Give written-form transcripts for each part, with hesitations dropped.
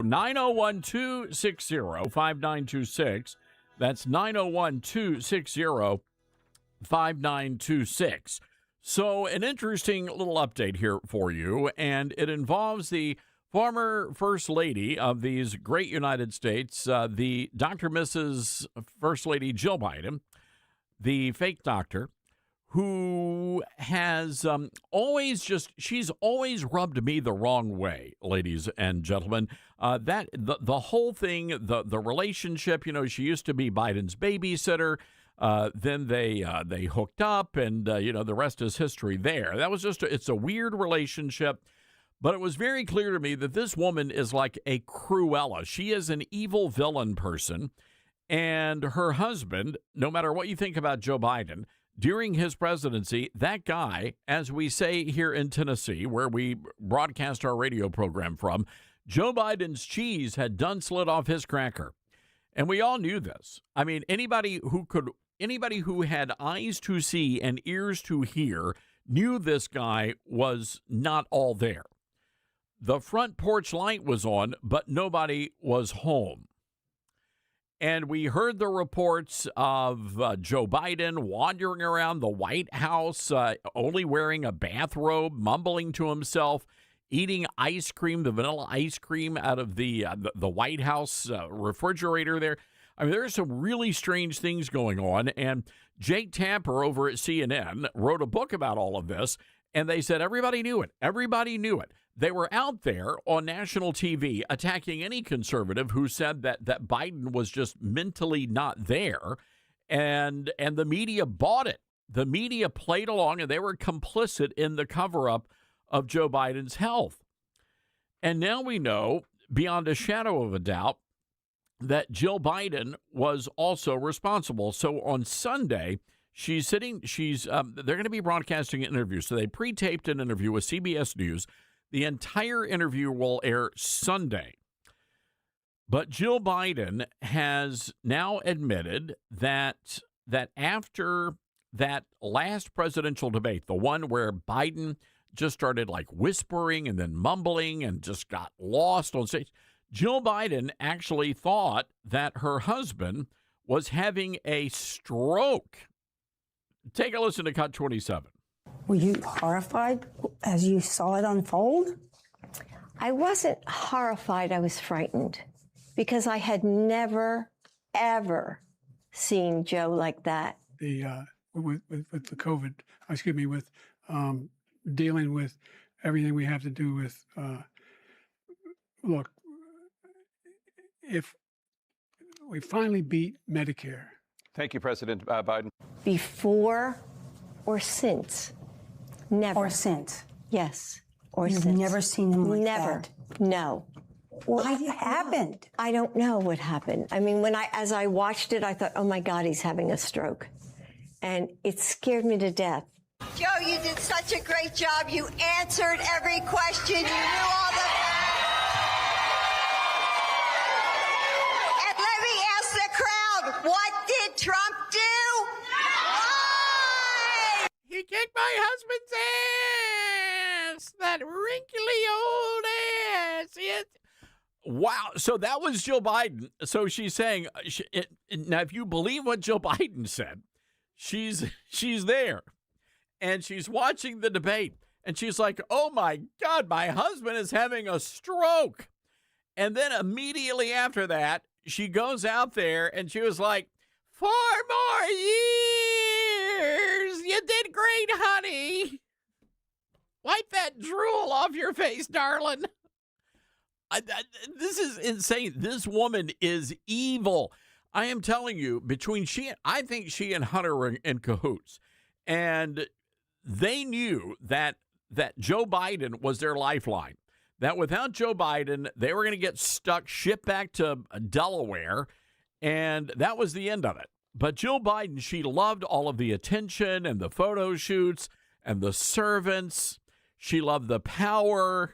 901 260 5926. That's 901 260 5926. So, an interesting little update here for you, and it involves the former First Lady of these great United States, the Dr. Mrs. First Lady Jill Biden, the fake doctor, who has she's always rubbed me the wrong way, ladies and gentlemen. That the whole thing, the relationship, she used to be Biden's babysitter. Then they hooked up, and the rest is history. There, that was it's a weird relationship. But it was very clear to me that this woman is like a Cruella. She is an evil villain person, and her husband, no matter what you think about Joe Biden, during his presidency, that guy, as we say here in Tennessee, where we broadcast our radio program from, Joe Biden's cheese had done slid off his cracker. And we all knew this. I mean, anybody who had eyes to see and ears to hear knew this guy was not all there. The front porch light was on, but nobody was home. And we heard the reports of Joe Biden wandering around the White House, only wearing a bathrobe, mumbling to himself, eating ice cream, the vanilla ice cream out of the White House refrigerator there. I mean, there are some really strange things going on. And Jake Tapper over at CNN wrote a book about all of this, and they said everybody knew it. Everybody knew it. They were out there on national TV attacking any conservative who said that Biden was just mentally not there, and the media bought it. The media played along, and they were complicit in the cover-up of Joe Biden's health. And now we know, beyond a shadow of a doubt, that Jill Biden was also responsible. So on Sunday, they're going to be broadcasting an interview. So they pre-taped an interview with CBS News. The entire interview will air Sunday. But Jill Biden has now admitted that after that last presidential debate, the one where Biden just started like whispering and then mumbling and just got lost on stage, Jill Biden actually thought that her husband was having a stroke. Take a listen to Cut 27. Were you horrified as you saw it unfold? I wasn't horrified. I was frightened because I had never, ever seen Joe like that. With the COVID, with dealing with everything we have to do with, look, if we finally beat Medicare. Thank you, President Biden. Before or since? Never. Or since? Yes. Or You've since. never seen him like never. that? No. What happened? I don't know what happened. I mean, as I watched it, I thought, oh my God, he's having a stroke. And it scared me to death. Joe, you did such a great job. You answered every question. You knew all the... And let me ask the crowd, what did Trump do? Why? He kicked my husband's ass. That wrinkly old ass. Wow. So that was Jill Biden. So she's saying, now if you believe what Jill Biden said, she's there and she's watching the debate and she's like, oh my God, my husband is having a stroke. And then immediately after that, she goes out there and she was like, 4 more years. You did great, honey. Wipe that drool off your face, darling. This is insane. This woman is evil. I am telling you, I think she and Hunter were in cahoots. And they knew that Joe Biden was their lifeline. That without Joe Biden, they were going to get stuck, shipped back to Delaware, and that was the end of it. But Jill Biden, she loved all of the attention and the photo shoots and the servants. She loved the power.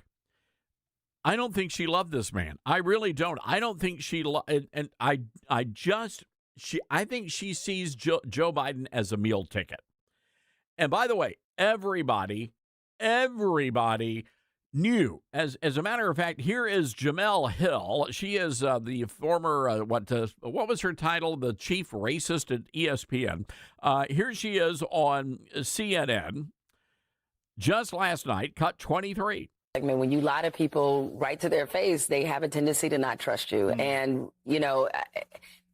I don't think she loved this man. I really don't. I don't think I think she sees Joe Biden as a meal ticket. And by the way, everybody new. As a matter of fact, here is Jemele Hill. She is the former what was her title? The chief racist at ESPN. Here she is on CNN just last night, cut 23. I mean, when you lie to people right to their face, they have a tendency to not trust you. And, you know,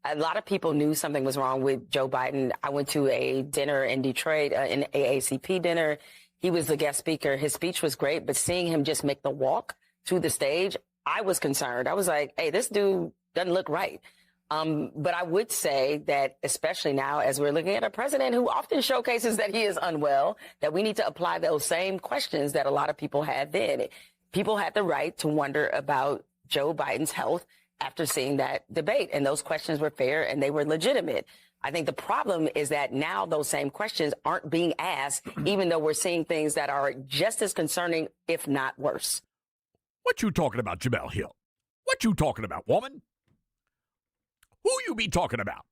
a lot of people knew something was wrong with Joe Biden. I went to a dinner in Detroit, an AACP dinner. He was the guest speaker. His speech was great, but seeing him just make the walk to the stage, I was concerned. I was like, hey, this dude doesn't look right. But I would say that especially now, as we're looking at a president who often showcases that he is unwell, that we need to apply those same questions that a lot of people had then. People had the right to wonder about Joe Biden's health after seeing that debate. And those questions were fair and they were legitimate. I think the problem is that now those same questions aren't being asked, even though we're seeing things that are just as concerning, if not worse. What you talking about, Jemele Hill? What you talking about, woman? Who you be talking about?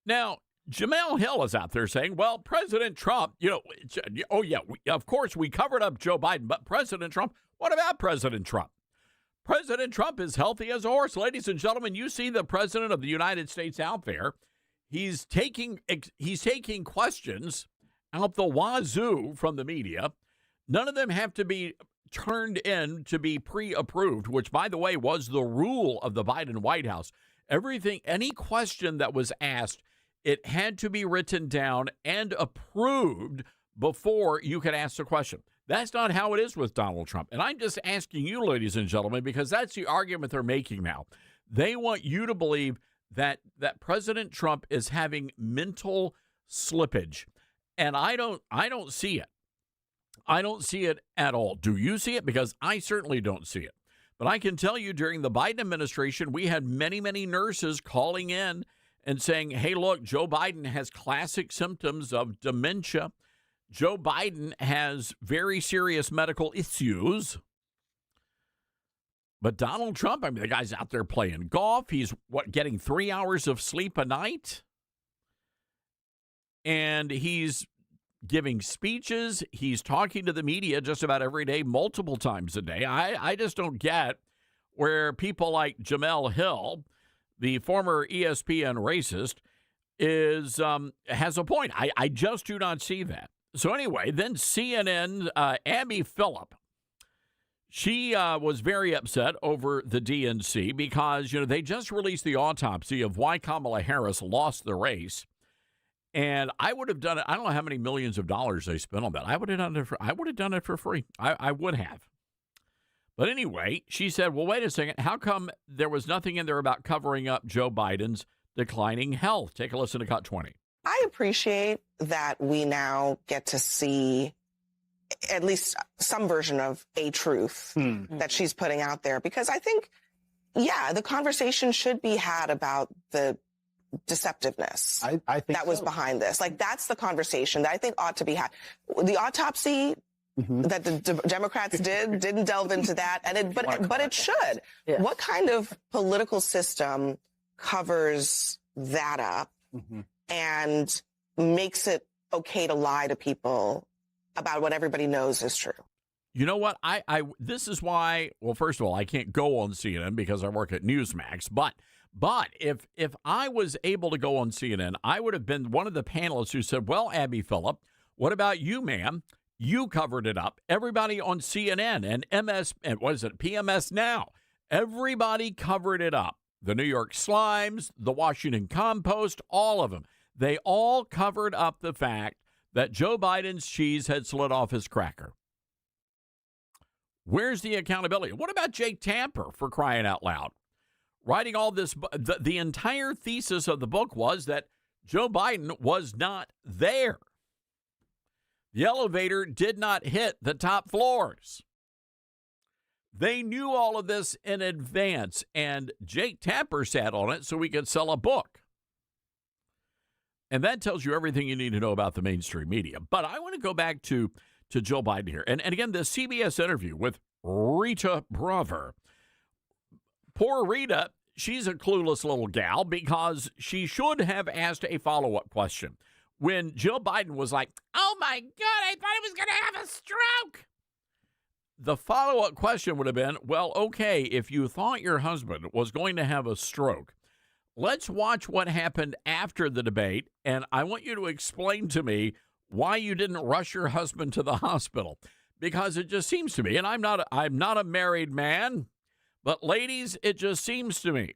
Now, Jemele Hill is out there saying, well, President Trump, oh, yeah, of course, we covered up Joe Biden, but President Trump, what about President Trump? President Trump is healthy as a horse. Ladies and gentlemen, you see the president of the United States out there. He's taking questions out the wazoo from the media. None of them have to be turned in to be pre-approved, which, by the way, was the rule of the Biden White House. Any question that was asked, it had to be written down and approved before you could ask the question. That's not how it is with Donald Trump. And I'm just asking you, ladies and gentlemen, because that's the argument they're making now. They want you to believe that President Trump is having mental slippage. And I don't see it. I don't see it at all. Do you see it? Because I certainly don't see it. But I can tell you during the Biden administration, we had many, many nurses calling in and saying, hey, look, Joe Biden has classic symptoms of dementia. Joe Biden has very serious medical issues. But Donald Trump, I mean, the guy's out there playing golf. He's, getting 3 hours of sleep a night? And he's giving speeches. He's talking to the media just about every day, multiple times a day. I just don't get where people like Jemele Hill, the former ESPN racist, has a point. I just do not see that. So anyway, then CNN, Abby Phillip, she was very upset over the DNC because, they just released the autopsy of why Kamala Harris lost the race. And I would have done it. I don't know how many millions of dollars they spent on that. I would have done it for free. I would have. But anyway, she said, well, wait a second. How come there was nothing in there about covering up Joe Biden's declining health? Take a listen to Cut 20. I appreciate that we now get to see at least some version of a truth that she's putting out there, because I think, the conversation should be had about the deceptiveness I think that was behind this. Like, that's the conversation that I think ought to be had. The autopsy that the Democrats didn't delve into that, but it should. Yes. What kind of political system covers that up and makes it okay to lie to people about what everybody knows is true? You know what? This is why, well, first of all, I can't go on CNN because I work at Newsmax, but if I was able to go on CNN, I would have been one of the panelists who said, well, Abby Phillip, what about you, ma'am? You covered it up. Everybody on CNN and PMS Now, everybody covered it up. The New York Slimes, the Washington Compost, all of them. They all covered up the fact that Joe Biden's cheese had slid off his cracker. Where's the accountability? What about Jake Tapper, for crying out loud? Writing all this, the entire thesis of the book was that Joe Biden was not there. The elevator did not hit the top floors. They knew all of this in advance, and Jake Tapper sat on it so we could sell a book. And that tells you everything you need to know about the mainstream media. But I want to go back to Joe Biden here. And again, the CBS interview with Rita Braver. Poor Rita, she's a clueless little gal because she should have asked a follow-up question. When Joe Biden was like, oh, my God, I thought I was going to have a stroke. the follow-up question would have been, well, okay, if you thought your husband was going to have a stroke, let's watch what happened after the debate, and I want you to explain to me why you didn't rush your husband to the hospital. Because it just seems to me, and I'm not a married man, but ladies, it just seems to me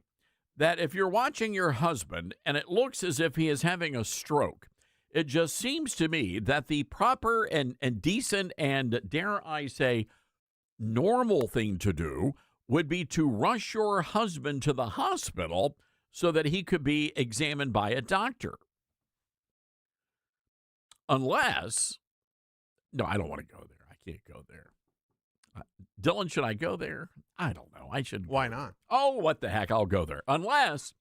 that if you're watching your husband and it looks as if he is having a stroke, it just seems to me that the proper and decent and, dare I say, normal thing to do would be to rush your husband to the hospital so that he could be examined by a doctor. Unless, no, I don't want to go there. I can't go there. Dylan, should I go there? I don't know. I should. Why not? Oh, what the heck? I'll go there. Unless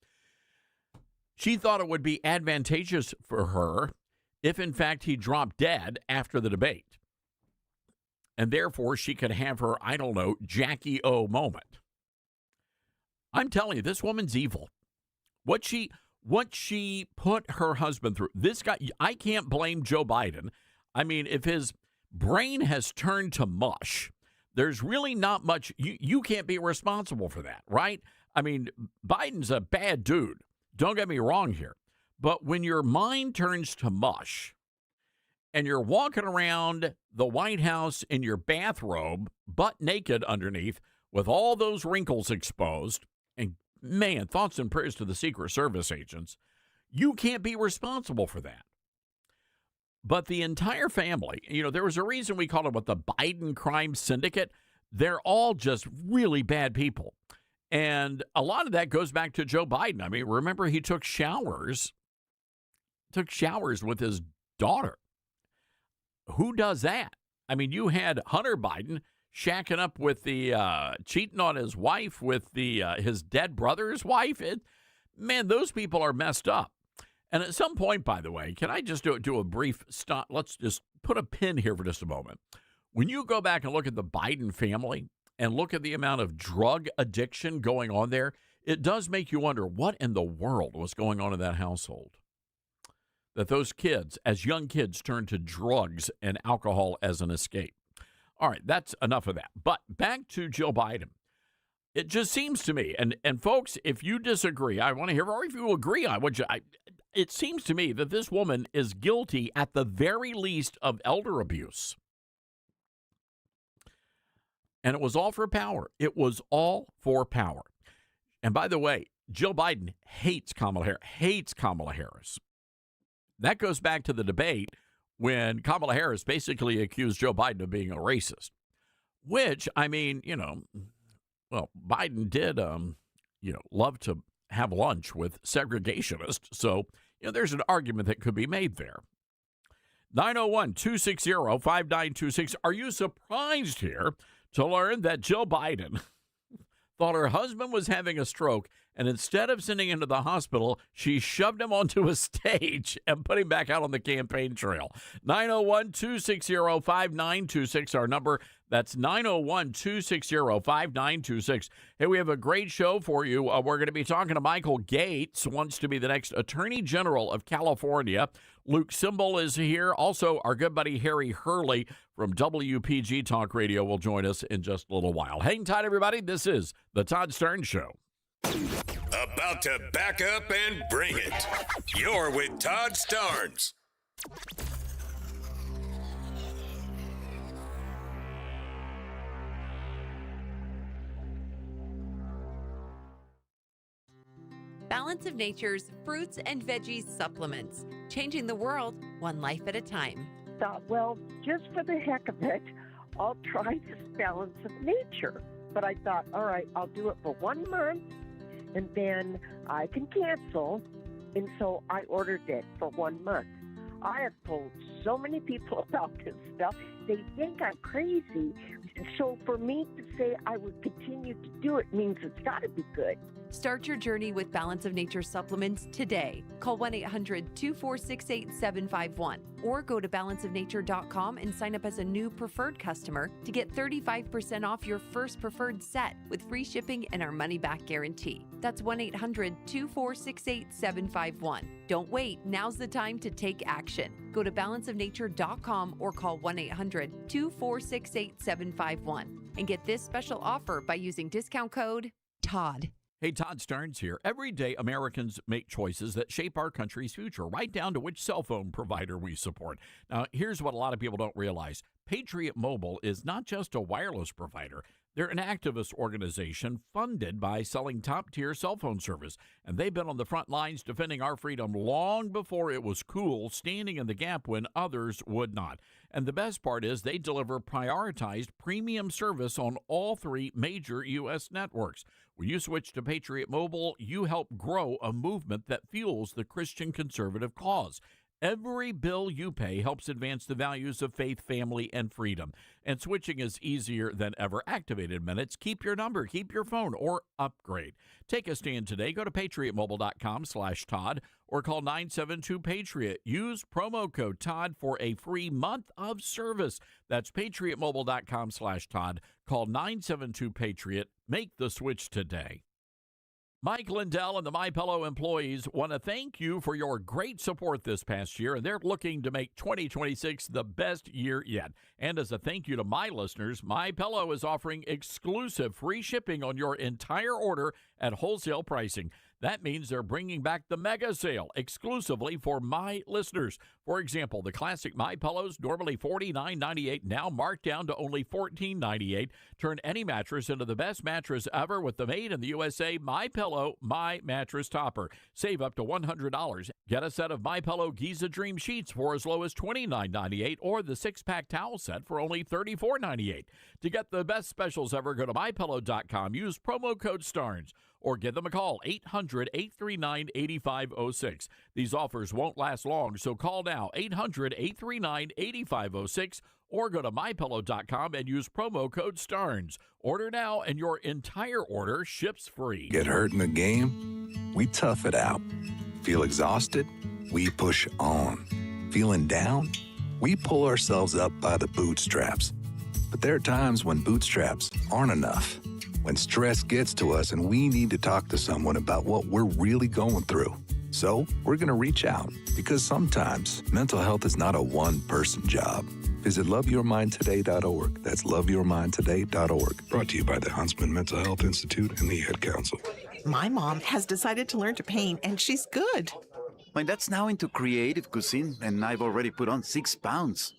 she thought it would be advantageous for her if, in fact, he dropped dead after the debate. And therefore, she could have her, I don't know, Jackie O moment. I'm telling you, this woman's evil. What she put her husband through. This guy, I can't blame Joe Biden. I mean, if his brain has turned to mush, there's really not much. You can't be responsible for that, right? I mean, Biden's a bad dude. Don't get me wrong here. But when your mind turns to mush and you're walking around the White House in your bathrobe, butt naked underneath, with all those wrinkles exposed, and man, thoughts and prayers to the Secret Service agents, you can't be responsible for that. But the entire family, there was a reason we called it the Biden crime syndicate. They're all just really bad people. And a lot of that goes back to Joe Biden. I mean, remember he took showers with his daughter. Who does that? I mean, you had Hunter Biden shacking up with cheating on his wife with his dead brother's wife. Man, those people are messed up. And at some point, by the way, can I just do a brief stop? Let's just put a pin here for just a moment. When you go back and look at the Biden family and look at the amount of drug addiction going on there, it does make you wonder what in the world was going on in that household. That those kids, as young kids, turned to drugs and alcohol as an escape. All right, that's enough of that. But back to Joe Biden. It just seems to me, and folks, if you disagree, I want to hear, or if you agree, it seems to me that this woman is guilty at the very least of elder abuse. And it was all for power. It was all for power. And by the way, Joe Biden hates Kamala Harris. That goes back to the debate when Kamala Harris basically accused Joe Biden of being a racist, which, I mean, Biden did, love to have lunch with segregationists. So, there's an argument that could be made there. 901-260-5926. Are you surprised here to learn that Joe Biden thought her husband was having a stroke, and instead of sending him to the hospital, she shoved him onto a stage and put him back out on the campaign trail? 901-260-5926, our number. That's 901-260-5926. Hey, we have a great show for you. We're going to be talking to Michael Gates, wants to be the next Attorney General of California. Luke Simbal is here. Also, our good buddy Harry Hurley from WPG Talk Radio will join us in just a little while. Hang tight, everybody. This is The Todd Stern Show. About to back up and bring it. You're with Todd Starnes. Balance of Nature's fruits and veggies supplements, changing the world one life at a time. Thought, well, just for the heck of it, I'll try this Balance of Nature. But I thought, all right, I'll do it for 1 month, and then I can cancel. And so I ordered it for 1 month. I have told so many people about this stuff. They think I'm crazy. So for me to say I would continue to do it means it's got to be good. Start your journey with Balance of Nature supplements today. Call 1-800-246-8751 or go to balanceofnature.com and sign up as a new preferred customer to get 35% off your first preferred set with free shipping and our money-back guarantee. That's 1-800-246-8751. Don't wait. Now's the time to take action. Go to balanceofnature.com or call 1-800-246-8751 and get this special offer by using discount code TODD. Hey, Todd Stearns here. Every day, Americans make choices that shape our country's future, right down to which cell phone provider we support. Now, here's what a lot of people don't realize. Patriot Mobile is not just a wireless provider. They're an activist organization funded by selling top-tier cell phone service, and they've been on the front lines defending our freedom long before it was cool, standing in the gap when others would not. And the best part is they deliver prioritized premium service on all three major U.S. networks. When you switch to Patriot Mobile, you help grow a movement that fuels the Christian conservative cause. Every bill you pay helps advance the values of faith, family, and freedom. And switching is easier than ever. Activated minutes. Keep your number, keep your phone, or upgrade. Take a stand today. Go to patriotmobile.com/Todd or call 972-PATRIOT. Use promo code Todd for a free month of service. That's patriotmobile.com/Todd. Call 972-PATRIOT. Make the switch today. Mike Lindell and the MyPillow employees want to thank you for your great support this past year, and they're looking to make 2026 the best year yet. And as a thank you to my listeners, MyPillow is offering exclusive free shipping on your entire order at wholesale pricing. That means they're bringing back the mega sale exclusively for my listeners. For example, the classic MyPillows, normally $49.98, now marked down to only $14.98. Turn any mattress into the best mattress ever with the made in the USA MyPillow My Mattress Topper. Save up to $100. Get a set of MyPillow Giza Dream Sheets for as low as $29.98 or the 6-pack towel set for only $34.98. To get the best specials ever, go to MyPillow.com. Use promo code STARNS. Or give them a call, 800-839-8506. These offers won't last long, so call now, 800-839-8506, or go to MyPillow.com and use promo code STARNS. Order now, and your entire order ships free. Get hurt in the game? We tough it out. Feel exhausted? We push on. Feeling down? We pull ourselves up by the bootstraps. But there are times when bootstraps aren't enough. When stress gets to us and we need to talk to someone about what we're really going through. So we're going to reach out, because sometimes mental health is not a one-person job. Visit loveyourmindtoday.org. That's loveyourmindtoday.org. Brought to you by the Huntsman Mental Health Institute and the Ad Council. My mom has decided to learn to paint, and she's good. My dad's now into creative cuisine, and I've already put on 6 pounds.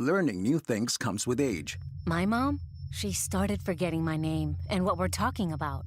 Learning new things comes with age. My mom? She started forgetting my name and what we're talking about.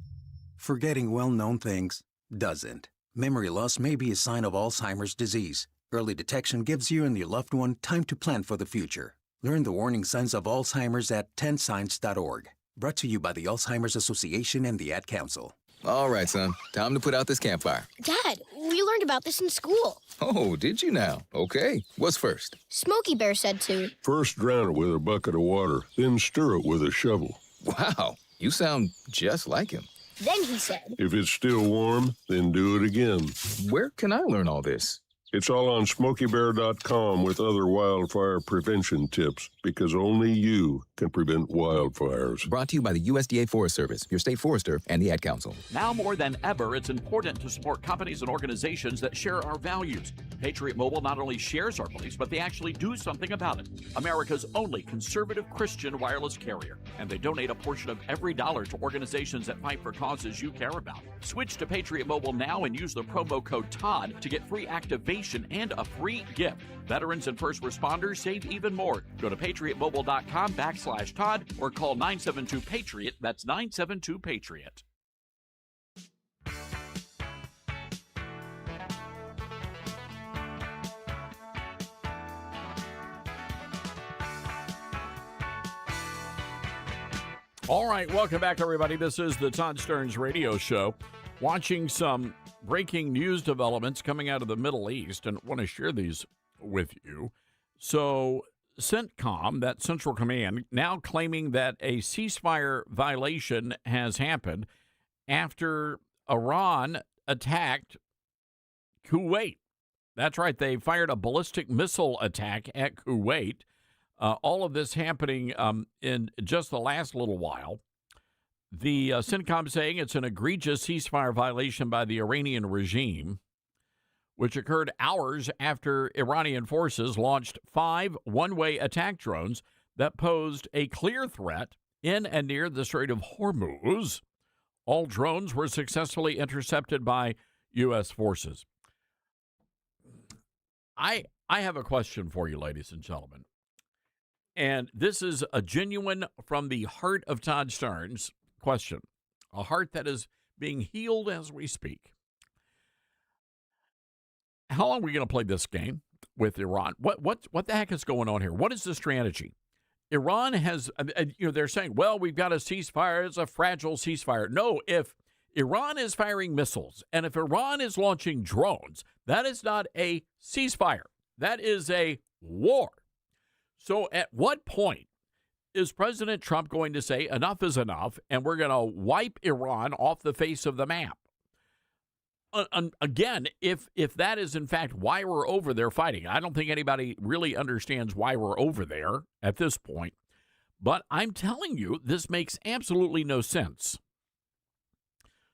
Forgetting well-known things doesn't. Memory loss may be a sign of Alzheimer's disease. Early detection gives you and your loved one time to plan for the future. Learn the warning signs of Alzheimer's at 10signs.org. Brought to you by the Alzheimer's Association and the Ad Council. All right, son. Time to put out this campfire. Dad, we learned about this in school. Oh, did you now? Okay. What's first? Smokey Bear said to. First drown it with a bucket of water, then stir it with a shovel. Wow, you sound just like him. Then he said. If it's still warm, then do it again. Where can I learn all this? It's all on SmokeyBear.com with other wildfire prevention tips, because only you can prevent wildfires. Brought to you by the USDA Forest Service, your state forester, and the Ad Council. Now more than ever, it's important to support companies and organizations that share our values. Patriot Mobile not only shares our beliefs, but they actually do something about it. America's only conservative Christian wireless carrier. And they donate a portion of every dollar to organizations that fight for causes you care about. Switch to Patriot Mobile now and use the promo code TODD to get free activation and a free gift. Veterans and first responders save even more. Go to patriotmobile.com/Todd or call 972-PATRIOT. That's 972-PATRIOT. All right, welcome back, everybody. This is the Todd Stearns Radio Show. Watching some breaking news developments coming out of the Middle East, and want to share these with you. So, CENTCOM, that Central Command, now claiming that a ceasefire violation has happened after Iran attacked Kuwait. That's right. They fired a ballistic missile attack at Kuwait. All of this happening in just the last little while. The CENTCOM saying it's an egregious ceasefire violation by the Iranian regime, which occurred hours after Iranian forces launched 5 one-way attack drones that posed a clear threat in and near the Strait of Hormuz. All drones were successfully intercepted by U.S. forces. I have a question for you, ladies and gentlemen. And this is a genuine, from the heart of Todd Starnes question, a heart that is being healed as we speak. How long are we going to play this game with Iran? What the heck is going on here? What is the strategy? Iran has, they're saying, well, we've got a ceasefire. It's a fragile ceasefire. No, if Iran is firing missiles and if Iran is launching drones, that is not a ceasefire. That is a war. So at what point is President Trump going to say enough is enough and we're going to wipe Iran off the face of the map? Again, if that is in fact why we're over there fighting, I don't think anybody really understands why we're over there at this point. But I'm telling you, this makes absolutely no sense.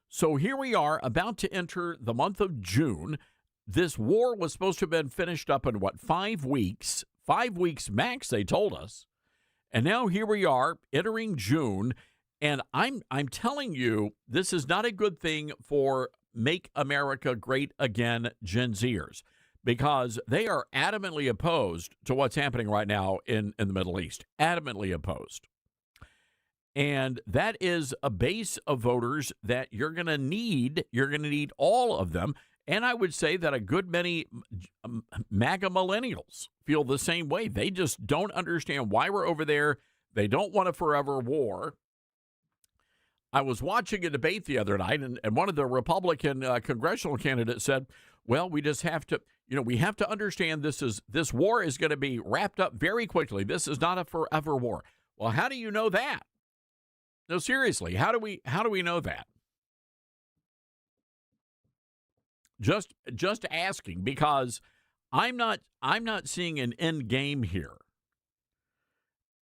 So here we are about to enter the month of June. This war was supposed to have been finished up in, 5 weeks? 5 weeks max, they told us. And now here we are entering June. And I'm telling you, this is not a good thing for Make America Great Again Gen Zers, because they are adamantly opposed to what's happening right now in the Middle East. Adamantly opposed. And that is a base of voters that you're going to need. You're going to need all of them. And I would say that a good many MAGA millennials feel the same way. They just don't understand why we're over there. They don't want a forever war. I was watching a debate the other night, and one of the Republican congressional candidates said, well, we just have to, we have to understand this war is going to be wrapped up very quickly. This is not a forever war. Well, how do you know that? No, seriously, how do we know that? Just asking, because I'm not seeing an end game here.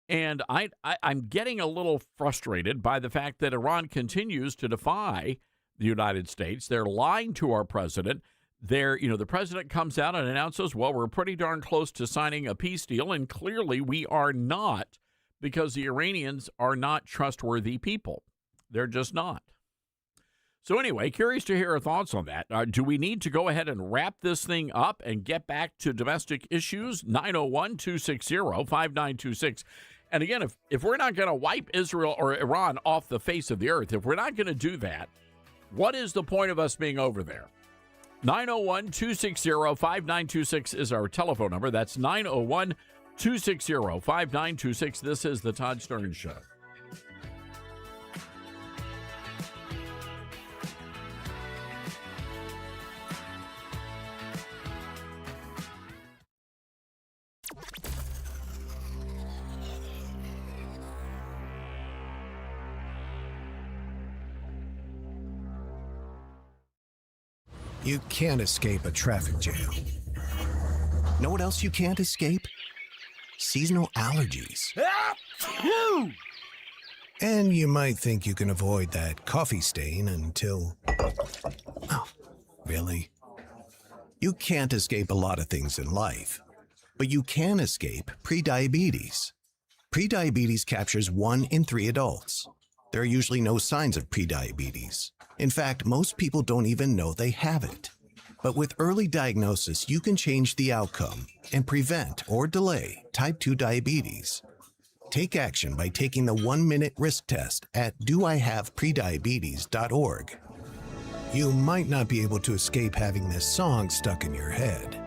And I'm getting a little frustrated by the fact that Iran continues to defy the United States. They're lying to our president. The president comes out and announces, well, we're pretty darn close to signing a peace deal. And clearly we are not, because the Iranians are not trustworthy people. They're just not. So anyway, curious to hear your thoughts on that. Do we need to go ahead and wrap this thing up and get back to domestic issues? 901-260-5926. And again, if we're not going to wipe Israel or Iran off the face of the earth, if we're not going to do that, what is the point of us being over there? 901-260-5926 is our telephone number. That's 901-260-5926. This is the Todd Starnes Show. You can't escape a traffic jam. Know what else you can't escape? Seasonal allergies. And you might think you can avoid that coffee stain until... Oh, really? You can't escape a lot of things in life, but you can escape prediabetes. Prediabetes captures 1 in 3 adults. There are usually no signs of prediabetes. In fact, most people don't even know they have it. But with early diagnosis, you can change the outcome and prevent or delay type 2 diabetes. Take action by taking the 1-minute risk test at doihaveprediabetes.org. You might not be able to escape having this song stuck in your head,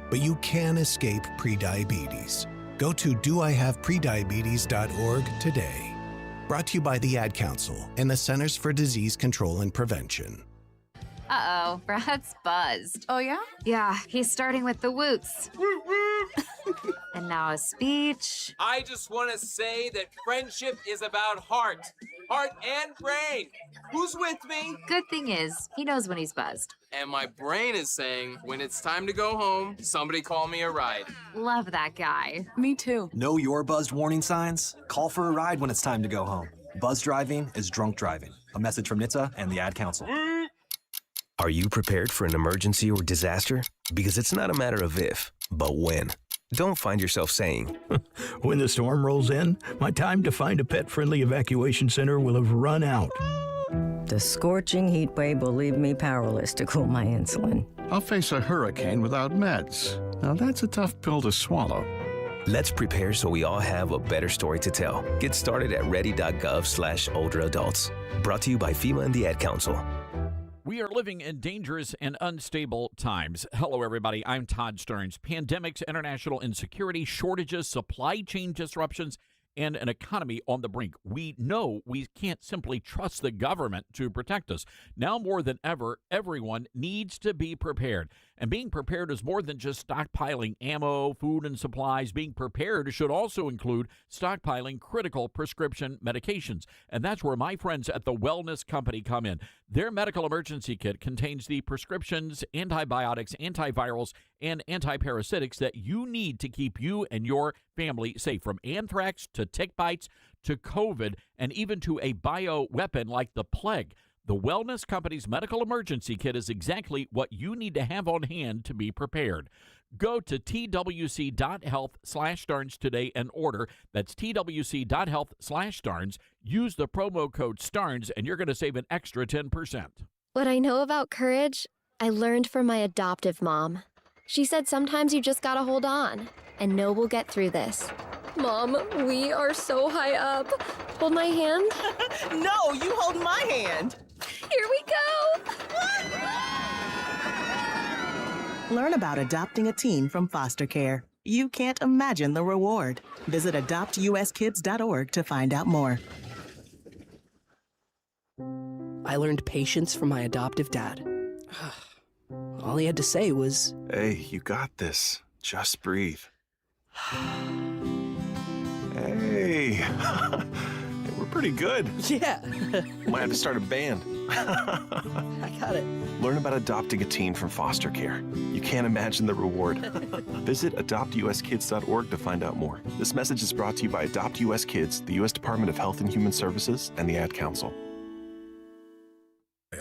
but you can escape prediabetes. Go to doihaveprediabetes.org today. Brought to you by the Ad Council and the Centers for Disease Control and Prevention. Uh-oh, Brad's buzzed. Oh, yeah? Yeah, he's starting with the woots. And now a speech. I just want to say that friendship is about heart. heart, and brain. Who's with me? Good thing is, he knows when he's buzzed. And my brain is saying, when it's time to go home, somebody call me a ride. Love that guy. Me too. Know your buzzed warning signs? Call for a ride when it's time to go home. Buzz driving is drunk driving. A message from NHTSA and the Ad Council. Are you prepared for an emergency or disaster? Because it's not a matter of if, but when. Don't find yourself saying, when the storm rolls in, my time to find a pet-friendly evacuation center will have run out. The scorching heat wave will leave me powerless to cool my insulin. I'll face a hurricane without meds. Now that's a tough pill to swallow. Let's prepare so we all have a better story to tell. Get started at ready.gov/older adults. Brought to you by FEMA and the Ad Council. We are living in dangerous and unstable times. Hello, everybody. I'm Todd Stearns. Pandemics, international insecurity, shortages, supply chain disruptions, and an economy on the brink. We know we can't simply trust the government to protect us. Now more than ever, everyone needs to be prepared. And being prepared is more than just stockpiling ammo, food, and supplies. Being prepared should also include stockpiling critical prescription medications. And that's where my friends at the Wellness Company come in. Their medical emergency kit contains the prescriptions, antibiotics, antivirals, and antiparasitics that you need to keep you and your family safe, from anthrax to tick bites to COVID and even to a bioweapon like the plague. The Wellness Company's medical emergency kit is exactly what you need to have on hand to be prepared. Go to twc.health/Starnes today and order. That's twc.health/Starnes. Use the promo code STARNES and you're going to save an extra 10%. What I know about courage, I learned from my adoptive mom. She said sometimes you just gotta hold on and know we'll get through this. Mom, we are so high up. Hold my hand. No, you hold my hand. Here we go. Learn about adopting a teen from foster care. You can't imagine the reward. Visit adoptuskids.org to find out more. I learned patience from my adoptive dad. All he had to say was, "Hey, you got this. Just breathe." Hey, we're pretty good. Yeah. Might have to start a band. I got it. Learn about adopting a teen from foster care. You can't imagine the reward. Visit adoptuskids.org to find out more. This message is brought to you by Adopt US Kids, the U.S. Department of Health and Human Services, and the Ad Council.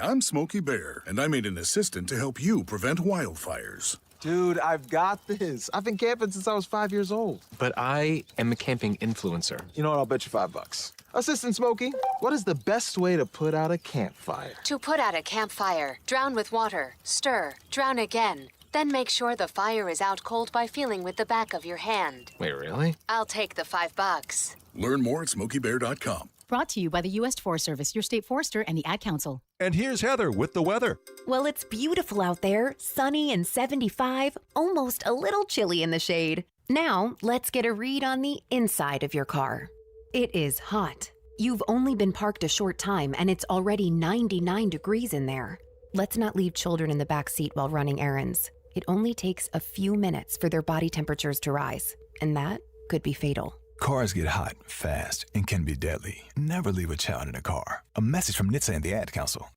I'm Smokey Bear, and I made an assistant to help you prevent wildfires. Dude, I've got this. I've been camping since I was 5 years old. But I am a camping influencer. You know what? I'll bet you $5. Assistant Smokey, what is the best way to put out a campfire? To put out a campfire, drown with water, stir, drown again. Then make sure the fire is out cold by feeling with the back of your hand. Wait, really? I'll take the $5. Learn more at SmokeyBear.com. Brought to you by the U.S. Forest Service, your state forester, and the Ad Council. And here's Heather with the weather. Well, it's beautiful out there, sunny and 75, almost a little chilly in the shade. Now, let's get a read on the inside of your car. It is hot. You've only been parked a short time, and it's already 99 degrees in there. Let's not leave children in the back seat while running errands. It only takes a few minutes for their body temperatures to rise, and that could be fatal. Cars get hot, fast, and can be deadly. Never leave a child in a car. A message from NHTSA and the Ad Council.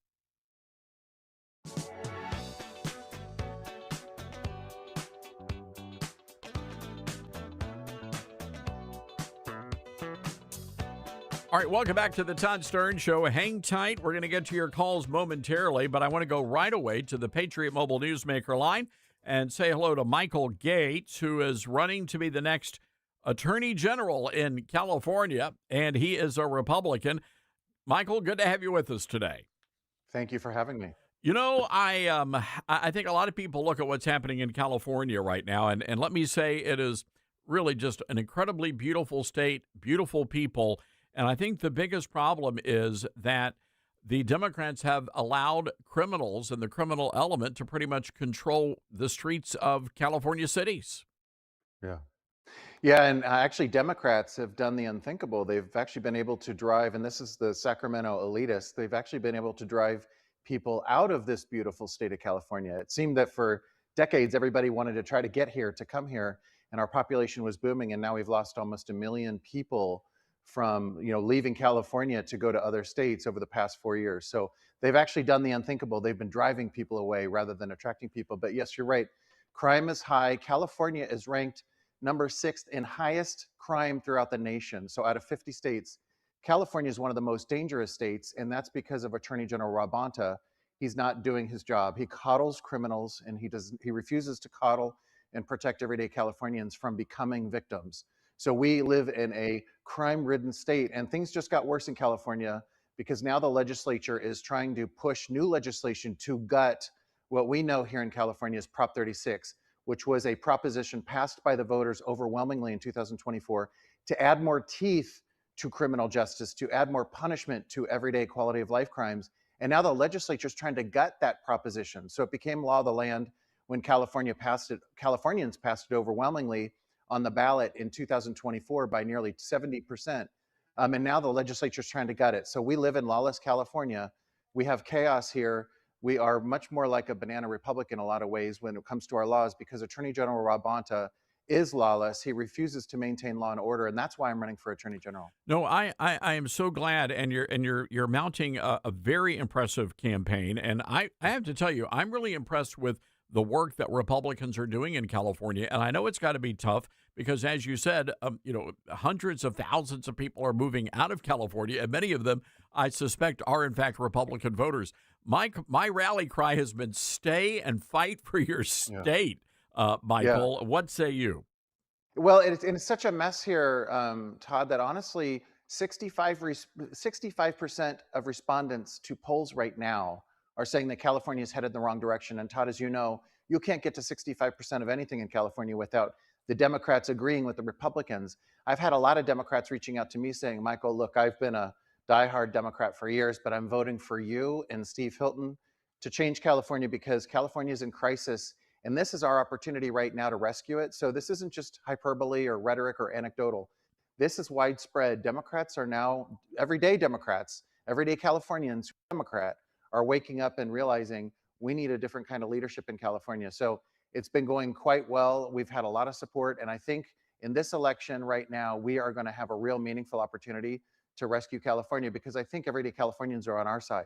All right, welcome back to the Todd Stearns Show. Hang tight. We're going to get to your calls momentarily, but I want to go right away to the Patriot Mobile Newsmaker line and say hello to Michael Gates, who is running to be the next Attorney General in California, and he is a Republican. Michael, good to have you with us today. Thank you for having me. You know, I think a lot of people look at what's happening in California right now, and let me say it is really just an incredibly beautiful state, beautiful people, and I think the biggest problem is that the Democrats have allowed criminals and the criminal element to pretty much control the streets of California cities. Yeah. Yeah, and actually Democrats have done the unthinkable. They've actually been able to drive, and this is the Sacramento elitists, they've actually been able to drive people out of this beautiful state of California. It seemed that for decades, everybody wanted to try to get here, to come here, and our population was booming, and now we've lost almost 1 million people from leaving California to go to other states over the past 4 years. So they've actually done the unthinkable. They've been driving people away rather than attracting people. But yes, you're right. Crime is high. California is ranked number 6th in highest crime throughout the nation. So out of 50 states, California is one of the most dangerous states, and that's because of Attorney General Rob Bonta. He's not doing his job. He coddles criminals, and he refuses to coddle and protect everyday Californians from becoming victims. So we live in a crime-ridden state, and things just got worse in California because now the legislature is trying to push new legislation to gut what we know here in California is Prop 36, which was a proposition passed by the voters overwhelmingly in 2024 to add more teeth to criminal justice, to add more punishment to everyday quality of life crimes. And now the legislature is trying to gut that proposition. So it became law of the land when Californians passed it overwhelmingly on the ballot in 2024 by nearly 70%. And now the legislature is trying to gut it. So we live in lawless California. We have chaos here. We are much more like a banana republic in a lot of ways when it comes to our laws because Attorney General Rob Bonta is lawless. He refuses to maintain law and order, and that's why I'm running for Attorney General. No, I am so glad, and you're mounting a very impressive campaign, and I have to tell you, I'm really impressed with the work that Republicans are doing in California, and I know it's got to be tough because, as you said, hundreds of thousands of people are moving out of California, and many of them, I suspect, are in fact Republican voters. My rally cry has been "Stay and fight for your state." Michael, what say you? Well, it's such a mess here, Todd, that honestly, 65% of respondents to polls right now are saying that California is headed in the wrong direction. And Todd, as you know, you can't get to 65% of anything in California without the Democrats agreeing with the Republicans. I've had a lot of Democrats reaching out to me saying, Michael, look, I've been a diehard Democrat for years, but I'm voting for you and Steve Hilton to change California because California is in crisis. And this is our opportunity right now to rescue it. So this isn't just hyperbole or rhetoric or anecdotal. This is widespread. Democrats are now, everyday Democrats, everyday Californians, Democrat, are waking up and realizing we need a different kind of leadership in California. So it's been going quite well. We've had a lot of support. And I think in this election right now, we are going to have a real meaningful opportunity to rescue California because I think everyday Californians are on our side.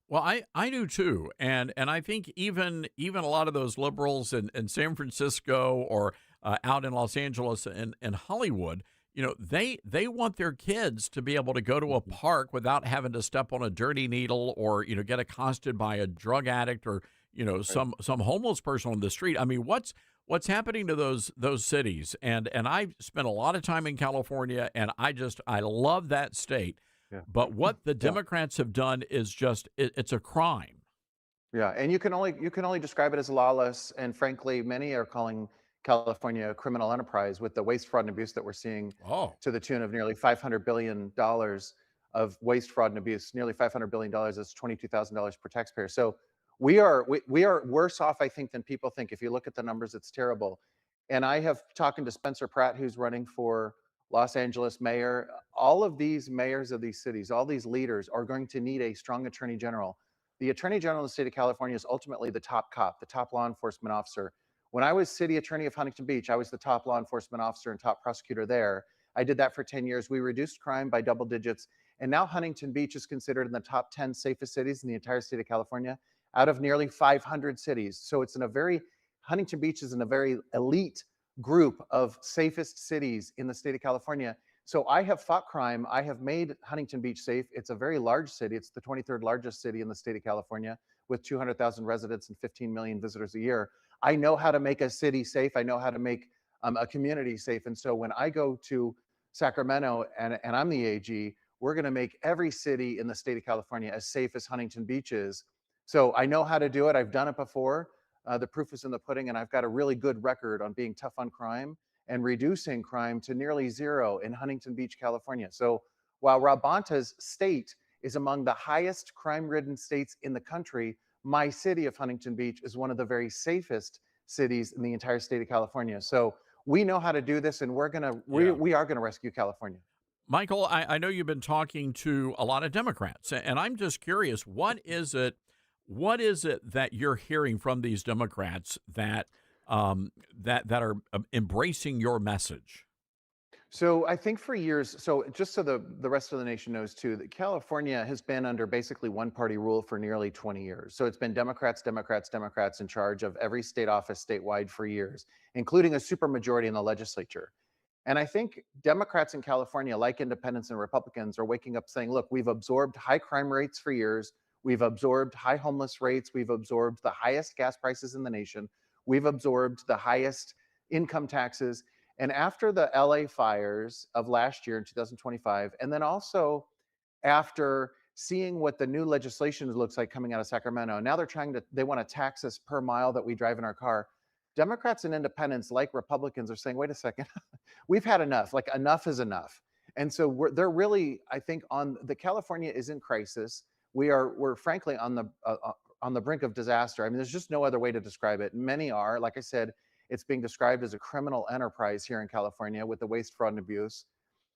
Well, I do too, and I think even a lot of those liberals in San Francisco or out in Los Angeles and Hollywood, they want their kids to be able to go to a park without having to step on a dirty needle or get accosted by a drug addict or some homeless person on the street. I mean, what's happening to those cities? And I've spent a lot of time in California, and I love that state. Yeah. But what the Democrats have done is just it's a crime. Yeah, and you can only describe it as lawless, and frankly, many are calling California a criminal enterprise with the waste, fraud, and abuse that we're seeing to the tune of nearly $500 billion of waste, fraud, and abuse. Nearly $500 billion is $22,000 per taxpayer. So we are worse off, I think, than people think. If you look at the numbers, it's terrible. And I have talking to Spencer Pratt, who's running for Los Angeles mayor. All of these mayors of these cities, all these leaders are going to need a strong attorney general. The attorney general of the state of California is ultimately the top cop, the top law enforcement officer. When I was city attorney of Huntington Beach, I was the top law enforcement officer and top prosecutor there. I did that for 10 years. We reduced crime by double digits. And now Huntington Beach is considered in the top 10 safest cities in the entire state of California out of nearly 500 cities. So Huntington Beach is in a very elite group of safest cities in the state of California. So I have fought crime. I have made Huntington Beach safe. It's a very large city. It's the 23rd largest city in the state of California with 200,000 residents and 15 million visitors a year. I know how to make a city safe. I know how to make a community safe. And so when I go to Sacramento and I'm the AG, we're going to make every city in the state of California as safe as Huntington Beach is. So I know how to do it. I've done it before. The proof is in the pudding, and I've got a really good record on being tough on crime and reducing crime to nearly zero in Huntington Beach, California. So while Rob Bonta's state is among the highest crime-ridden states in the country, my city of Huntington Beach is one of the very safest cities in the entire state of California. So we know how to do this, and we are gonna rescue California. Michael, I know you've been talking to a lot of Democrats, and I'm just curious, what is it that you're hearing from these Democrats that are embracing your message? So I think for years, so just so the rest of the nation knows too, that California has been under basically one party rule for nearly 20 years. So it's been Democrats, Democrats, Democrats in charge of every state office statewide for years, including a supermajority in the legislature. And I think Democrats in California, like independents and Republicans, are waking up saying, look, we've absorbed high crime rates for years. We've absorbed high homeless rates. We've absorbed the highest gas prices in the nation. We've absorbed the highest income taxes. And after the LA fires of last year in 2025, and then also after seeing what the new legislation looks like coming out of Sacramento, now they want to tax us per mile that we drive in our car. Democrats and independents, like Republicans, are saying, wait a second, we've had enough, like enough is enough. And so they're really, I think, California is in crisis. We're frankly on the brink of disaster. I mean, there's just no other way to describe it. Many are, like I said, it's being described as a criminal enterprise here in California with the waste, fraud, and abuse.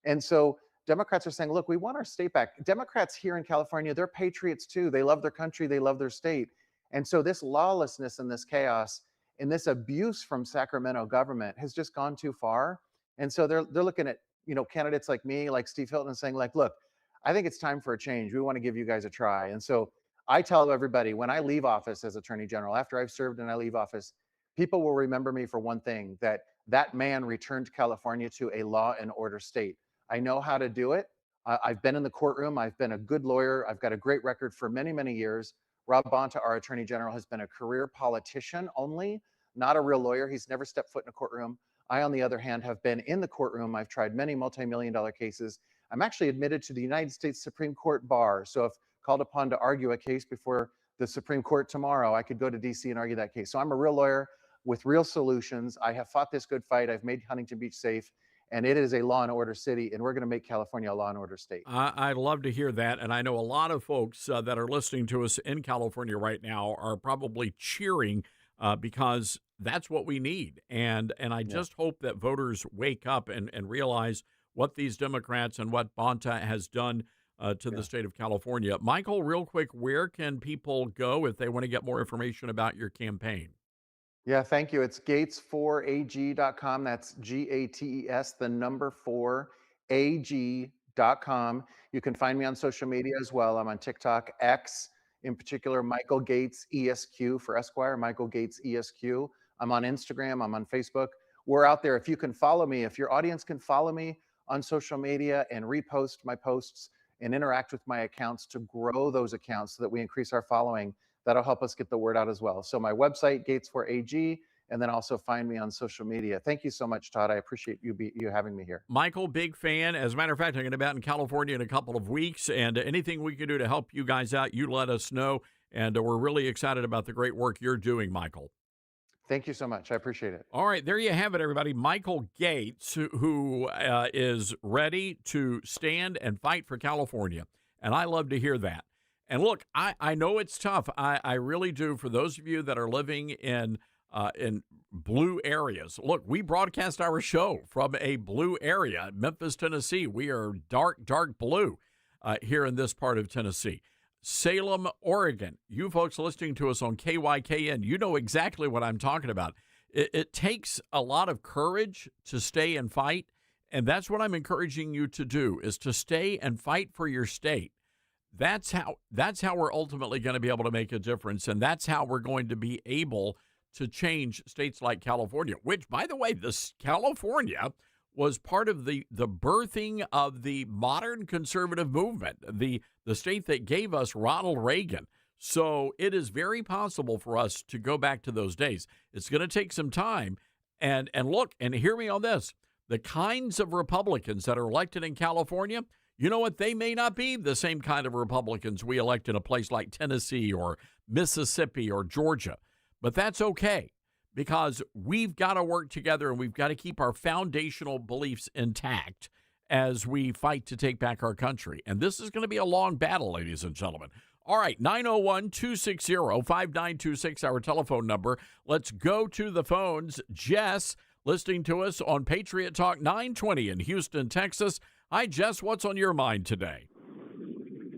And so Democrats are saying, look, we want our state back. Democrats here in California, they're patriots too. They love their country, they love their state. And so this lawlessness and this chaos and this abuse from Sacramento government has just gone too far. And so they're looking at, candidates like me, like Steve Hilton, and saying, like, look, I think it's time for a change. We want to give you guys a try. And so I tell everybody, when I leave office as Attorney General, after I've served and I leave office, people will remember me for one thing, that man returned California to a law and order state. I know how to do it. I've been in the courtroom. I've been a good lawyer. I've got a great record for many, many years. Rob Bonta, our Attorney General, has been a career politician only, not a real lawyer. He's never stepped foot in a courtroom. I, on the other hand, have been in the courtroom. I've tried many multi-million-dollar cases. I'm actually admitted to the United States Supreme Court bar. So if called upon to argue a case before the Supreme Court tomorrow, I could go to DC and argue that case. So I'm a real lawyer with real solutions. I have fought this good fight. I've made Huntington Beach safe, and it is a law and order city, and we're going to make California a law and order state. I love to hear that, and I know a lot of folks that are listening to us in California right now are probably cheering because that's what we need. And I just hope that voters wake up and realize what these Democrats and what Bonta has done to the state of California. Michael, real quick, where can people go if they want to get more information about your campaign? Yeah, thank you. It's gates4ag.com. That's GATES, the number 4, AG.com. You can find me on social media as well. I'm on TikTok, X, in particular, Michael Gates ESQ for Esquire, Michael Gates ESQ. I'm on Instagram. I'm on Facebook. We're out there. If you can follow me, if your audience can follow me on social media and repost my posts and interact with my accounts to grow those accounts so that we increase our following, that'll help us get the word out as well. So my website, Gates4AG, and then also find me on social media. Thank you so much, Todd. I appreciate you having me here. Michael, big fan. As a matter of fact, I'm going to be out in California in a couple of weeks, and anything we can do to help you guys out, you let us know. And we're really excited about the great work you're doing, Michael. Thank you so much. I appreciate it. All right, there you have it, everybody. Michael Gates, who is ready to stand and fight for California. And I love to hear that. And look, I know it's tough. I really do. For those of you that are living in blue areas, look, we broadcast our show from a blue area, Memphis, Tennessee. We are dark, dark blue here in this part of Tennessee. Salem, Oregon. You folks listening to us on KYKN, you know exactly what I'm talking about. It takes a lot of courage to stay and fight, and that's what I'm encouraging you to do, is to stay and fight for your state. That's how we're ultimately going to be able to make a difference, and that's how we're going to be able to change states like California, which, by the way, California was part of the birthing of the modern conservative movement, the state that gave us Ronald Reagan. So it is very possible for us to go back to those days. It's going to take some time. And look, and hear me on this, the kinds of Republicans that are elected in California, you know what? They may not be the same kind of Republicans we elect in a place like Tennessee or Mississippi or Georgia. But that's okay, because we've got to work together and we've got to keep our foundational beliefs intact as we fight to take back our country. And this is going to be a long battle, ladies and gentlemen. All right, 901-260-5926, our telephone number. Let's go to the phones. Jess, listening to us on Patriot Talk 920 in Houston, Texas. Hi, Jess. What's on your mind today?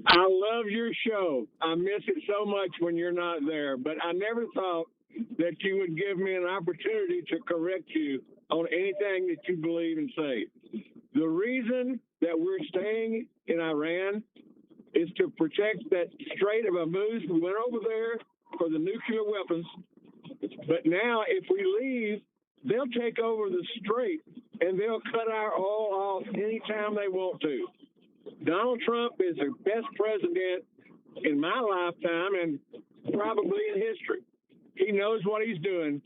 I love your show. I miss it so much when you're not there, but I never thought that you would give me an opportunity to correct you on anything that you believe and say. The reason that we're staying in Iran is to protect that Strait of Hormuz. We went over there for the nuclear weapons, but now if we leave, they'll take over the strait and they'll cut our oil off anytime they want to. Donald Trump is the best president in my lifetime and probably in history. He knows what he's doing.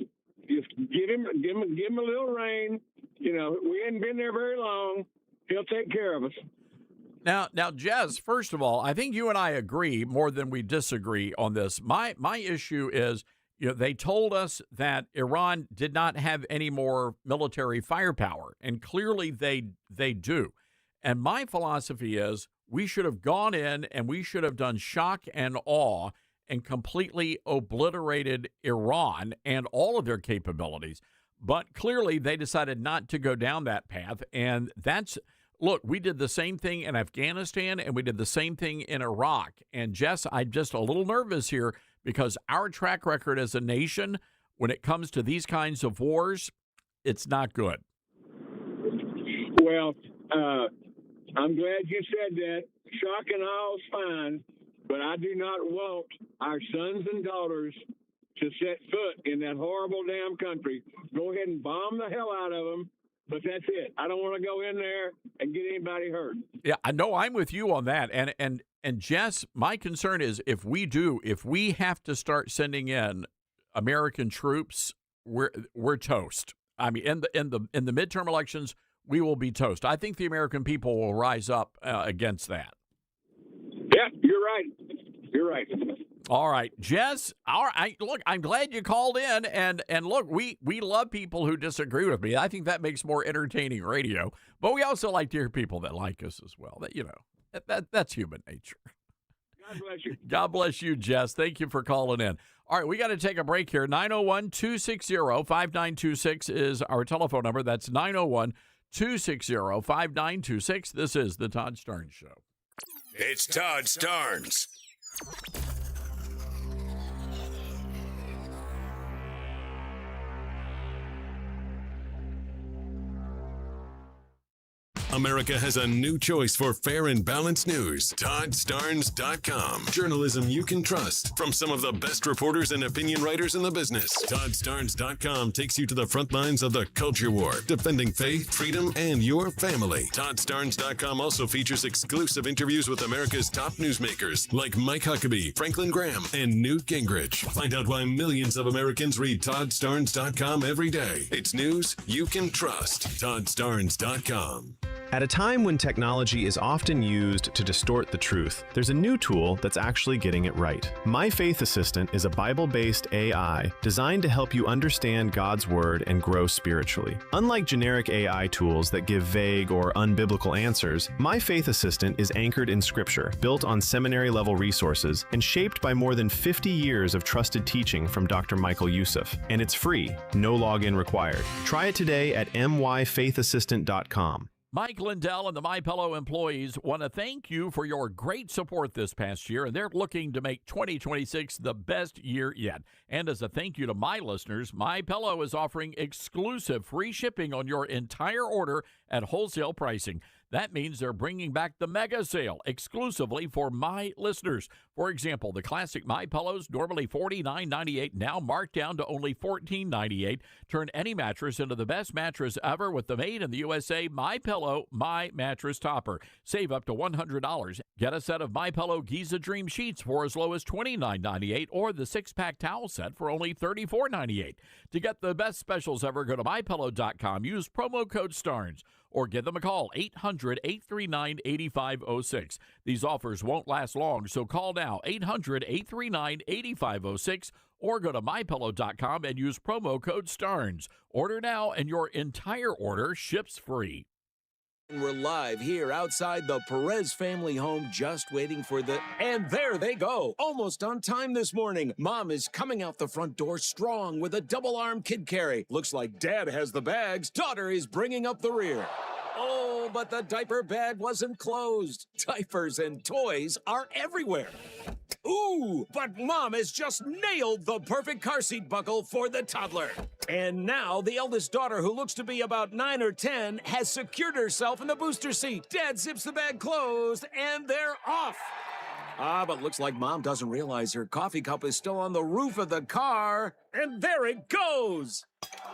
Just give him a little rein. You know, we hadn't been there very long. He'll take care of us. Now, Jess, first of all, I think you and I agree more than we disagree on this. My issue is, you know, they told us that Iran did not have any more military firepower, and clearly they do. And my philosophy is we should have gone in and we should have done shock and awe and completely obliterated Iran and all of their capabilities. But clearly they decided not to go down that path. And look, we did the same thing in Afghanistan and we did the same thing in Iraq. And Jess, I'm just a little nervous here because our track record as a nation, when it comes to these kinds of wars, it's not good. Well, I'm glad you said that. Shock and awe is fine, but I do not want our sons and daughters to set foot in that horrible damn country. Go ahead and bomb the hell out of them, but that's it. I don't want to go in there and get anybody hurt. Yeah, I know. I'm with you on that. And Jess, my concern is if we have to start sending in American troops, we're toast. I mean, in the midterm elections, we will be toast. I think the American people will rise up against that. Yeah, you're right. You're right. All right, Jess. All right, look, I'm glad you called in, and look, we love people who disagree with me. I think that makes more entertaining radio. But we also like to hear people that like us as well. That's human nature. God bless you. God bless you, Jess. Thank you for calling in. All right, we got to take a break here. 901-260-5926 is our telephone number. That's 901-260-5926. This is the Todd Starnes Show. It's Todd Starnes. America has a new choice for fair and balanced news. ToddStarnes.com. Journalism you can trust from some of the best reporters and opinion writers in the business. ToddStarnes.com takes you to the front lines of the culture war, defending faith, freedom, and your family. ToddStarnes.com also features exclusive interviews with America's top newsmakers like Mike Huckabee, Franklin Graham, and Newt Gingrich. Find out why millions of Americans read ToddStarnes.com every day. It's news you can trust. ToddStarnes.com. At a time when technology is often used to distort the truth, there's a new tool that's actually getting it right. My Faith Assistant is a Bible-based AI designed to help you understand God's Word and grow spiritually. Unlike generic AI tools that give vague or unbiblical answers, My Faith Assistant is anchored in Scripture, built on seminary-level resources, and shaped by more than 50 years of trusted teaching from Dr. Michael Youssef. And it's free, no login required. Try it today at myfaithassistant.com. Mike Lindell and the MyPillow employees want to thank you for your great support this past year, and they're looking to make 2026 the best year yet. And as a thank you to my listeners, MyPillow is offering exclusive free shipping on your entire order at wholesale pricing. That means they're bringing back the mega sale exclusively for my listeners. For example, the classic MyPillows, normally $49.98, now marked down to only $14.98. Turn any mattress into the best mattress ever with the made in the USA MyPillow My Mattress Topper. Save up to $100. Get a set of MyPillow Giza Dream Sheets for as low as $29.98 or the 6-pack towel set for only $34.98. To get the best specials ever, go to MyPillow.com. Use promo code STARNS or give them a call, 800-839-8506. These offers won't last long, so call now, 800-839-8506, or go to MyPillow.com and use promo code STARNS. Order now, and your entire order ships free. We're live here outside the Perez family home, just waiting for and there they go, almost on time this morning. Mom is coming out the front door strong with a double-arm kid carry. Looks like Dad has the bags. Daughter is bringing up the rear. Oh, but the diaper bag wasn't closed. Diapers and toys are everywhere. Ooh, but Mom has just nailed the perfect car seat buckle for the toddler. And now the eldest daughter, who looks to be about 9 or 10, has secured herself in the booster seat. Dad zips the bag closed, and they're off. But looks like Mom doesn't realize her coffee cup is still on the roof of the car. And there it goes.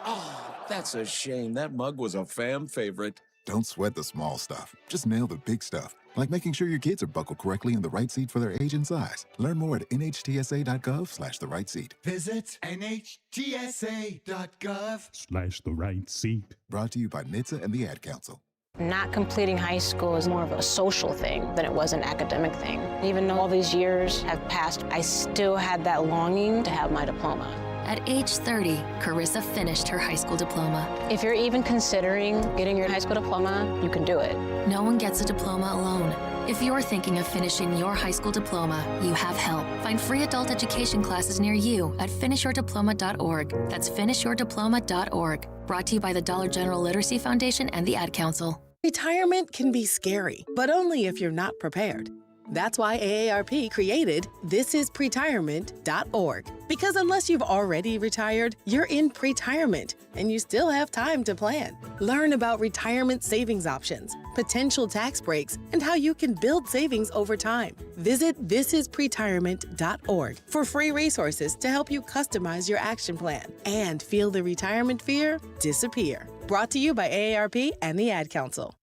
Oh, that's a shame. That mug was a fam favorite. Don't sweat the small stuff. Just nail the big stuff, like making sure your kids are buckled correctly in the right seat for their age and size. Learn more at nhtsa.gov/the right seat. Visit nhtsa.gov/the right seat. Brought to you by NHTSA and the Ad Council. Not completing high school is more of a social thing than it was an academic thing. Even though all these years have passed, I still had that longing to have my diploma. At age 30, Carissa finished her high school diploma. If you're even considering getting your high school diploma, you can do it. No one gets a diploma alone. If you're thinking of finishing your high school diploma, you have help. Find free adult education classes near you at finishyourdiploma.org. That's finishyourdiploma.org. Brought to you by the Dollar General Literacy Foundation and the Ad Council. Retirement can be scary, but only if you're not prepared. That's why AARP created thisispretirement.org. Because unless you've already retired, you're in pretirement, and you still have time to plan. Learn about retirement savings options, potential tax breaks, and how you can build savings over time. Visit thisispretirement.org for free resources to help you customize your action plan and feel the retirement fear disappear. Brought to you by AARP and the Ad Council.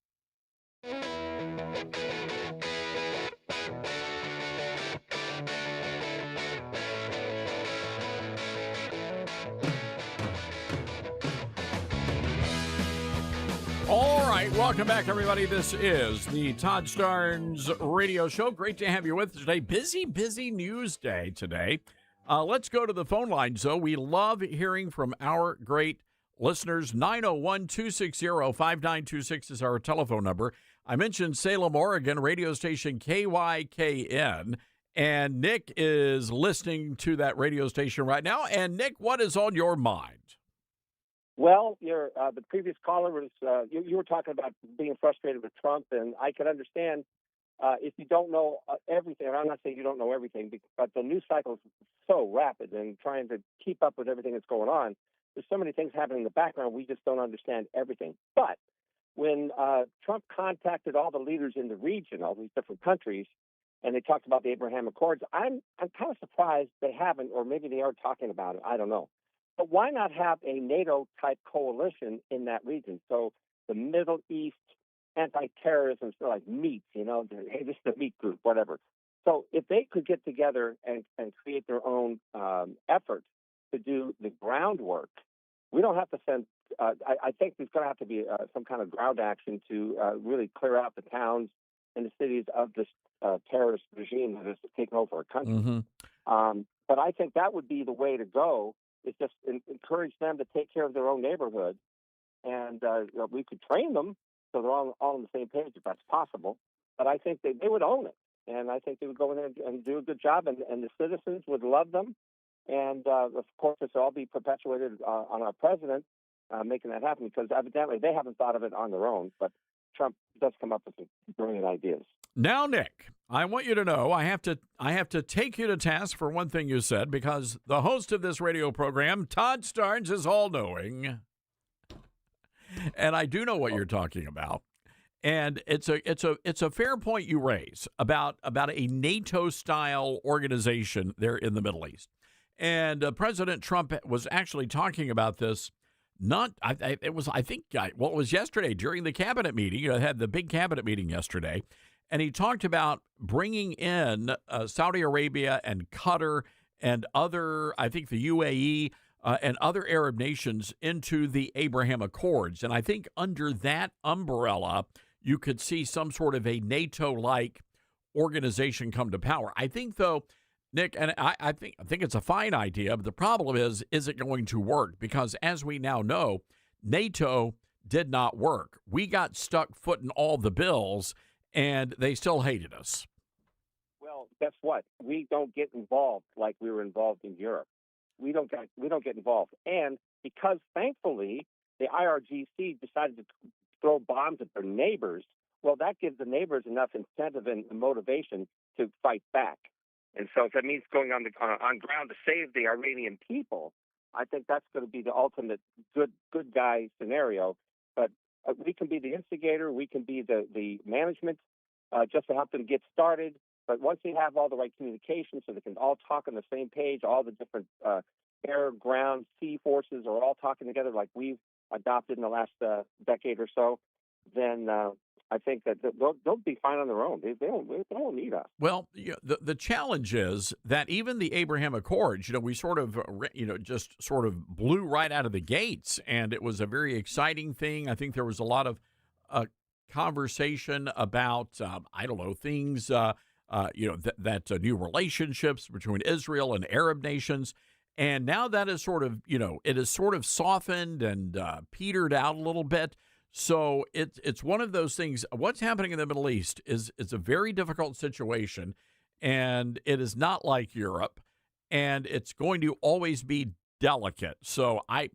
All right, welcome back, everybody. This is the Todd Starnes radio show. Great to have you with us today. Busy news day today. Let's go to the phone lines, though. We love hearing from our great listeners. 901-260-5926 is our telephone number. I mentioned Salem, Oregon, radio station KYKN, and Nick is listening to that radio station right now. And, Nick, what is on your mind? Well, the previous caller was you were talking about being frustrated with Trump, and I can understand if you don't know everything. And I'm not saying you don't know everything, but the news cycle is so rapid, and trying to keep up with everything that's going on. There's so many things happening in the background. We just don't understand everything. But when Trump contacted all the leaders in the region, all these different countries, and they talked about the Abraham Accords, I'm kind of surprised they haven't, or maybe they are talking about it. I don't know. But why not have a NATO-type coalition in that region? So the Middle East anti-terrorism, so like MEET, hey, this is the MEET group, whatever. So if they could get together and create their own effort to do the groundwork, we don't have to send I think there's going to have to be some kind of ground action to really clear out the towns and the cities of this terrorist regime that has taken over our country. Mm-hmm. But I think that would be the way to go. Is just encourage them to take care of their own neighborhood, and we could train them so they're all on the same page if that's possible. But I think they would own it, and I think they would go in there and do a good job, and the citizens would love them. And of course, this will all be perpetuated on our president making that happen, because evidently they haven't thought of it on their own. But Trump does come up with some brilliant ideas. Now, Nick, I want you to know I have to take you to task for one thing you said, because the host of this radio program, Todd Starnes, is all-knowing, and I do know what you're talking about. And it's a fair point you raise about a NATO-style organization there in the Middle East. And President Trump was actually talking about this. It was yesterday during the cabinet meeting. You had the big cabinet meeting yesterday. And he talked about bringing in Saudi Arabia and Qatar and other, I think the UAE and other Arab nations into the Abraham Accords. And I think under that umbrella, you could see some sort of a NATO-like organization come to power. I think, though, Nick, and I think it's a fine idea, but the problem is it going to work? Because as we now know, NATO did not work. We got stuck footing all the bills, and they still hated us. Well, guess what? We don't get involved like we were involved in Europe. We don't get involved. And because, thankfully, the IRGC decided to throw bombs at their neighbors, well, that gives the neighbors enough incentive and motivation to fight back. And so if that means going on ground to save the Iranian people, I think that's going to be the ultimate good guy scenario. But we can be the instigator, we can be the management, just to help them get started. But once they have all the right communication so they can all talk on the same page, all the different air, ground, sea forces are all talking together like we've adopted in the last decade or so, then I think that they'll be fine on their own. They don't need us. Well, the challenge is that even the Abraham Accords, we sort of, just sort of blew right out of the gates, and it was a very exciting thing. I think there was a lot of conversation about, things, new relationships between Israel and Arab nations. And now that is sort of, it is sort of softened and petered out a little bit. So it's one of those things. What's happening in the Middle East is a very difficult situation, and it is not like Europe, and it's going to always be delicate. So I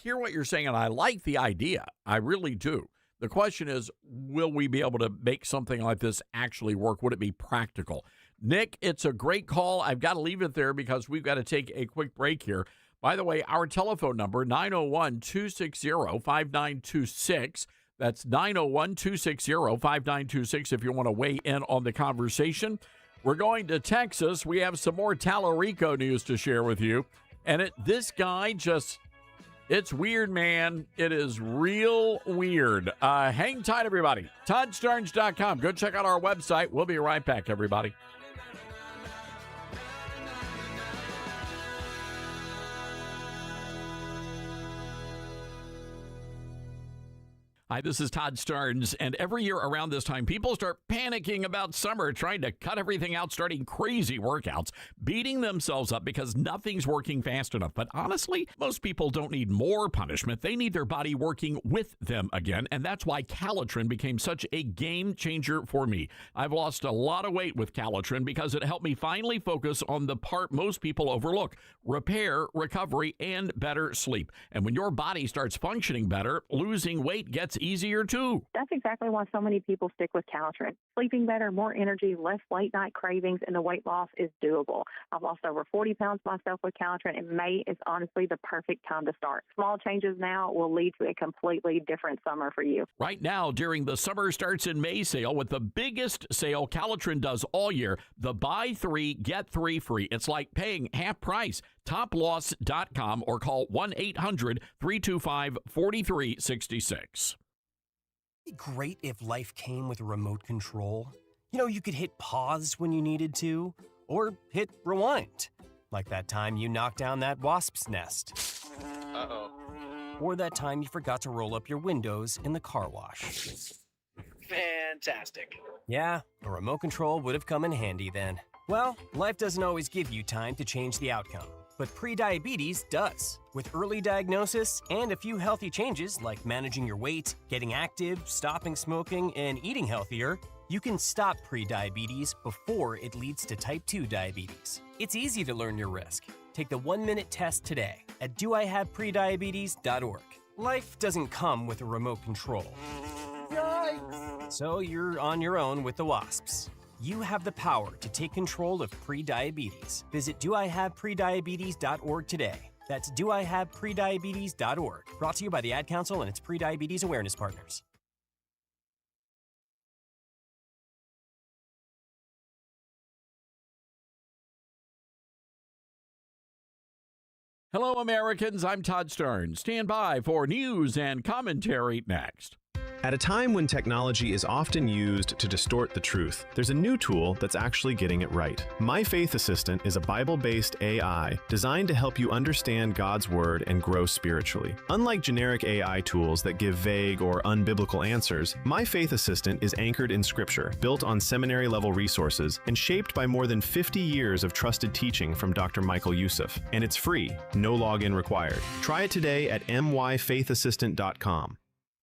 hear what you're saying, and I like the idea. I really do. The question is, will we be able to make something like this actually work? Would it be practical? Nick, it's a great call. I've got to leave it there because we've got to take a quick break here. By the way, our telephone number, 901-260-5926. That's 901-260-5926 if you want to weigh in on the conversation. We're going to Texas. We have some more Tallarico news to share with you. And this guy it's weird, man. It is real weird. Hang tight, everybody. ToddStarnes.com. Go check out our website. We'll be right back, everybody. Hi, this is Todd Starnes, and every year around this time, people start panicking about summer, trying to cut everything out, starting crazy workouts, beating themselves up because nothing's working fast enough. But honestly, most people don't need more punishment. They need their body working with them again, and that's why Calitrin became such a game changer for me. I've lost a lot of weight with Calitrin because it helped me finally focus on the part most people overlook: repair, recovery, and better sleep. And when your body starts functioning better, losing weight gets easier too. That's exactly why so many people stick with Calitrin. Sleeping better, more energy, less late night cravings, and the weight loss is doable. I've lost over 40 pounds myself with Calitrin, and May is honestly the perfect time to start. Small changes now will lead to a completely different summer for you. Right now, during the Summer Starts in May sale, with the biggest sale Calitrin does all year, the buy 3, get 3 free. It's like paying half price. TopLoss.com or call 1-800-325-4366. It'd be great if life came with a remote control. You could hit pause when you needed to, or hit rewind. Like that time you knocked down that wasp's nest. Uh-oh. Or that time you forgot to roll up your windows in the car wash. Fantastic. Yeah, a remote control would have come in handy then. Well, life doesn't always give you time to change the outcome, but prediabetes does. With early diagnosis and a few healthy changes like managing your weight, getting active, stopping smoking, and eating healthier, you can stop prediabetes before it leads to type 2 diabetes. It's easy to learn your risk. Take the 1-minute test today at doihaveprediabetes.org. Life doesn't come with a remote control. Yikes! So you're on your own with the wasps. You have the power to take control of prediabetes. Visit doihaveprediabetes.org today. That's doihaveprediabetes.org. Brought to you by the Ad Council and its prediabetes awareness partners. Hello, Americans. I'm Todd Starnes. Stand by for news and commentary next. At a time when technology is often used to distort the truth, there's a new tool that's actually getting it right. My Faith Assistant is a Bible-based AI designed to help you understand God's Word and grow spiritually. Unlike generic AI tools that give vague or unbiblical answers, My Faith Assistant is anchored in Scripture, built on seminary-level resources, and shaped by more than 50 years of trusted teaching from Dr. Michael Youssef. And it's free, no login required. Try it today at myfaithassistant.com.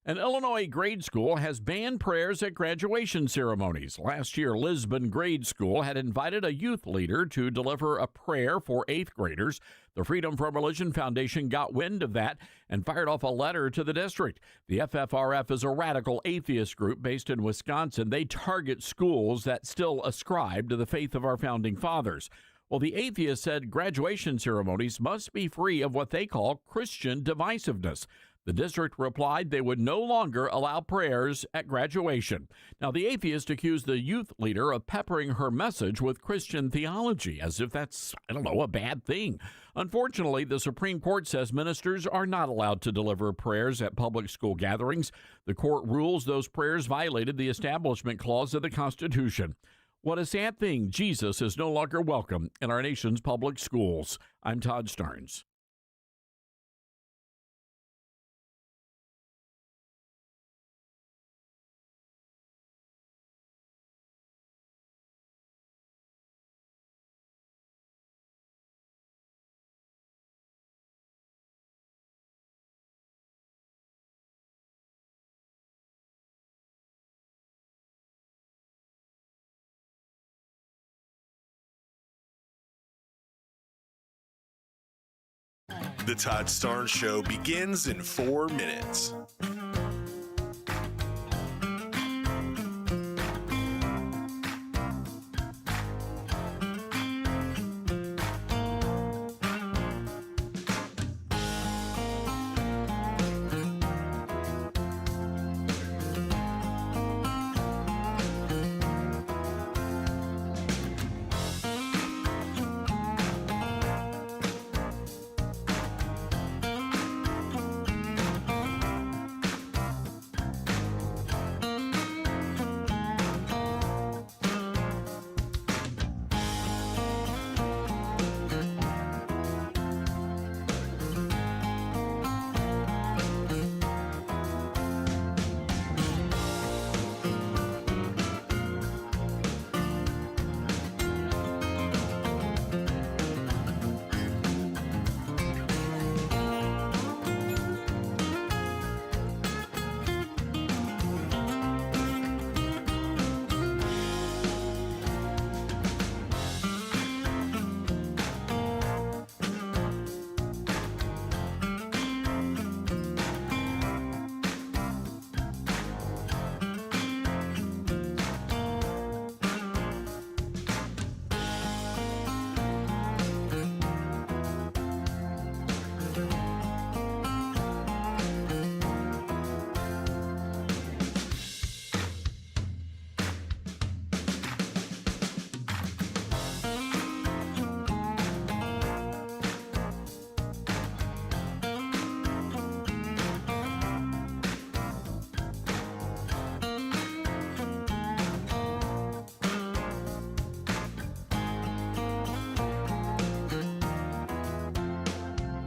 An Illinois grade school has banned prayers at graduation ceremonies. Last year, Lisbon Grade School had invited a youth leader to deliver a prayer for 8th graders. The Freedom from Religion Foundation got wind of that and fired off a letter to the district. The FFRF is a radical atheist group based in Wisconsin. They target schools that still ascribe to the faith of our founding fathers. Well, the atheists said graduation ceremonies must be free of what they call Christian divisiveness. The district replied they would no longer allow prayers at graduation. Now, the atheist accused the youth leader of peppering her message with Christian theology, as if that's, a bad thing. Unfortunately, the Supreme Court says ministers are not allowed to deliver prayers at public school gatherings. The court rules those prayers violated the Establishment Clause of the Constitution. What a sad thing. Jesus is no longer welcome in our nation's public schools. I'm Todd Starnes. The Todd Starnes Show begins in 4 minutes.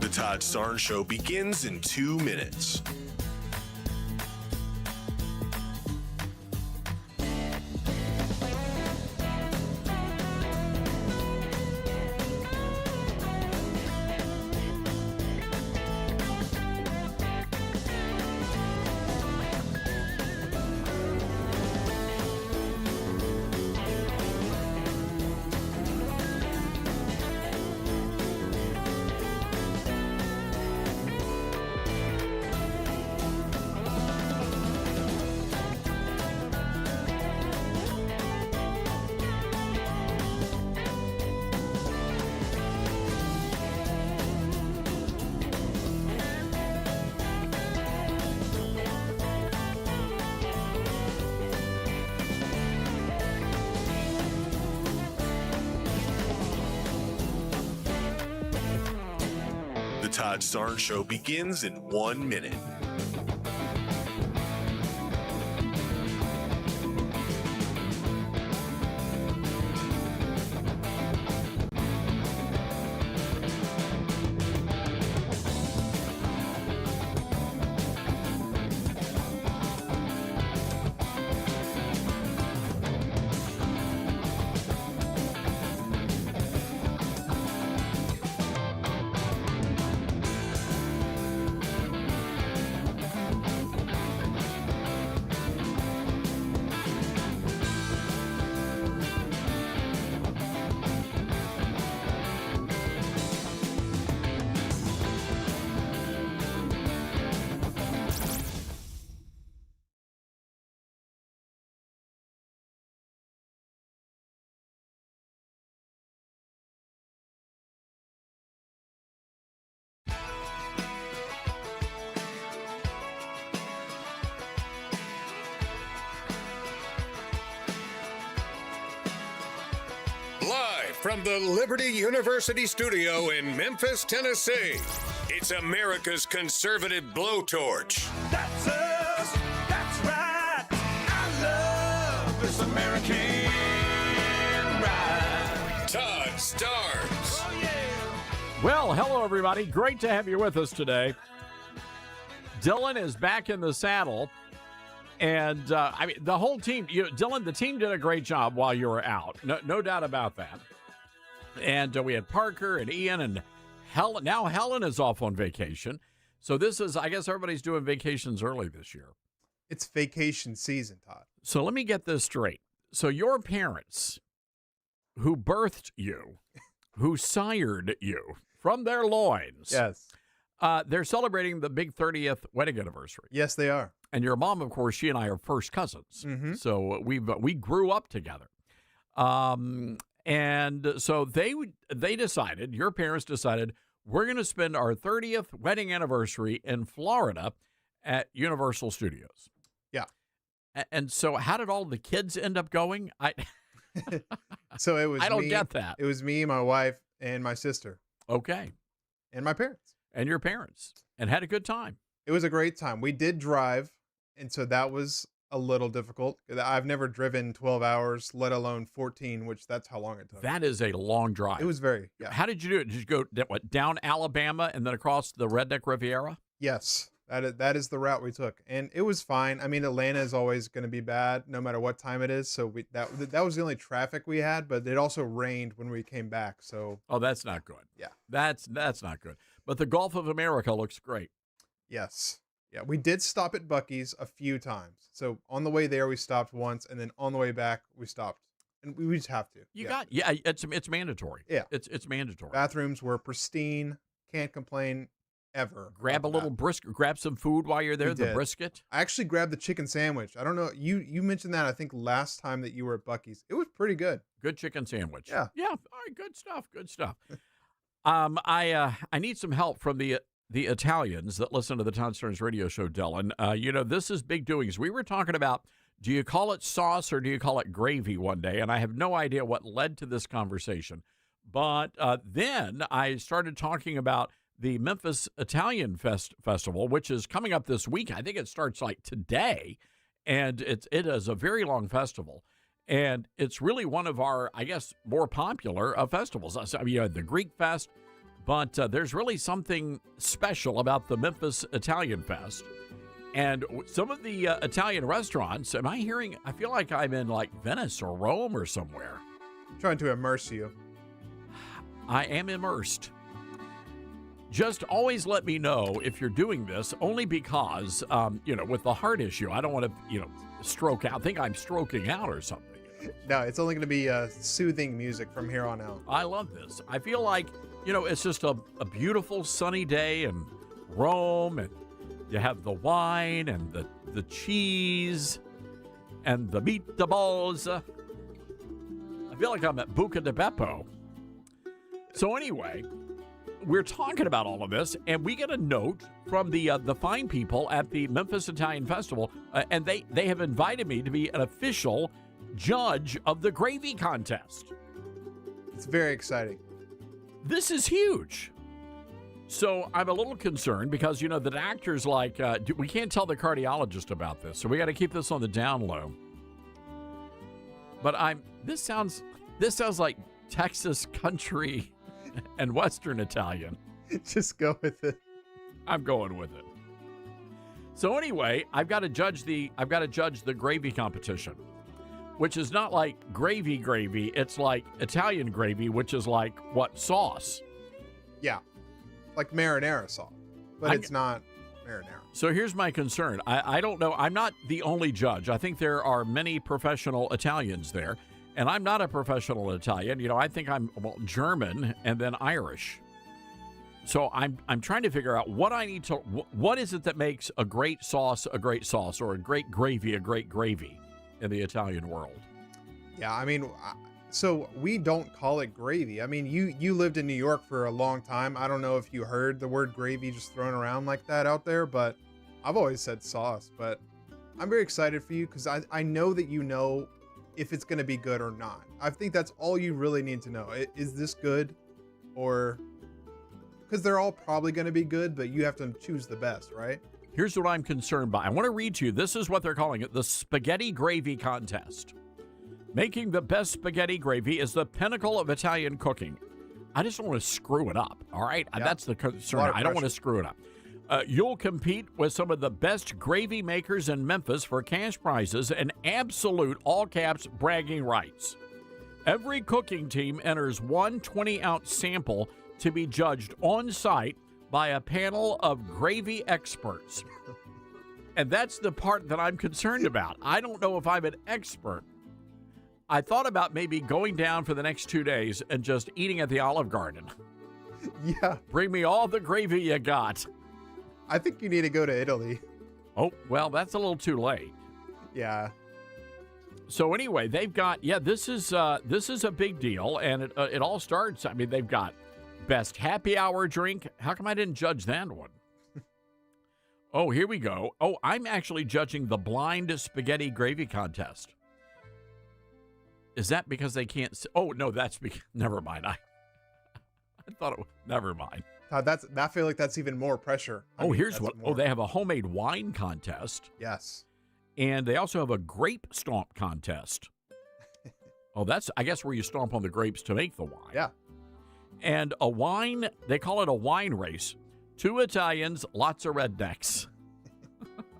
The Todd Starnes Show begins in 2 minutes. The Todd Starnes Show begins in 1 minute. From the Liberty University studio in Memphis, Tennessee, it's America's conservative blowtorch. That's us. That's right. I love this American ride. Todd Starnes. Oh, yeah. Well, hello, everybody. Great to have you with us today. Dylan is back in the saddle. And, the whole team, Dylan, the team did a great job while you were out. No doubt about that. And we had Parker and Ian and Helen. Now Helen is off on vacation. So this is, I guess everybody's doing vacations early this year. It's vacation season, Todd. So let me get this straight. So your parents who birthed you, who sired you from their loins. Yes. They're celebrating the big 30th wedding anniversary. Yes, they are. And your mom, of course, she and I are first cousins. Mm-hmm. So we grew up together. And so they decided, your parents decided, we're going to spend our 30th wedding anniversary in Florida at Universal Studios. Yeah. And so how did all the kids end up going? So it was I don't get that. It was me, my wife, and my sister. Okay. And my parents. And your parents. And had a good time. It was a great time. We did drive, and so that was a little difficult. I've never driven 12 hours, let alone 14, which that's how long it took. That is a long drive. It was very, yeah. How did you do it? Did you go down Alabama and then across the Redneck Riviera? Yes, that is the route we took, and it was fine. I mean, Atlanta is always going to be bad, no matter what time it is. So that was the only traffic we had, but it also rained when we came back. So that's not good. Yeah, that's not good. But the Gulf of America looks great. Yes. Yeah, we did stop at Buc-ee's a few times. So on the way there, we stopped once, and then on the way back, we stopped. And we just have to. It's mandatory. Yeah. It's mandatory. Bathrooms were pristine. Can't complain ever. Grab a little brisket. Grab some food while you're there, the brisket. I actually grabbed the chicken sandwich. I don't know. You mentioned that, I think, last time that you were at Buc-ee's. It was pretty good. Good chicken sandwich. Yeah. Yeah. All right. Good stuff. Good stuff. I need some help from the Italians that listen to the Todd Starnes radio show, Dylan. This is big doings. We were talking about, do you call it sauce or do you call it gravy one day? And I have no idea what led to this conversation. But then I started talking about the Memphis Italian Festival, which is coming up this week. I think it starts like today. And it is a very long festival. And it's really one of our, I guess, more popular festivals. I mean, you had the Greek Fest. But there's really something special about the Memphis Italian Fest. And some of the Italian restaurants, I feel like I'm in like Venice or Rome or somewhere. I'm trying to immerse you. I am immersed. Just always let me know if you're doing this, only because, with the heart issue, I don't want to, stroke out. Think I'm stroking out or something. No, it's only going to be soothing music from here on out. I love this. I feel like, it's just a beautiful sunny day in Rome, and you have the wine and the cheese and the meatballs. I feel like I'm at Buca di Beppo. So anyway, we're talking about all of this, and we get a note from the fine people at the Memphis Italian Festival, and they have invited me to be an official judge of the gravy contest. It's very exciting. This is huge. So I'm a little concerned because, the doctor's like, we can't tell the cardiologist about this, so we got to keep this on the down low. But this sounds like Texas country and Western Italian. Just go with it. I'm going with it. So anyway, I've got to judge the gravy competition, which is not like gravy. It's like Italian gravy, which is like what, sauce? Yeah, like marinara sauce, but it's not marinara. So here's my concern. I don't know. I'm not the only judge. I think there are many professional Italians there, and I'm not a professional Italian. I think I'm German and then Irish. So I'm trying to figure out what is it that makes a great sauce, or a great gravy in the Italian world. Yeah, I mean, so we don't call it gravy. I mean, you lived in New York for a long time. I don't know if you heard the word gravy just thrown around like that out there, but I've always said sauce. But I'm very excited for you because I know that if it's going to be good or not. I think that's all you really need to know. Is this good? Or because they're all probably going to be good, but you have to choose the best, right? Here's what I'm concerned by. I want to read to you. This is what they're calling it, the Spaghetti Gravy Contest. Making the best spaghetti gravy is the pinnacle of Italian cooking. I just don't want to screw it up, all right? Yeah. That's the concern. I don't want to screw it up. You'll compete with some of the best gravy makers in Memphis for cash prizes and absolute, all caps, bragging rights. Every cooking team enters one 20-ounce sample to be judged on site by a panel of gravy experts. And that's the part that I'm concerned about. I don't know if I'm an expert. I thought about maybe going down for the next 2 days and just eating at the Olive Garden. Yeah. Bring me all the gravy you got. I think you need to go to Italy. Oh, well, that's a little too late. Yeah. So anyway, they've got, this is a big deal, and it all starts, I mean, they've got best happy hour drink. How come I didn't judge that one? Oh, here we go. Oh, I'm actually judging the blind spaghetti gravy contest. Is that because they can't oh, no, that's because, never mind. I thought it was, never mind. I feel like that's even more pressure. Here's what. Oh, they have a homemade wine contest. Yes. And they also have a grape stomp contest. Oh, that's, I guess, where you stomp on the grapes to make the wine. Yeah. And a wine, they call it a wine race. 2 Italians, lots of rednecks.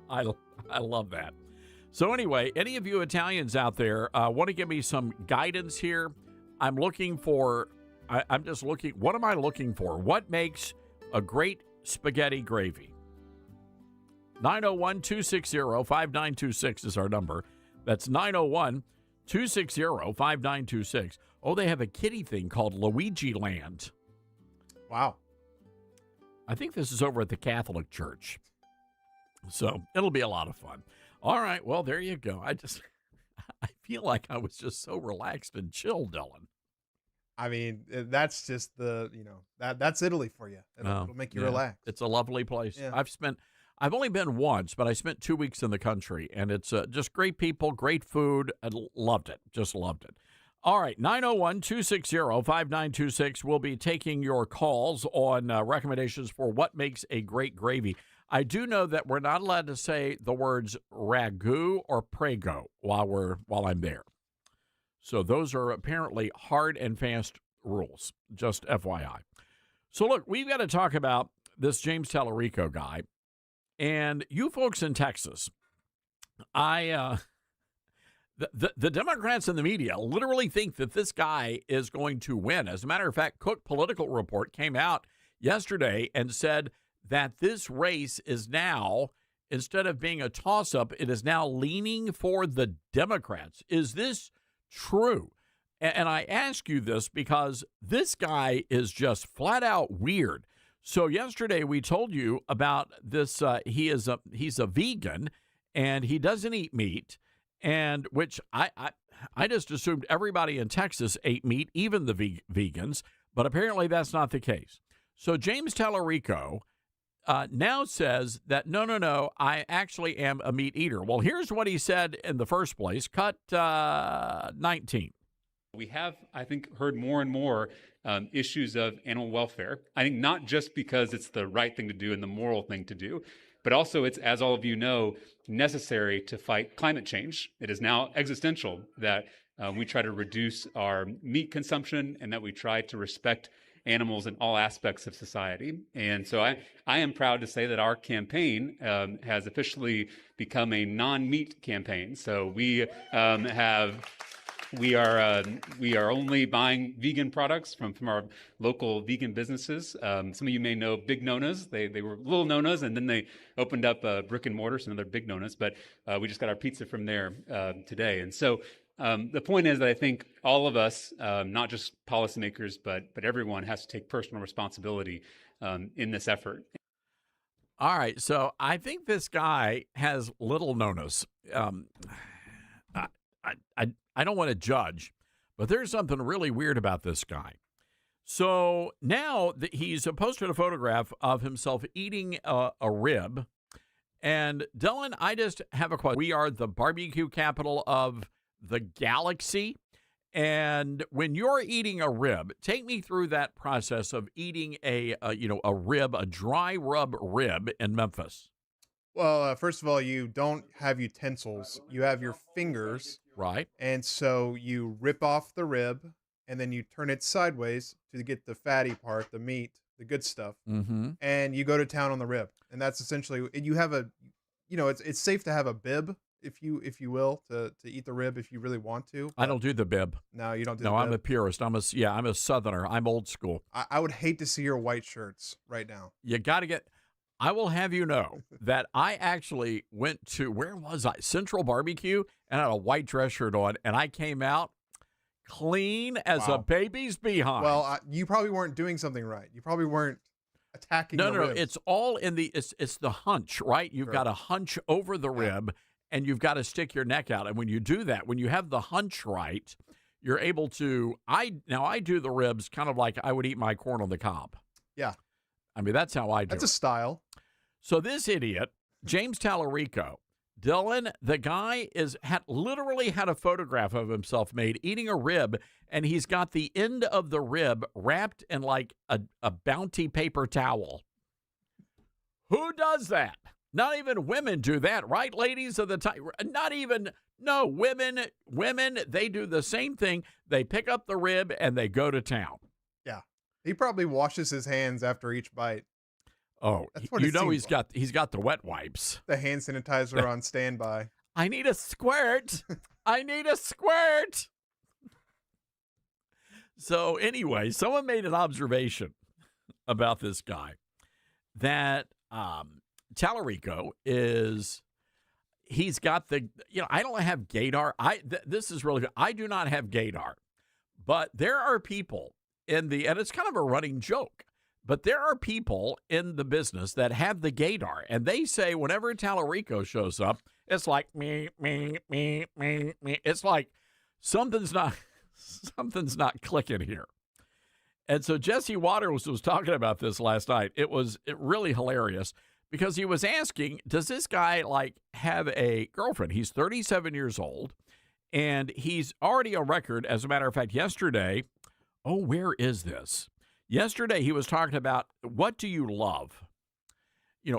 I love that. So anyway, any of you Italians out there want to give me some guidance here? I'm looking for, I'm just looking, what am I looking for? What makes a great spaghetti gravy? 901-260-5926 is our number. That's 901-260-5926. Oh, they have a kiddie thing called Luigi Land. Wow. I think this is over at the Catholic Church. So it'll be a lot of fun. All right, well, there you go. I feel like I was just so relaxed and chill, Dylan. I mean, that's just that's Italy for you. It'll make you relax. It's a lovely place. Yeah. I've only been once, but I spent 2 weeks in the country, and it's just great people, great food. I loved it. Just loved it. All right, 901-260-5926. We'll be taking your calls on recommendations for what makes a great gravy. I do know that we're not allowed to say the words ragu or prego while I'm there. So those are apparently hard and fast rules, just FYI. So look, we've got to talk about this James Tallarico guy. And you folks in Texas, the Democrats and the media literally think that this guy is going to win. As a matter of fact, Cook Political Report came out yesterday and said that this race is now, instead of being a toss-up, it is now leaning for the Democrats. Is this true? And I ask you this because this guy is just flat out weird. So yesterday we told you about this. He's a vegan and he doesn't eat meat, and which I just assumed everybody in Texas ate meat, even the vegans. But apparently that's not the case. So James Tallarico now says that no, I actually am a meat eater. Well, here's what he said in the first place. Cut 19. We have, I think, heard more and more issues of animal welfare. I think not just because it's the right thing to do and the moral thing to do, but also it's, as all of you know, necessary to fight climate change. It is now existential that we try to reduce our meat consumption and that we try to respect animals in all aspects of society. And so I am proud to say that our campaign has officially become a non-meat campaign. So we are only buying vegan products from our local vegan businesses. Some of you may know Big Nona's. They were little Nona's, and then they opened up a brick and mortar, so another Big Nona's. But we just got our pizza from there today. And so the point is that I think all of us, not just policymakers, but everyone has to take personal responsibility in this effort. All right, so I think this guy has little Nona's. I don't want to judge, but there's something really weird about this guy. So now that he's posted a photograph of himself eating a rib. And Dylan, I just have a question. We are the barbecue capital of the galaxy. And when you're eating a rib, take me through that process of eating a rib, a dry rub rib in Memphis. Well, first of all, you don't have utensils. You have your fingers. Right. And so you rip off the rib, and then you turn it sideways to get the fatty part, the meat, the good stuff. Mm-hmm. And you go to town on the rib. And that's essentially, you have it's safe to have a bib, if you will, to eat the rib if you really want to. I don't do the bib. No, you don't do the the bib. bib. I'm a purist. I'm a Southerner. I'm old school. I would hate to see your white shirts right now. You got to get... I will have you know that I actually went to, where was I? Central Barbecue, and I had a white dress shirt on, and I came out clean as a baby's behind. Well, you probably weren't doing something right. You probably weren't attacking the No. ribs. It's all in the, it's the hunch, right? You've got to hunch over the rib, and you've got to stick your neck out. And when you do that, when you have the hunch right, you're able to, I do the ribs kind of like I would eat my corn on the cob. Yeah. I mean, that's how I do That's a style. So this idiot, James Tallarico, Dylan, the guy literally had a photograph of himself made eating a rib, and he's got the end of the rib wrapped in like a Bounty paper towel. Who does that? Not even women do that, right, ladies of the time? Not even, no, women, they do the same thing. They pick up the rib and they go to town. Yeah. He probably washes his hands after each bite. Oh, That's what it seems he's got the wet wipes. The hand sanitizer on standby. I need a squirt. I need a squirt. So anyway, someone made an observation about this guy that Tallarico he's got the, I don't have gaydar. This is really good. I do not have gaydar, but there are people and it's kind of a running joke, but there are people in the business that have the gaydar, and they say whenever Tallarico shows up, it's like me. It's like something's not clicking here. And so Jesse Waters was talking about this last night. It was really hilarious because he was asking, does this guy have a girlfriend? He's 37 years old, and he's already a record. As a matter of fact, yesterday, where is this? Yesterday, he was talking about, what do you love?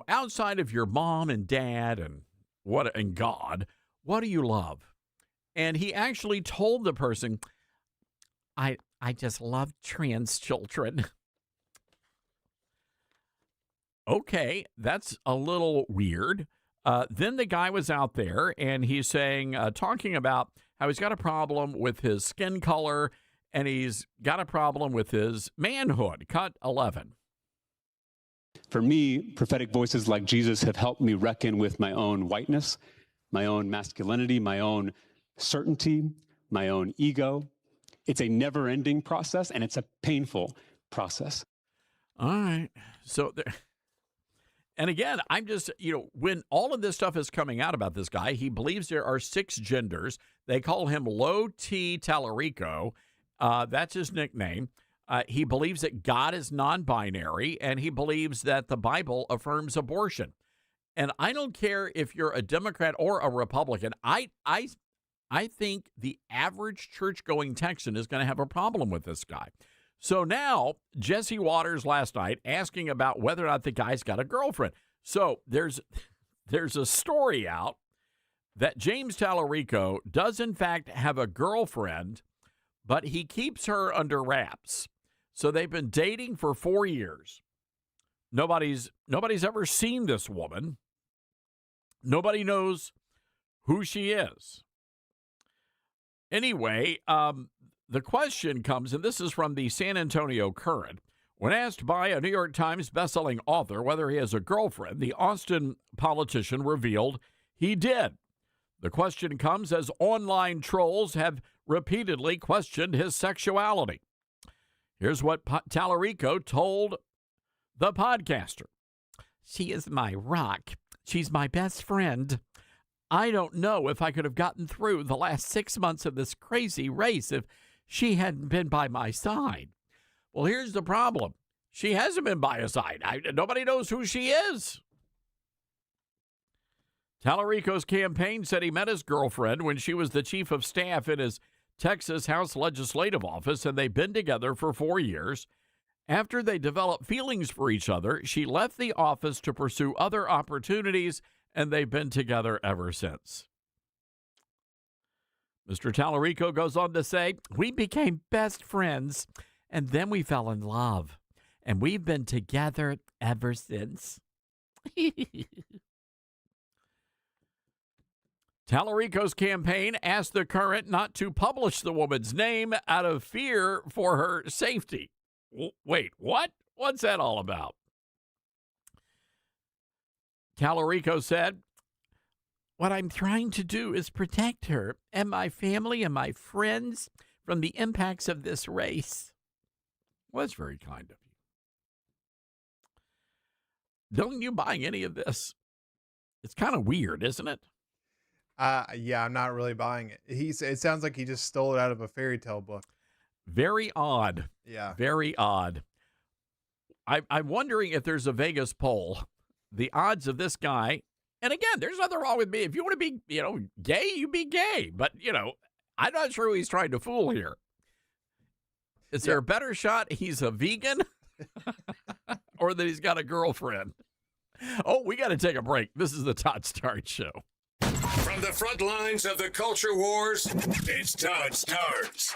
Outside of your mom and dad and God, what do you love? And he actually told the person, I just love trans children. Okay, that's a little weird. Then the guy was out there, and he's saying, talking about how he's got a problem with his skin color, and he's got a problem with his manhood. Cut 11. For me, prophetic voices like Jesus have helped me reckon with my own whiteness, my own masculinity, my own certainty, my own ego. It's a never-ending process, and it's a painful process. All right. So, and again, I'm just, when all of this stuff is coming out about this guy, he believes there are 6 genders. They call him Low T Tallarico. That's his nickname. He believes that God is non-binary, and he believes that the Bible affirms abortion. And I don't care if you're a Democrat or a Republican. I think the average church-going Texan is going to have a problem with this guy. So now, Jesse Waters last night asking about whether or not the guy's got a girlfriend. So there's a story out that James Tallarico does in fact have a girlfriend, but he keeps her under wraps. So they've been dating for 4 years. Nobody's ever seen this woman. Nobody knows who she is. Anyway, the question comes, and this is from the San Antonio Current. When asked by a New York Times bestselling author whether he has a girlfriend, the Austin politician revealed he did. The question comes as online trolls have repeatedly questioned his sexuality. Here's what Tallarico told the podcaster. She is my rock. She's my best friend. I don't know if I could have gotten through the last 6 months of this crazy race if she hadn't been by my side. Well, here's the problem. She hasn't been by his side. Nobody knows who she is. Tallarico's campaign said he met his girlfriend when she was the chief of staff in his Texas House Legislative Office, and they've been together for 4 years. After they developed feelings for each other, she left the office to pursue other opportunities, and they've been together ever since. Mr. Tallarico goes on to say, "We became best friends, and then we fell in love, and we've been together ever since." Tallarico's campaign asked The Current not to publish the woman's name out of fear for her safety. Wait, what? What's that all about? Tallarico said, "What I'm trying to do is protect her and my family and my friends from the impacts of this race." Well, that's very kind of you. Don't you buying any of this? It's kind of weird, isn't it? Yeah, I'm not really buying it. It sounds like he just stole it out of a fairy tale book. Very odd. Yeah. Very odd. I'm wondering if there's a Vegas poll. The odds of this guy, and again, there's nothing wrong with me. If you want to be, gay, you be gay. But, I'm not sure who he's trying to fool here. Is there a better shot he's a vegan or that he's got a girlfriend? Oh, we got to take a break. This is the Todd Starnes Show. From the front lines of the culture wars, it's Todd Starnes.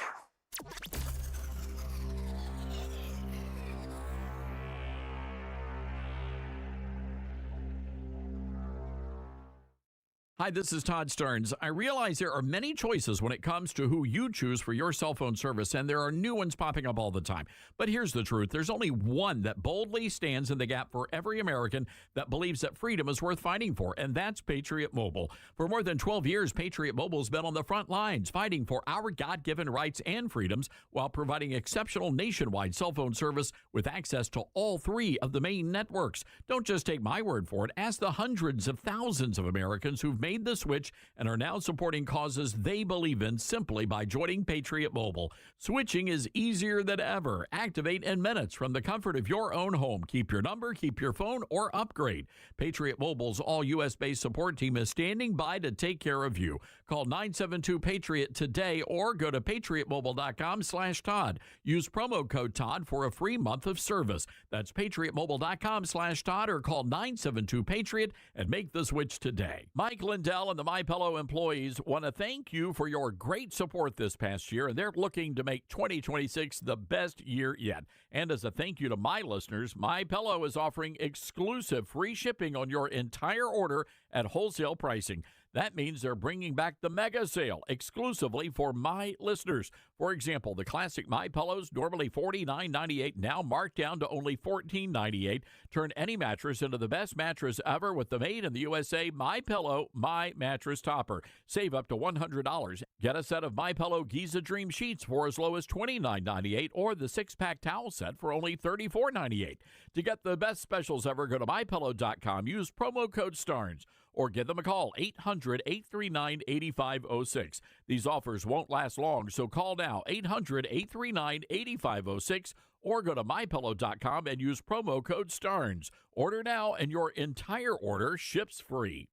Hi, this is Todd Starnes. I realize there are many choices when it comes to who you choose for your cell phone service, and there are new ones popping up all the time. But here's the truth. There's only one that boldly stands in the gap for every American that believes that freedom is worth fighting for, and that's Patriot Mobile. For more than 12 years, Patriot Mobile has been on the front lines fighting for our God-given rights and freedoms while providing exceptional nationwide cell phone service with access to all 3 of the main networks. Don't just take my word for it. Ask the hundreds of thousands of Americans who've made the switch and are now supporting causes they believe in simply by joining Patriot Mobile. Switching is easier than ever. Activate in minutes from the comfort of your own home. Keep your number, keep your phone, or upgrade. Patriot Mobile's all U.S.-based support team is standing by to take care of you. Call 972-PATRIOT today or go to patriotmobile.com/Todd. Use promo code Todd for a free month of service. That's patriotmobile.com/Todd or call 972-PATRIOT and make the switch today. Mike Lindell and the MyPillow employees want to thank you for your great support this past year, and they're looking to make 2026 the best year yet. And as a thank you to my listeners, MyPillow is offering exclusive free shipping on your entire order at wholesale pricing. That means they're bringing back the mega sale exclusively for my listeners. For example, the classic MyPillows, normally $49.98, now marked down to only $14.98. Turn any mattress into the best mattress ever with the made in the USA MyPillow My Mattress Topper. Save up to $100. Get a set of MyPillow Giza Dream Sheets for as low as $29.98 or the 6-pack towel set for only $34.98. To get the best specials ever, go to MyPillow.com. Use promo code STARNS. Or give them a call, 800-839-8506. These offers won't last long, so call now, 800-839-8506, or go to MyPillow.com and use promo code STARNS. Order now, and your entire order ships free.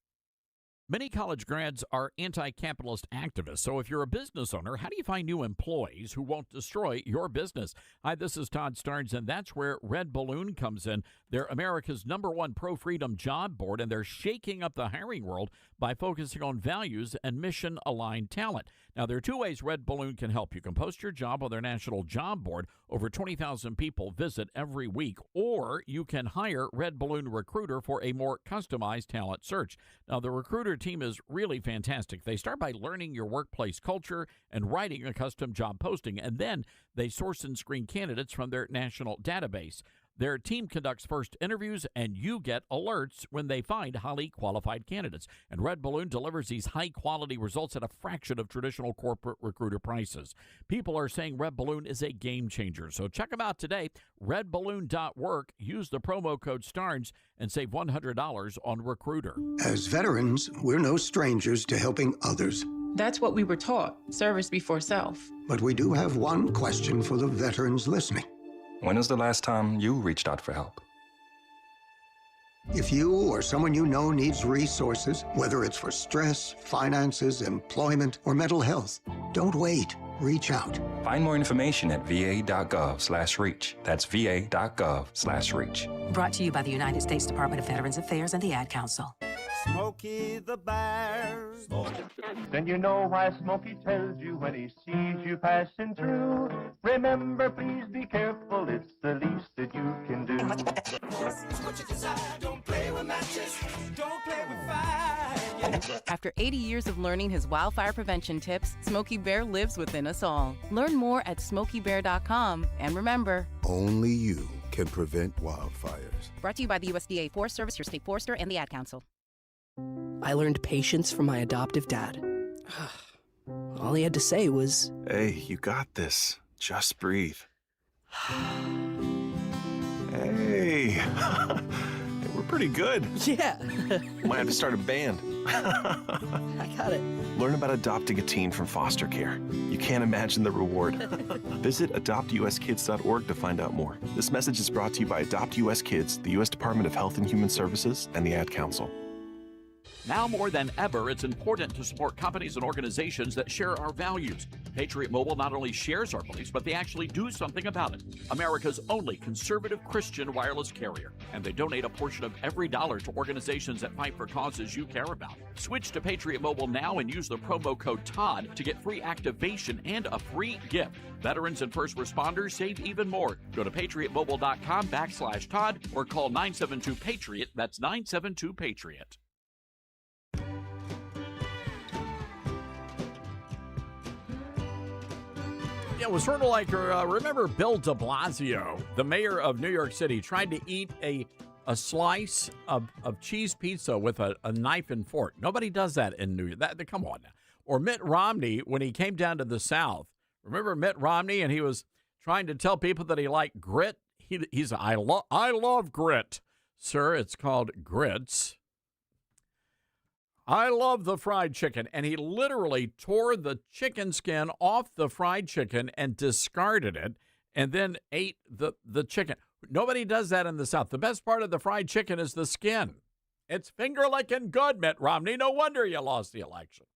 Many college grads are anti-capitalist activists, so if you're a business owner, how do you find new employees who won't destroy your business? Hi, this is Todd Starnes, and that's where Red Balloon comes in. They're America's #1 pro-freedom job board, and they're shaking up the hiring world by focusing on values and mission-aligned talent. Now, there are 2 ways Red Balloon can help. You can post your job on their national job board. Over 20,000 people visit every week. Or you can hire Red Balloon Recruiter for a more customized talent search. Now, the Recruiter team is really fantastic. They start by learning your workplace culture and writing a custom job posting, and then they source and screen candidates from their national database. Their team conducts first interviews, and you get alerts when they find highly qualified candidates. And Red Balloon delivers these high-quality results at a fraction of traditional corporate recruiter prices. People are saying Red Balloon is a game changer. So check them out today, redballoon.work. Use the promo code STARNS and save $100 on Recruiter. As veterans, we're no strangers to helping others. That's what we were taught, service before self. But we do have one question for the veterans listening. When is the last time you reached out for help? If you or someone you know needs resources, whether it's for stress, finances, employment, or mental health, don't wait. Reach out. Find more information at va.gov/reach. That's va.gov/reach. Brought to you by the United States Department of Veterans Affairs and the Ad Council. Smokey the Bear. Then you know why Smokey tells you when he sees you passing through. Remember, please be careful, it's the least that you can do. What you desire, don't play with matches, don't play with fire. After 80 years of learning his wildfire prevention tips, Smokey Bear lives within us all. Learn more at SmokeyBear.com. And remember, only you can prevent wildfires. Brought to you by the USDA Forest Service, your state forester, and the Ad Council. I learned patience from my adoptive dad. All he had to say was, "Hey, you got this. Just breathe." Hey, we're pretty good. Yeah. Might have to start a band. I got it. Learn about adopting a teen from foster care. You can't imagine the reward. Visit adoptuskids.org to find out more. This message is brought to you by Adopt US Kids, the U.S. Department of Health and Human Services, and the Ad Council. Now more than ever, it's important to support companies and organizations that share our values. Patriot Mobile not only shares our beliefs, but they actually do something about it. America's only conservative Christian wireless carrier. And they donate a portion of every dollar to organizations that fight for causes you care about. Switch to Patriot Mobile now and use the promo code TODD to get free activation and a free gift. Veterans and first responders save even more. Go to patriotmobile.com/Todd or call 972-PATRIOT. That's 972-PATRIOT. Yeah, it was sort of like, remember Bill de Blasio, the mayor of New York City, tried to eat a slice of cheese pizza with a knife and fork. Nobody does that in New York. Come on now. Or Mitt Romney, when he came down to the South. Remember Mitt Romney, and he was trying to tell people that he liked grit? I love grit. Sir, it's called grits. I love the fried chicken. And he literally tore the chicken skin off the fried chicken and discarded it and then ate the chicken. Nobody does that in the South. The best part of the fried chicken is the skin. It's finger-licking good, Mitt Romney. No wonder you lost the election.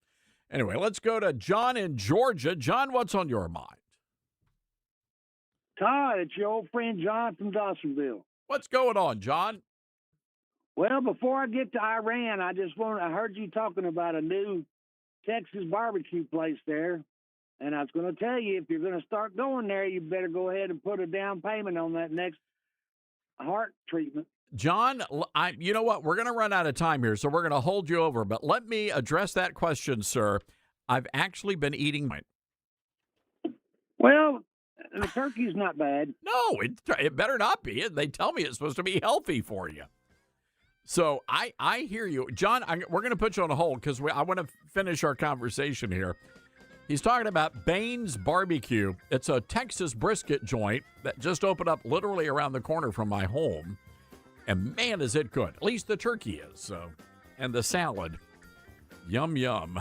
Anyway, let's go to John in Georgia. John, what's on your mind? Todd, it's your old friend John from Dawsonville. What's going on, John? Well, before I get to Iran, I heard you talking about a new Texas barbecue place there. And I was going to tell you, if you're going to start going there, you better go ahead and put a down payment on that next heart treatment. John, you know what? We're going to run out of time here, so we're going to hold you over. But let me address that question, sir. I've actually been eating mine. Well, the turkey's not bad. No, it better not be. They tell me it's supposed to be healthy for you. So I hear you. John, we're going to put you on hold because I want to finish our conversation here. He's talking about Baines Barbecue. It's a Texas brisket joint that just opened up literally around the corner from my home. And man, is it good. At least the turkey is. So, and the salad. Yum, yum.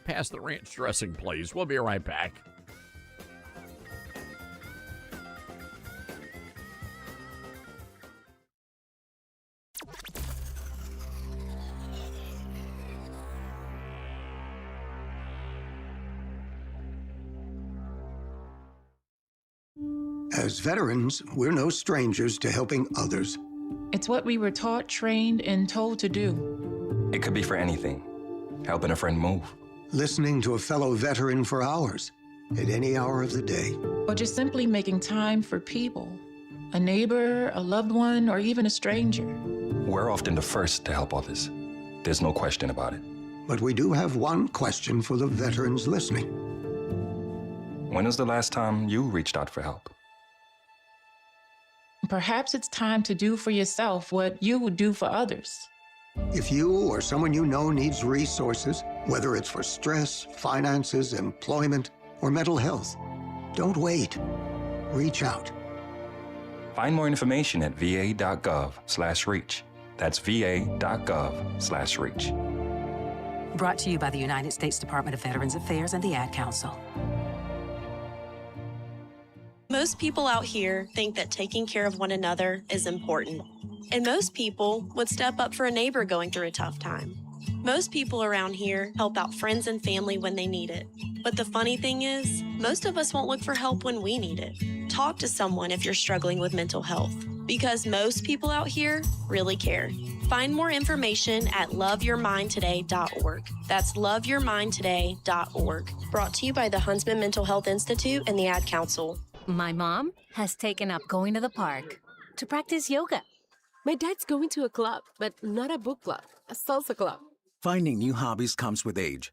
Pass the ranch dressing, please. We'll be right back. As veterans, we're no strangers to helping others. It's what we were taught, trained, and told to do. It could be for anything. Helping a friend move. Listening to a fellow veteran for hours, at any hour of the day. Or just simply making time for people. A neighbor, a loved one, or even a stranger. We're often the first to help others. There's no question about it. But we do have one question for the veterans listening. When was the last time you reached out for help? Perhaps it's time to do for yourself what you would do for others. If you or someone you know needs resources, whether it's for stress, finances, employment, or mental health, don't wait. Reach out. Find more information at va.gov/reach. That's va.gov/reach. Brought to you by the United States Department of Veterans Affairs and the Ad Council. The Most people out here think that taking care of one another is important. And most people would step up for a neighbor going through a tough time. Most people around here help out friends and family when they need it. But the funny thing is, most of us won't look for help when we need it. Talk to someone if you're struggling with mental health, because most people out here really care. Find more information at loveyourmindtoday.org. That's loveyourmindtoday.org. Brought to you by the Huntsman Mental Health Institute and the Ad Council. My mom has taken up going to the park to practice yoga. My dad's going to a club, but not a book club, a salsa club. Finding new hobbies comes with age.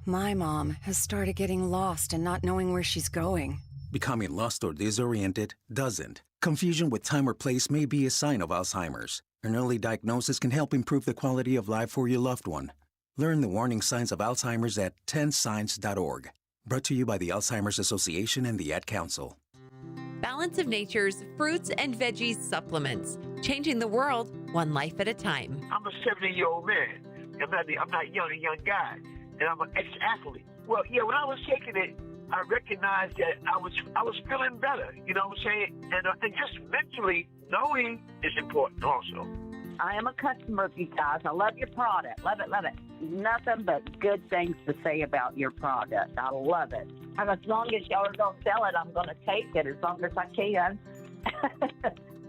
My mom has started getting lost and not knowing where she's going. Becoming lost or disoriented doesn't. Confusion with time or place may be a sign of Alzheimer's. An early diagnosis can help improve the quality of life for your loved one. Learn the warning signs of Alzheimer's at 10signs.org. Brought to you by the Alzheimer's Association and the Ad Council. Balance of Nature's fruits and veggies supplements, changing the world one life at a time. I'm a 70-year-old man. I'm not a young guy, and I'm an ex-athlete. Well, yeah, when I was taking it, I recognized that I was feeling better. You know what I'm saying? And just mentally knowing is important also. I am a customer of you guys. I love your product. Love it, love it. Nothing but good things to say about your product. I love it. And as long as y'all are going to sell it, I'm going to take it as long as I can.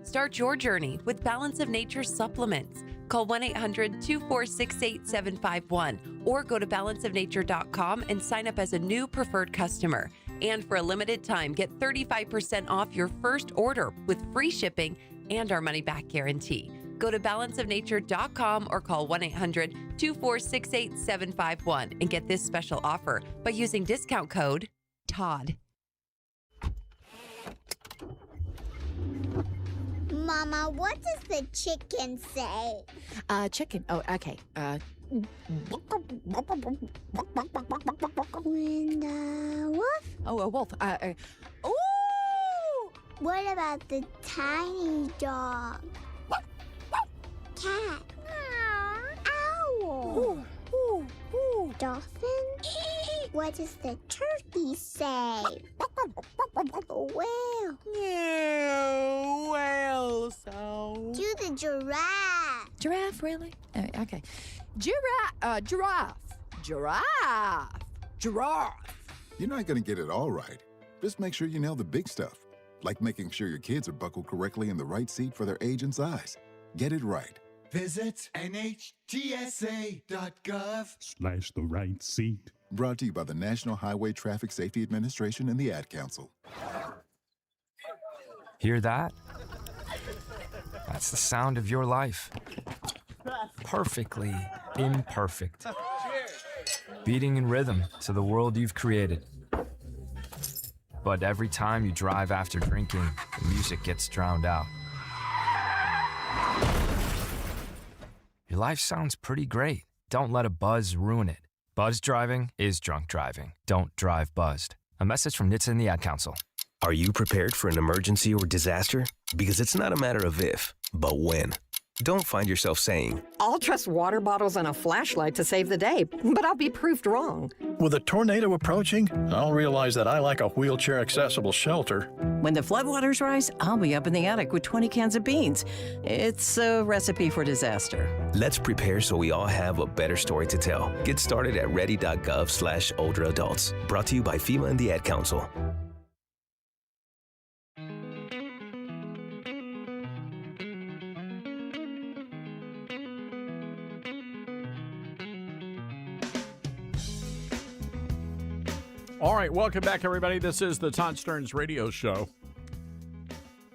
Start your journey with Balance of Nature supplements. Call 1-800-246-8751 or go to balanceofnature.com and sign up as a new preferred customer. And for a limited time, get 35% off your first order with free shipping and our money-back guarantee. Go to balanceofnature.com or call 1-800-246-8751 and get this special offer by using discount code TODD. Mama, what does the chicken say? Chicken. Oh, okay. And wolf? Oh, a wolf. Ooh! What about the tiny dog? Cat? Owl? Dolphin? What does the turkey say? Whale? Yeah, whale sound. Do the giraffe. Giraffe, really? Okay. Giraffe. You're not going to get it all right. Just make sure you nail the big stuff, like making sure your kids are buckled correctly in the right seat for their age and size. Get it right. Visit NHTSA.gov/the right seat. Brought to you by the National Highway Traffic Safety Administration and the Ad Council. Hear that? That's the sound of your life. Perfectly imperfect. Beating in rhythm to the world you've created. But every time you drive after drinking, the music gets drowned out. Your life sounds pretty great. Don't let a buzz ruin it. Buzz driving is drunk driving. Don't drive buzzed. A message from NHTSA and the Ad Council. Are you prepared for an emergency or disaster? Because it's not a matter of if, but when. Don't find yourself saying, I'll trust water bottles and a flashlight to save the day, but I'll be proved wrong. With a tornado approaching, I'll realize that I lack a wheelchair-accessible shelter. When the floodwaters rise, I'll be up in the attic with 20 cans of beans. It's a recipe for disaster. let's prepare so we all have a better story to tell. Get started at ready.gov/older adults. Brought to you by FEMA and the Ad Council. All right, welcome back, everybody. This is the Todd Stearns Radio Show.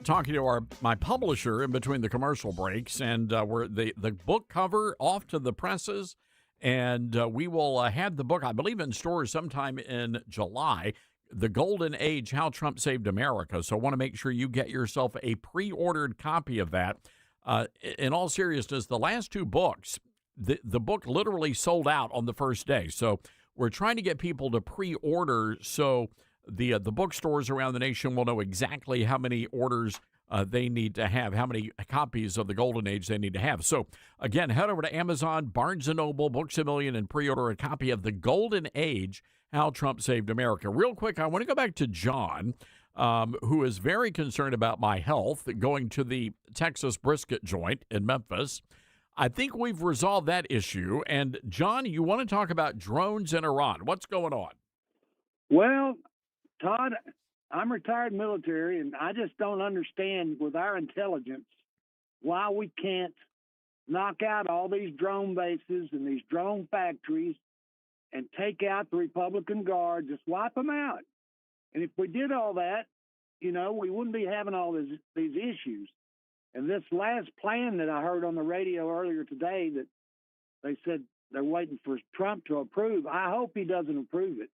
Talking to my publisher in between the commercial breaks, and we're the book cover off to the presses, and we will have the book, I believe, in stores sometime in July. The Golden Age: How Trump Saved America. So I want to make sure you get yourself a pre-ordered copy of that. In all seriousness, the last two books, the book literally sold out on the first day. So we're trying to get people to pre-order so the bookstores around the nation will know exactly how many orders they need to have, how many copies of the Golden Age they need to have. So, again, head over to Amazon, Barnes & Noble, Books A Million, and pre-order a copy of The Golden Age: How Trump Saved America. Real quick, I want to go back to John. who is very concerned about my health going to the Texas brisket joint in Memphis. I think we've resolved that issue. And, John, you want to talk about drones in Iran. What's going on? Well, Todd, I'm retired military, and I just don't understand with our intelligence why we can't knock out all these drone bases and these drone factories and take out the Republican Guard, just wipe them out. And if we did all that, we wouldn't be having all these issues. And this last plan that I heard on the radio earlier today that they said they're waiting for Trump to approve, I hope he doesn't approve it.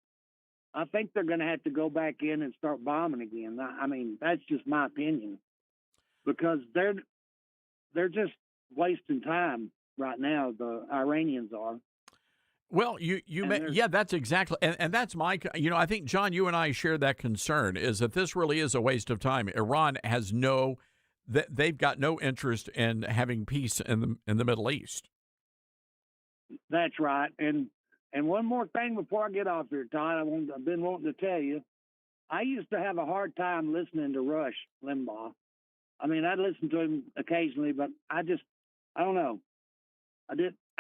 I think they're going to have to go back in and start bombing again. I mean, that's just my opinion, because they're just wasting time right now. The Iranians are. Well, yeah, that's exactly, and that's my, I think, John, you and I share that concern, is that this really is a waste of time. Iran has they've got no interest in having peace in the Middle East. That's right. And one more thing before I get off here, Todd, I've been wanting to tell you, I used to have a hard time listening to Rush Limbaugh. I mean, I'd listen to him occasionally, but I don't know. I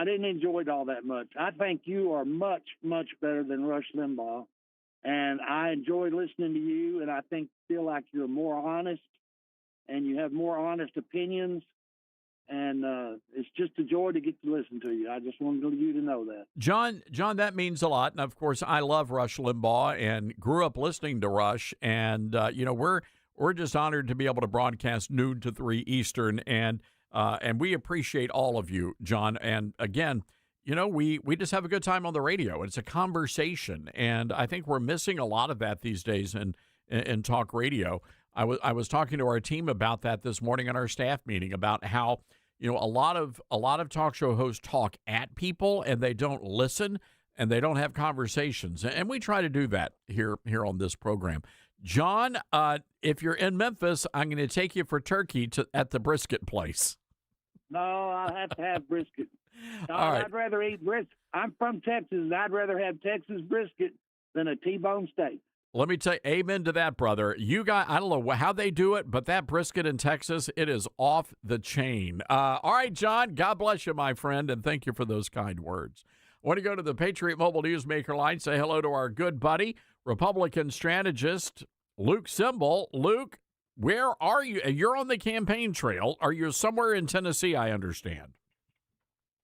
didn't enjoy it all that much. I think you are much, much better than Rush Limbaugh, and I enjoy listening to you, and I feel like you're more honest, and you have more honest opinions, and it's just a joy to get to listen to you. I just wanted you to know that. John, that means a lot, and of course, I love Rush Limbaugh and grew up listening to Rush, and we're just honored to be able to broadcast noon to 3 Eastern, and we appreciate all of you, John. And again, we just have a good time on the radio. It's a conversation, and I think we're missing a lot of that these days in talk radio. I was talking to our team about that this morning in our staff meeting, about how a lot of talk show hosts talk at people and they don't listen and they don't have conversations, and we try to do that here on this program. John, if you're in Memphis, I'm going to take you for turkey at the brisket place. No, I'll have to have brisket. No, all right. I'd rather eat brisket. I'm from Texas, and I'd rather have Texas brisket than a T-bone steak. Let me tell you, amen to that, brother. You got, I don't know how they do it, but that brisket in Texas, it is off the chain. All right, John, God bless you, my friend, and thank you for those kind words. I want to go to the Patriot Mobile Newsmaker line, say hello to our good buddy, Republican strategist Luke Semble. Luke, where are you? You're on the campaign trail. Are you somewhere in Tennessee, I understand?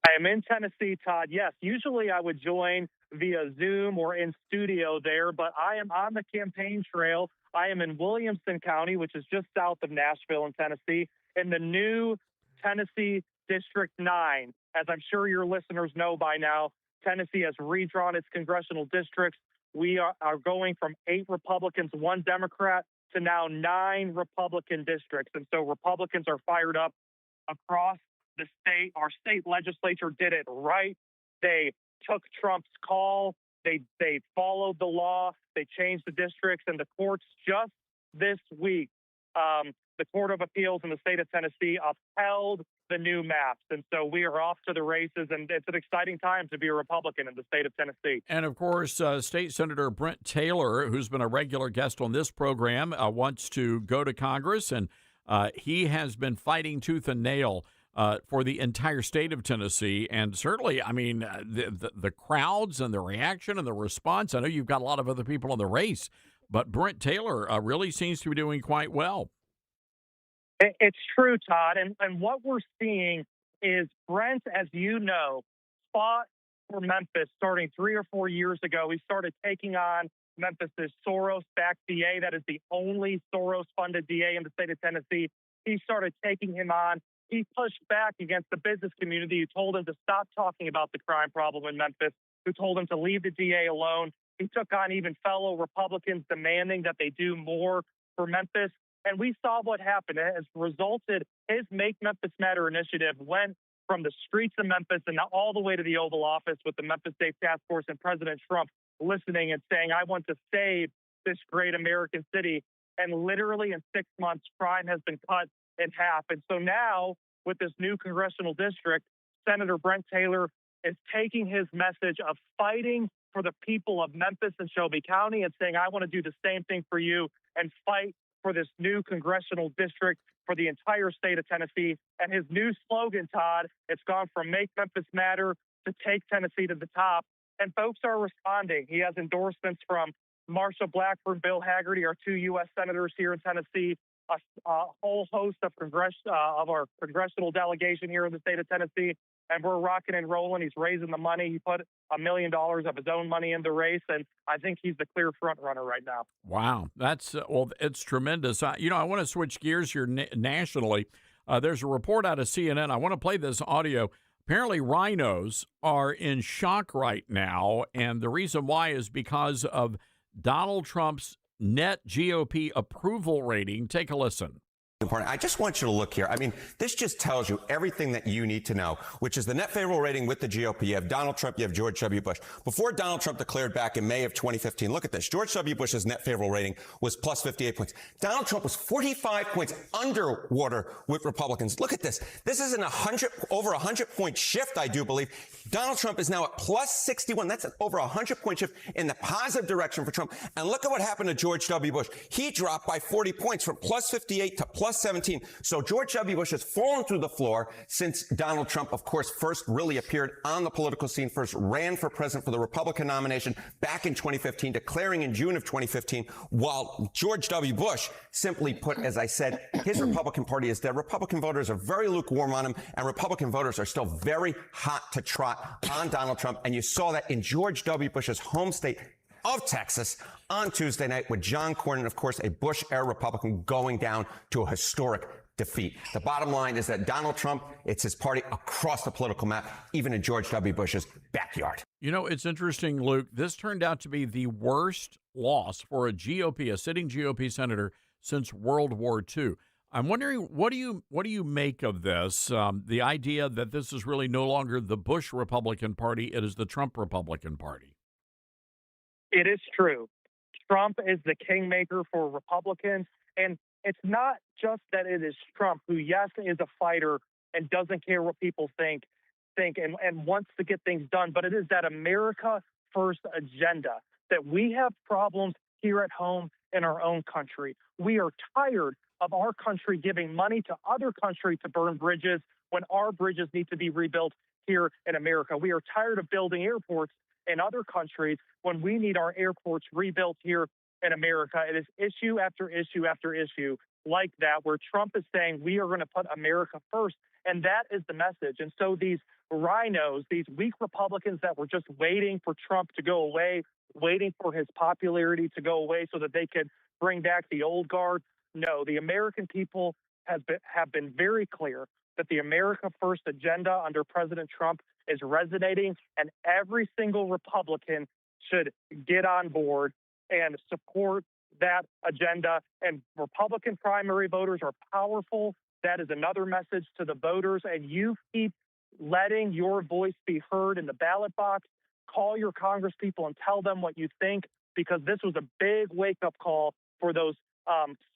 I am in Tennessee, Todd. Yes, usually I would join via Zoom or in studio there, but I am on the campaign trail. I am in Williamson County, which is just south of Nashville in Tennessee, in the new Tennessee District 9. As I'm sure your listeners know by now, Tennessee has redrawn its congressional districts. We are going from 8 Republicans, 1 Democrat, to now 9 Republican districts. And so Republicans are fired up across the state. Our state legislature did it right. They took Trump's call. They followed the law. They changed the districts. And the courts just this week, the Court of Appeals in the state of Tennessee upheld the new maps. And so we are off to the races, and it's an exciting time to be a Republican in the state of Tennessee. And, of course, State Senator Brent Taylor, who's been a regular guest on this program, wants to go to Congress, and he has been fighting tooth and nail for the entire state of Tennessee. And certainly, I mean, the crowds and the reaction and the response, I know you've got a lot of other people in the race, but Brent Taylor really seems to be doing quite well. It's true, Todd. And what we're seeing is Brent, as you know, fought for Memphis starting 3 or 4 years ago. He started taking on Memphis's Soros-backed DA. That is the only Soros-funded DA in the state of Tennessee. He started taking him on. He pushed back against the business community who told him to stop talking about the crime problem in Memphis, who told him to leave the DA alone. He took on even fellow Republicans demanding that they do more for Memphis. And we saw what happened. It has resulted, his Make Memphis Matter initiative went from the streets of Memphis and all the way to the Oval Office with the Memphis State Task Force and President Trump listening and saying, I want to save this great American city. And literally in 6 months, crime has been cut in half. And so now, with this new congressional district, Senator Brent Taylor is taking his message of fighting for the people of Memphis and Shelby County and saying, I want to do the same thing for you. and fight for this new congressional district for the entire state of Tennessee. And his new slogan, Todd, it's gone from Make Memphis Matter to Take Tennessee to the Top. And folks are responding. He has endorsements from Marsha Blackburn, Bill Hagerty, our 2 U.S. senators here in Tennessee, a whole host of our congressional delegation here in the state of Tennessee. And we're rocking and rolling. He's raising the money. He put $1 million of his own money in the race, and I think he's the clear front runner right now. Wow, that's well, it's tremendous. I want to switch gears here nationally. There's a report out of CNN. I want to play this audio. Apparently, rhinos are in shock right now, and the reason why is because of Donald Trump's net GOP approval rating. Take a listen. I just want you to look here. I mean, this just tells you everything that you need to know, which is the net favorable rating with the GOP. You have Donald Trump, you have George W. Bush. Before Donald Trump declared back in May of 2015, look at this. George W. Bush's net favorable rating was plus 58 points. Donald Trump was 45 points underwater with Republicans. Look at this. This is over 100-point shift, I do believe. Donald Trump is now at plus 61. That's over 100-point shift in the positive direction for Trump. And look at what happened to George W. Bush. He dropped by 40 points from plus 58 to plus 17. So George W. Bush has fallen through the floor since Donald Trump, of course, first really appeared on the political scene, first ran for president for the Republican nomination back in 2015, declaring in June of 2015, while George W. Bush simply put, as I said, his Republican Party is dead. Republican voters are very lukewarm on him, and Republican voters are still very hot to trot on Donald Trump. And you saw that in George W. Bush's home state of Texas on Tuesday night with John Cornyn, of course, a Bush-era Republican, going down to a historic defeat. The bottom line is that Donald Trump, it's his party across the political map, even in George W. Bush's backyard. You know, it's interesting, Luke. This turned out to be the worst loss for a sitting GOP senator since World War II. I'm wondering, what do you make of this? The idea that this is really no longer the Bush Republican Party, it is the Trump Republican Party. It is true. Trump is the kingmaker for Republicans. And it's not just that it is Trump, who, yes, is a fighter and doesn't care what people think and wants to get things done, but it is that America First agenda, that we have problems here at home in our own country. We are tired of our country giving money to other countries to burn bridges when our bridges need to be rebuilt here in America. We are tired of building airports in other countries when we need our airports rebuilt here in America. It is issue after issue after issue like that, where Trump is saying we are going to put America first. And that is the message. And so these rhinos, these weak Republicans that were just waiting for Trump to go away, waiting for his popularity to go away so that they could bring back the old guard. No, the American people have been very clear that the America First agenda under President Trump is resonating, and every single Republican should get on board and support that agenda. And Republican primary voters are powerful. That is another message to the voters. And you keep letting your voice be heard in the ballot box. Call your congresspeople and tell them what you think, because this was a big wake-up call for those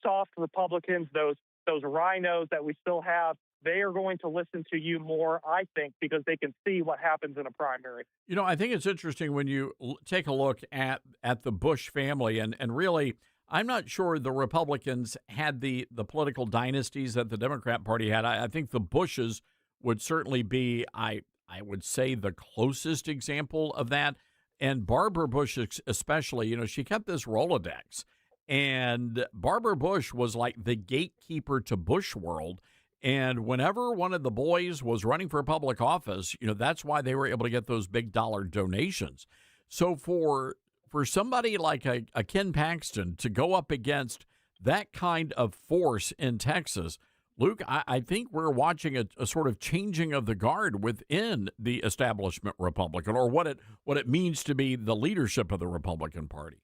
soft Republicans, those rhinos that we still have. They are going to listen to you more, I think, because they can see what happens in a primary. You know, I think it's interesting when you take a look at the Bush family, and really, I'm not sure the Republicans had the political dynasties that the Democrat Party had. I think the Bushes would certainly be, I would say, the closest example of that. And Barbara Bush especially, you know, she kept this Rolodex. And Barbara Bush was like the gatekeeper to Bush world. And whenever one of the boys was running for public office, you know, that's why they were able to get those big dollar donations. So for somebody like a Ken Paxton to go up against that kind of force in Texas, Luke, I think we're watching a sort of changing of the guard within the establishment Republican, or what it means to be the leadership of the Republican Party.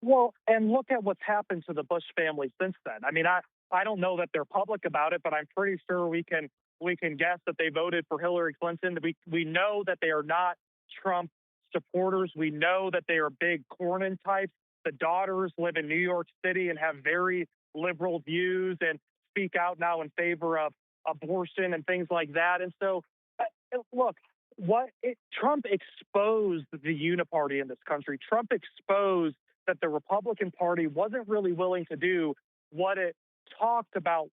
Well, and look at what's happened to the Bush family since then. I mean, I don't know that they're public about it, but I'm pretty sure we can guess that they voted for Hillary Clinton. We know that they are not Trump supporters. We know that they are big Cornyn types. The daughters live in New York City and have very liberal views and speak out now in favor of abortion and things like that. And so, look, Trump exposed the uniparty in this country. Trump exposed that the Republican Party wasn't really willing to do what it talked about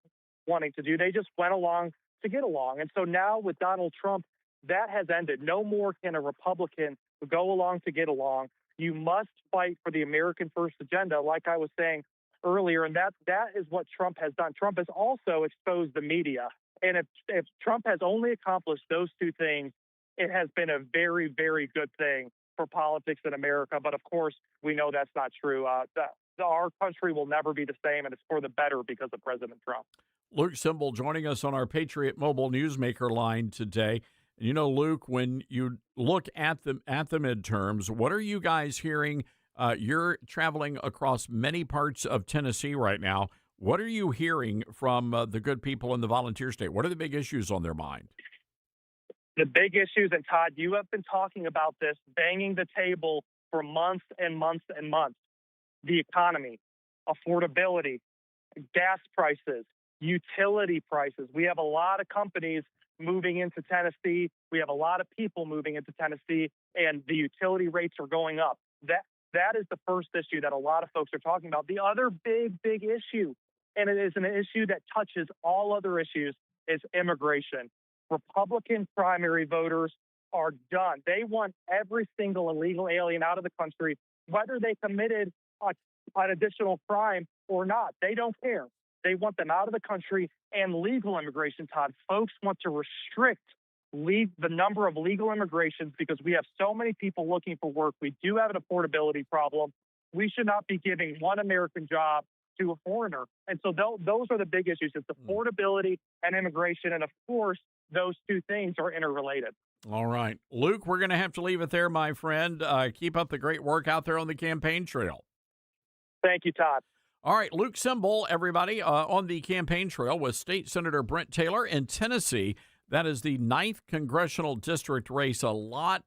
wanting to do. They just went along to get along. And so now with Donald Trump, that has ended. No more can a Republican go along to get along. You must fight for the American First agenda, like I was saying earlier, and that is what Trump has done. Trump has also exposed the media. And if Trump has only accomplished those two things, it has been a very, very good thing for politics in America. But of course, we know that's not true. Our country will never be the same, and it's for the better because of President Trump. Luke Semble joining us on our Patriot Mobile Newsmaker line today. You know, Luke, when you look at the midterms, what are you guys hearing? You're traveling across many parts of Tennessee right now. What are you hearing from the good people in the volunteer state? What are the big issues on their mind? The big issues, and Todd, you have been talking about this, banging the table for months and months and months. The economy, affordability, gas prices, utility prices. We have a lot of companies moving into Tennessee. We have a lot of people moving into Tennessee, and the utility rates are going up. That is the first issue that a lot of folks are talking about. The other big issue, and it is an issue that touches all other issues, is immigration. Republican primary voters are done. They want every single illegal alien out of the country, whether they committed an additional crime or not. They don't care. They want them out of the country, and legal immigration, Todd. Folks want to restrict the number of legal immigrations because we have so many people looking for work. We do have an affordability problem. We should not be giving one American job to a foreigner. And so those are the big issues. It's affordability and immigration. And of course, those two things are interrelated. All right. Luke, we're going to have to leave it there, my friend. Keep up the great work out there on the campaign trail. Thank you, Todd. All right, Luke Semble, everybody, on the campaign trail with State Senator Brent Taylor in Tennessee. That is the 9th Congressional District race. A lot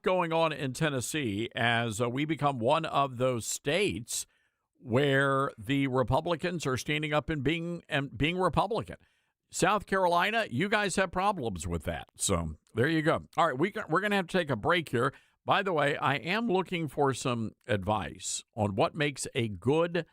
going on in Tennessee as we become one of those states where the Republicans are standing up and being Republican. South Carolina, you guys have problems with that. So there you go. All right, we're going to have to take a break here. By the way, I am looking for some advice on what makes a good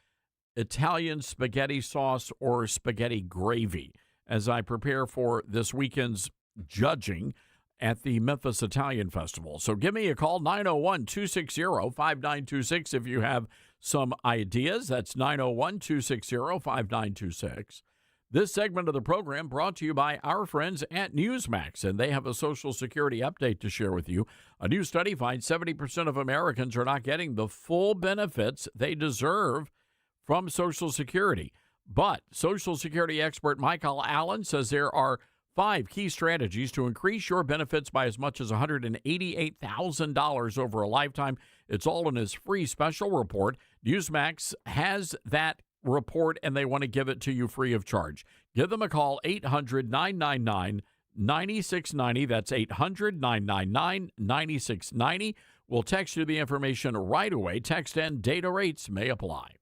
Italian spaghetti sauce or spaghetti gravy as I prepare for this weekend's judging at the Memphis Italian Festival. So give me a call, 901-260-5926 if you have some ideas. That's 901-260-5926. This segment of the program brought to you by our friends at Newsmax, and they have a Social Security update to share with you. A new study finds 70% of Americans are not getting the full benefits they deserve from Social Security. But Social Security expert Michael Allen says there are 5 key strategies to increase your benefits by as much as $188,000 over a lifetime. It's all in his free special report. Newsmax has that report, and they want to give it to you free of charge. Give them a call, 800-999-9690. That's 800-999-9690. We'll text you the information right away. Text and data rates may apply.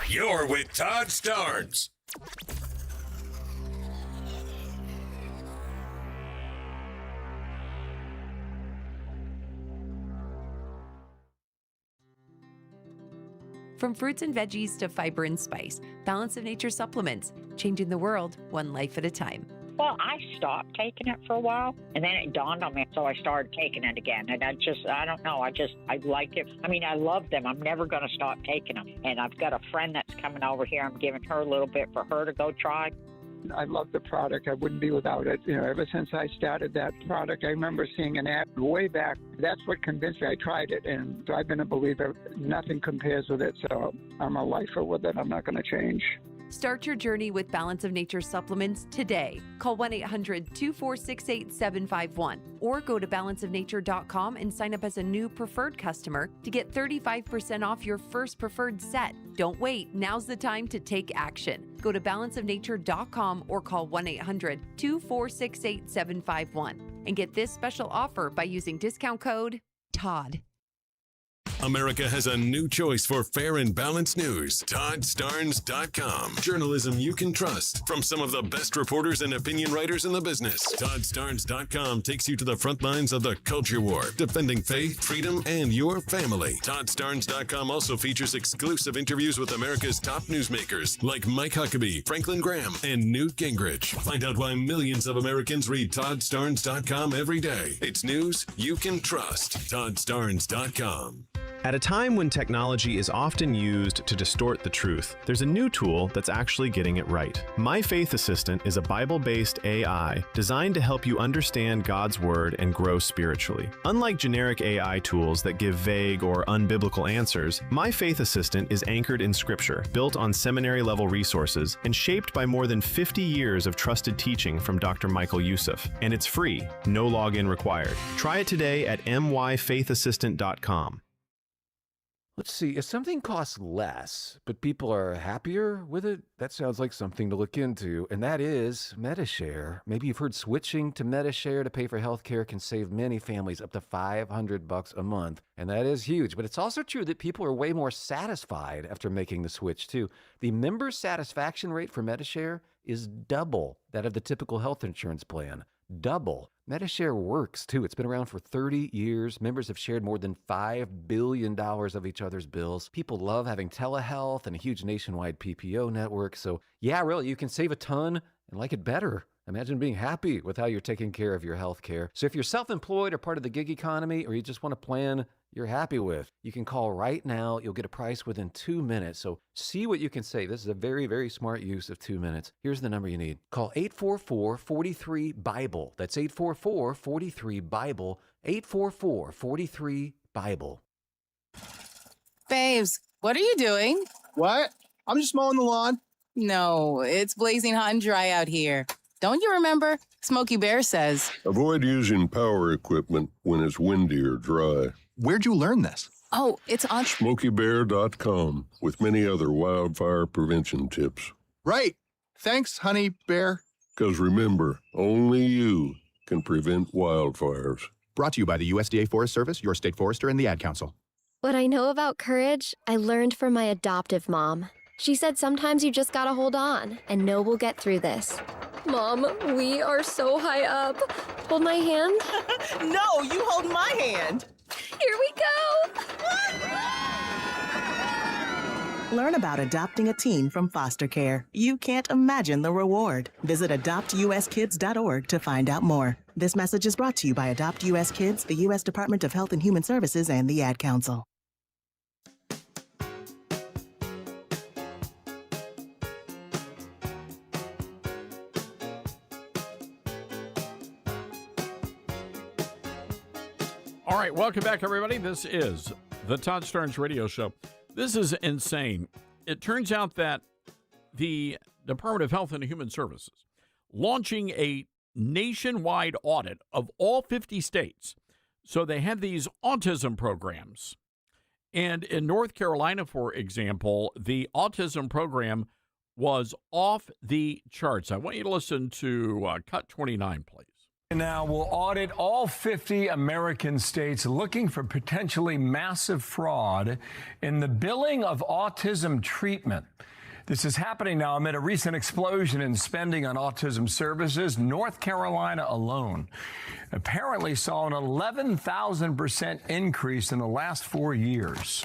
You're with Todd Starnes. From fruits and veggies to fiber and spice, Balance of Nature supplements, changing the world one life at a time. Well, I stopped taking it for a while, and then it dawned on me, so I started taking it again. And I don't know, I like it. I mean, I love them. I'm never going to stop taking them. And I've got a friend that's coming over here. I'm giving her a little bit for her to go try. I love the product. I wouldn't be without it. You know, ever since I started that product, I remember seeing an ad way back. That's what convinced me. I tried it, and I've been a believer. Nothing compares with it, so I'm a lifer with it. I'm not going to change. Start your journey with Balance of Nature supplements today. Call 1-800-246-8751 or go to balanceofnature.com and sign up as a new preferred customer to get 35% off your first preferred set. Don't wait. Now's the time to take action. Go to balanceofnature.com or call 1-800-246-8751 and get this special offer by using discount code TODD. America has a new choice for fair and balanced news. ToddStarnes.com. Journalism you can trust from some of the best reporters and opinion writers in the business. ToddStarnes.com takes you to the front lines of the culture war, defending faith, freedom, and your family. ToddStarnes.com also features exclusive interviews with America's top newsmakers like Mike Huckabee, Franklin Graham, and Newt Gingrich. Find out why millions of Americans read ToddStarnes.com every day. It's news you can trust. ToddStarnes.com. At a time when technology is often used to distort the truth, there's a new tool that's actually getting it right. My Faith Assistant is a Bible-based AI designed to help you understand God's Word and grow spiritually. Unlike generic AI tools that give vague or unbiblical answers, My Faith Assistant is anchored in Scripture, built on seminary-level resources, and shaped by more than 50 years of trusted teaching from Dr. Michael Youssef. And it's free, no login required. Try it today at myfaithassistant.com. Let's see, if something costs less, but people are happier with it, that sounds like something to look into, and that is Medi-Share. Maybe you've heard switching to Medi-Share to pay for healthcare can save many families up to $500 a month, and that is huge. But it's also true that people are way more satisfied after making the switch, too. The member satisfaction rate for Medi-Share is double that of the typical health insurance plan. Double. Medi-Share works, too. It's been around for 30 years. Members have shared more than $5 billion of each other's bills. People love having telehealth and a huge nationwide PPO network. So, yeah, really, you can save a ton and like it better. Imagine being happy with how you're taking care of your health care. So if you're self-employed or part of the gig economy, or you just want a plan you're happy with, you can call right now. You'll get a price within 2 minutes. So see what you can save. This is a very, very smart use of 2 minutes. Here's the number you need. Call 844-43-BIBLE. That's 844-43-BIBLE. 844-43-BIBLE. Babes, what are you doing? What? I'm just mowing the lawn. No, it's blazing hot and dry out here. Don't you remember? Smokey Bear says, avoid using power equipment when it's windy or dry. Where'd you learn this? oh, it's on SmokeyBear.com with many other wildfire prevention tips. Right. Thanks, Honey Bear. Because remember, only you can prevent wildfires. Brought to you by the USDA Forest Service, your state forester, and the Ad Council. What I know about courage, I learned from my adoptive mom. She said sometimes you just gotta hold on and know we'll get through this. Mom, we are so high up. Hold my hand. No, you hold my hand. Here we go. Learn about adopting a teen from foster care. You can't imagine the reward. Visit adoptuskids.org to find out more. This message is brought to you by Adopt US Kids, the U.S. Department of Health and Human Services, and the Ad Council. All right, welcome back, everybody. This is the Todd Starnes Radio Show. This is insane. It turns out that the Department of Health and Human Services launching a nationwide audit of all 50 states. So they had these autism programs. And in North Carolina, for example, the autism program was off the charts. I want you to listen to Cut 29, please. Now we'll audit all 50 American states looking for potentially massive fraud in the billing of autism treatment. This is happening now amid a recent explosion in spending on autism services. North Carolina alone apparently saw an 11,000% increase in the last 4 years.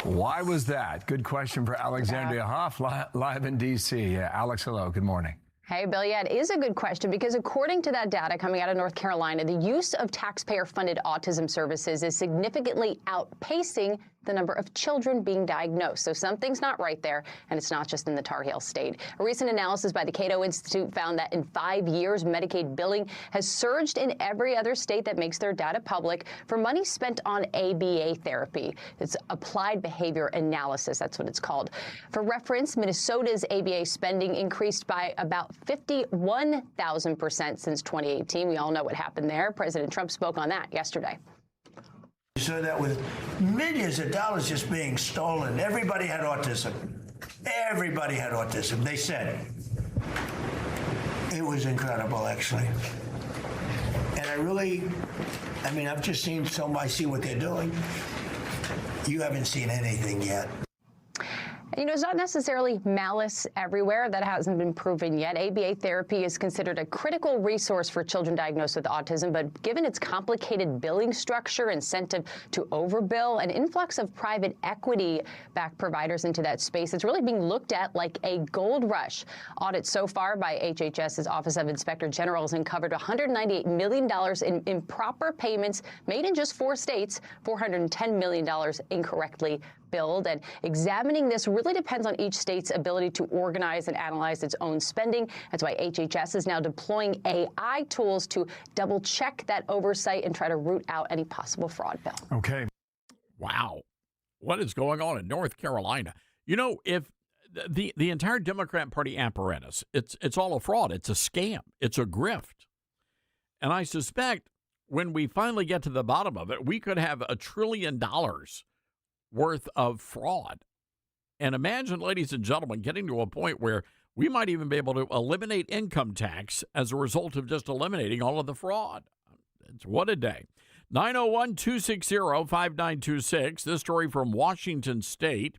Why was that? Good question for Alexandria Hoff, live in D.C. Alex, hello. Good morning. Hey, Bill, yeah, it is a good question because according to that data coming out of North Carolina, the use of taxpayer-funded autism services is significantly outpacing the number of children being diagnosed. So something's not right there, and it's not just in the Tar Heel State. A recent analysis by the Cato Institute found that in 5 years, Medicaid billing has surged in every other state that makes their data public for money spent on ABA therapy. It's applied behavior analysis, that's what it's called. For reference, Minnesota's ABA spending increased by about 51,000% since 2018. We all know what happened there. President Trump spoke on that yesterday. You saw that with millions of dollars just being stolen. Everybody had autism. Everybody had autism, they said. It was incredible, actually. And I've just seen I see what they're doing. You haven't seen anything yet. You know, it's not necessarily malice everywhere. That hasn't been proven yet. ABA therapy is considered a critical resource for children diagnosed with autism, but given its complicated billing structure, incentive to overbill, an influx of private equity-backed providers into that space, it's really being looked at like a gold rush. Audits so far by HHS's Office of Inspector General has uncovered $198 million in improper payments made in just 4 states, $410 million incorrectly billed. And examining this really depends on each state's ability to organize and analyze its own spending. That's why HHS is now deploying AI tools to double check that oversight and try to root out any possible fraud, Bill. Okay. Wow. What is going on in North Carolina? You know, if the entire Democrat Party apparatus, it's all a fraud. It's a scam. It's a grift. And I suspect when we finally get to the bottom of it, we could have $1 trillion worth of fraud. And imagine, ladies and gentlemen, getting to a point where we might even be able to eliminate income tax as a result of just eliminating all of the fraud. What a day. 901-260-5926. This story from Washington State.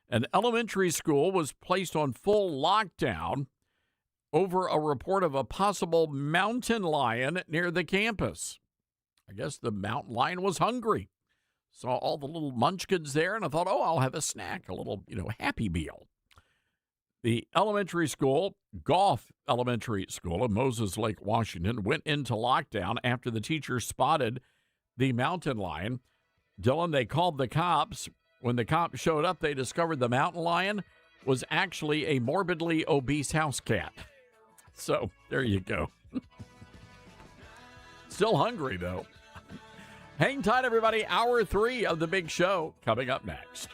An elementary school was placed on full lockdown over a report of a possible mountain lion near the campus. I guess the mountain lion was hungry. Saw all the little munchkins there, and I thought, I'll have a snack, a little, Happy Meal. The elementary school, Goff Elementary School in Moses Lake, Washington, went into lockdown after the teacher spotted the mountain lion. Dylan, they called the cops. When the cops showed up, they discovered the mountain lion was actually a morbidly obese house cat. So there you go. Still hungry, though. Hang tight, everybody. Hour 3 of the big show coming up next.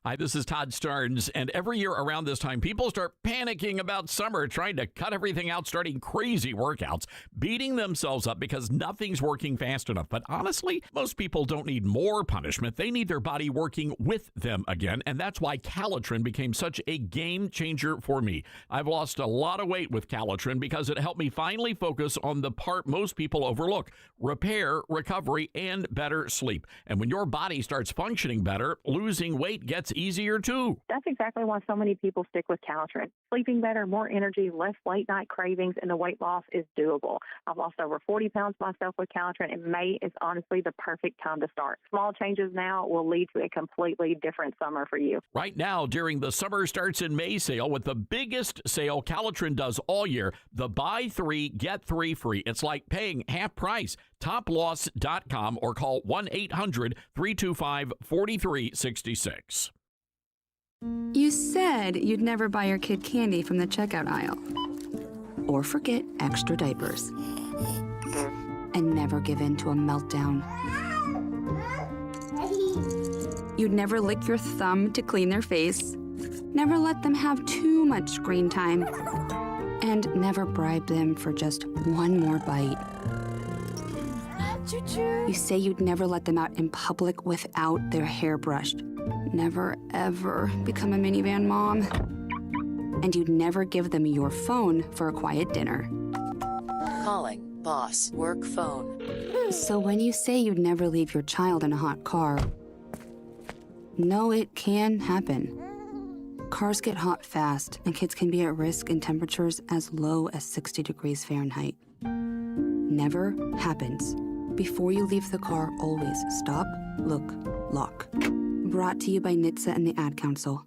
Hi, this is Todd Starnes, and every year around this time, people start panicking about summer, trying to cut everything out, starting crazy workouts, beating themselves up because nothing's working fast enough. But honestly, most people don't need more punishment. They need their body working with them again, and that's why Calitrin became such a game changer for me. I've lost a lot of weight with Calitrin because it helped me finally focus on the part most people overlook: repair, recovery, and better sleep. And when your body starts functioning better, losing weight gets easier too. That's exactly why so many people stick with Calitrin. Sleeping better, more energy, less late night cravings, and the weight loss is doable. I've lost over 40 pounds myself with Calitrin, and May is honestly the perfect time to start. Small changes now will lead to a completely different summer for you. Right now, during the Summer Starts in May sale, with the biggest sale Calitrin does all year, the buy 3, get 3 free. It's like paying half price. TopLoss.com or call 1-800-325-4366. You said you'd never buy your kid candy from the checkout aisle. Or forget extra diapers. And never give in to a meltdown. You'd never lick your thumb to clean their face. Never let them have too much screen time. And never bribe them for just one more bite. You say you'd never let them out in public without their hair brushed. Never, ever become a minivan mom. And you'd never give them your phone for a quiet dinner. Calling boss work phone. So when you say you'd never leave your child in a hot car, no, it can happen. Cars get hot fast, and kids can be at risk in temperatures as low as 60 degrees Fahrenheit. Never happens. Before you leave the car, always stop, look, lock. Brought to you by NHTSA and the Ad Council.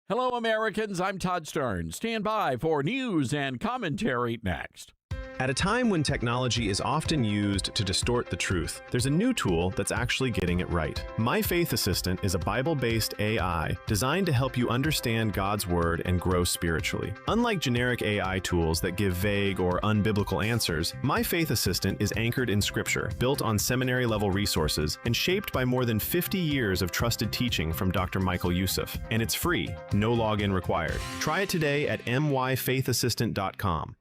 Hello, Americans. I'm Todd Starnes. Stand by for news and commentary next. At a time when technology is often used to distort the truth, there's a new tool that's actually getting it right. My Faith Assistant is a Bible-based AI designed to help you understand God's Word and grow spiritually. Unlike generic AI tools that give vague or unbiblical answers, My Faith Assistant is anchored in Scripture, built on seminary-level resources, and shaped by more than 50 years of trusted teaching from Dr. Michael Youssef. And it's free, no login required. Try it today at myfaithassistant.com.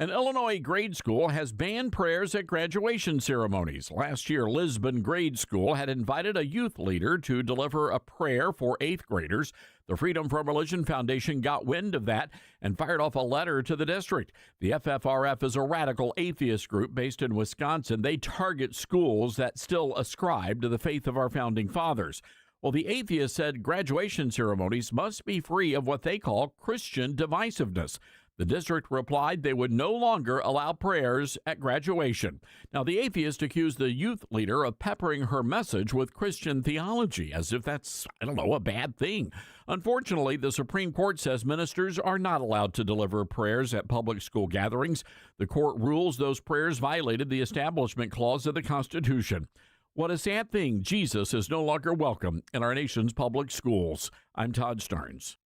An Illinois grade school has banned prayers at graduation ceremonies. Last year, Lisbon Grade School had invited a youth leader to deliver a prayer for eighth graders. The Freedom from Religion Foundation got wind of that and fired off a letter to the district. The FFRF is a radical atheist group based in Wisconsin. They target schools that still ascribe to the faith of our founding fathers. Well, the atheists said graduation ceremonies must be free of what they call Christian divisiveness. The district replied they would no longer allow prayers at graduation. Now, the atheist accused the youth leader of peppering her message with Christian theology, as if that's, a bad thing. Unfortunately, the Supreme Court says ministers are not allowed to deliver prayers at public school gatherings. The court rules those prayers violated the Establishment Clause of the Constitution. What a sad thing. Jesus is no longer welcome in our nation's public schools. I'm Todd Starnes.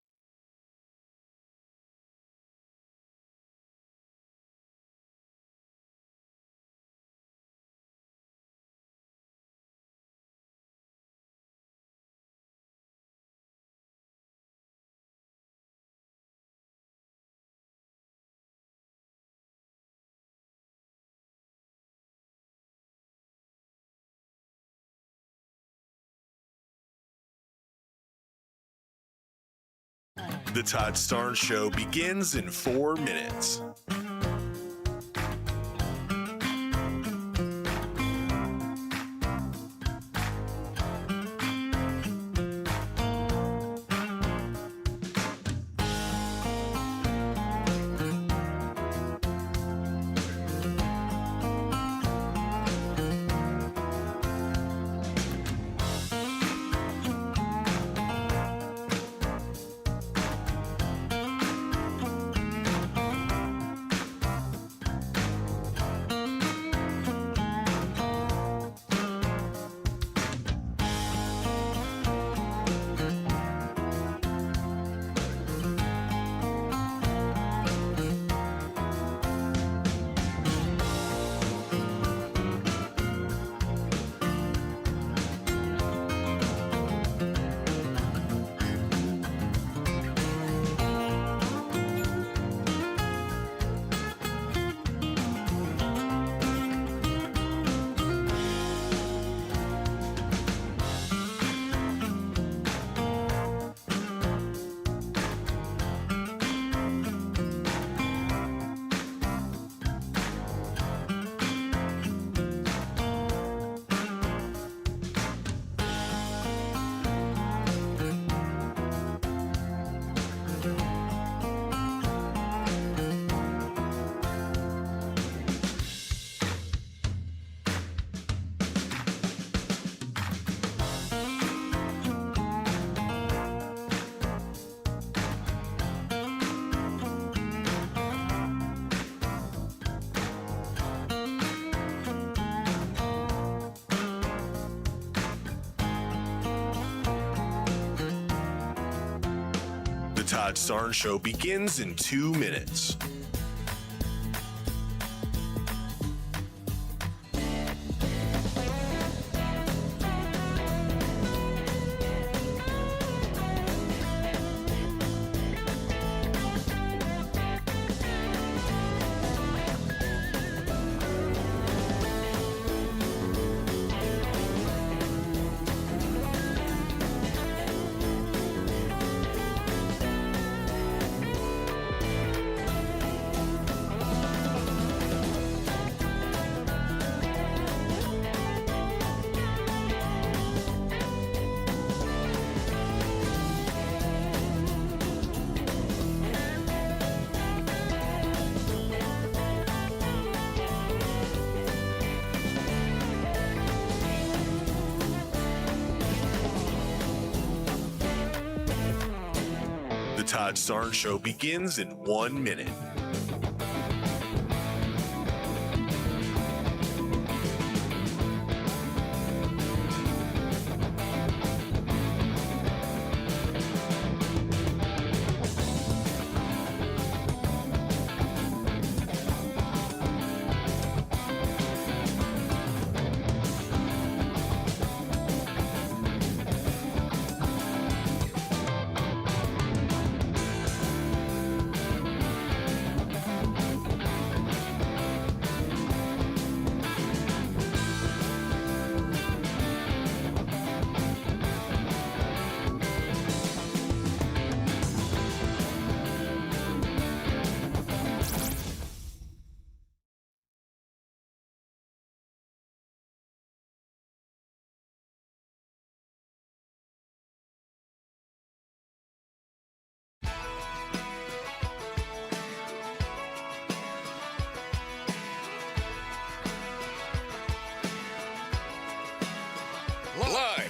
The Todd Starnes Show begins in 4 minutes. The Todd Starnes Show begins in 2 minutes. The Todd Starnes Show begins in 1 minute.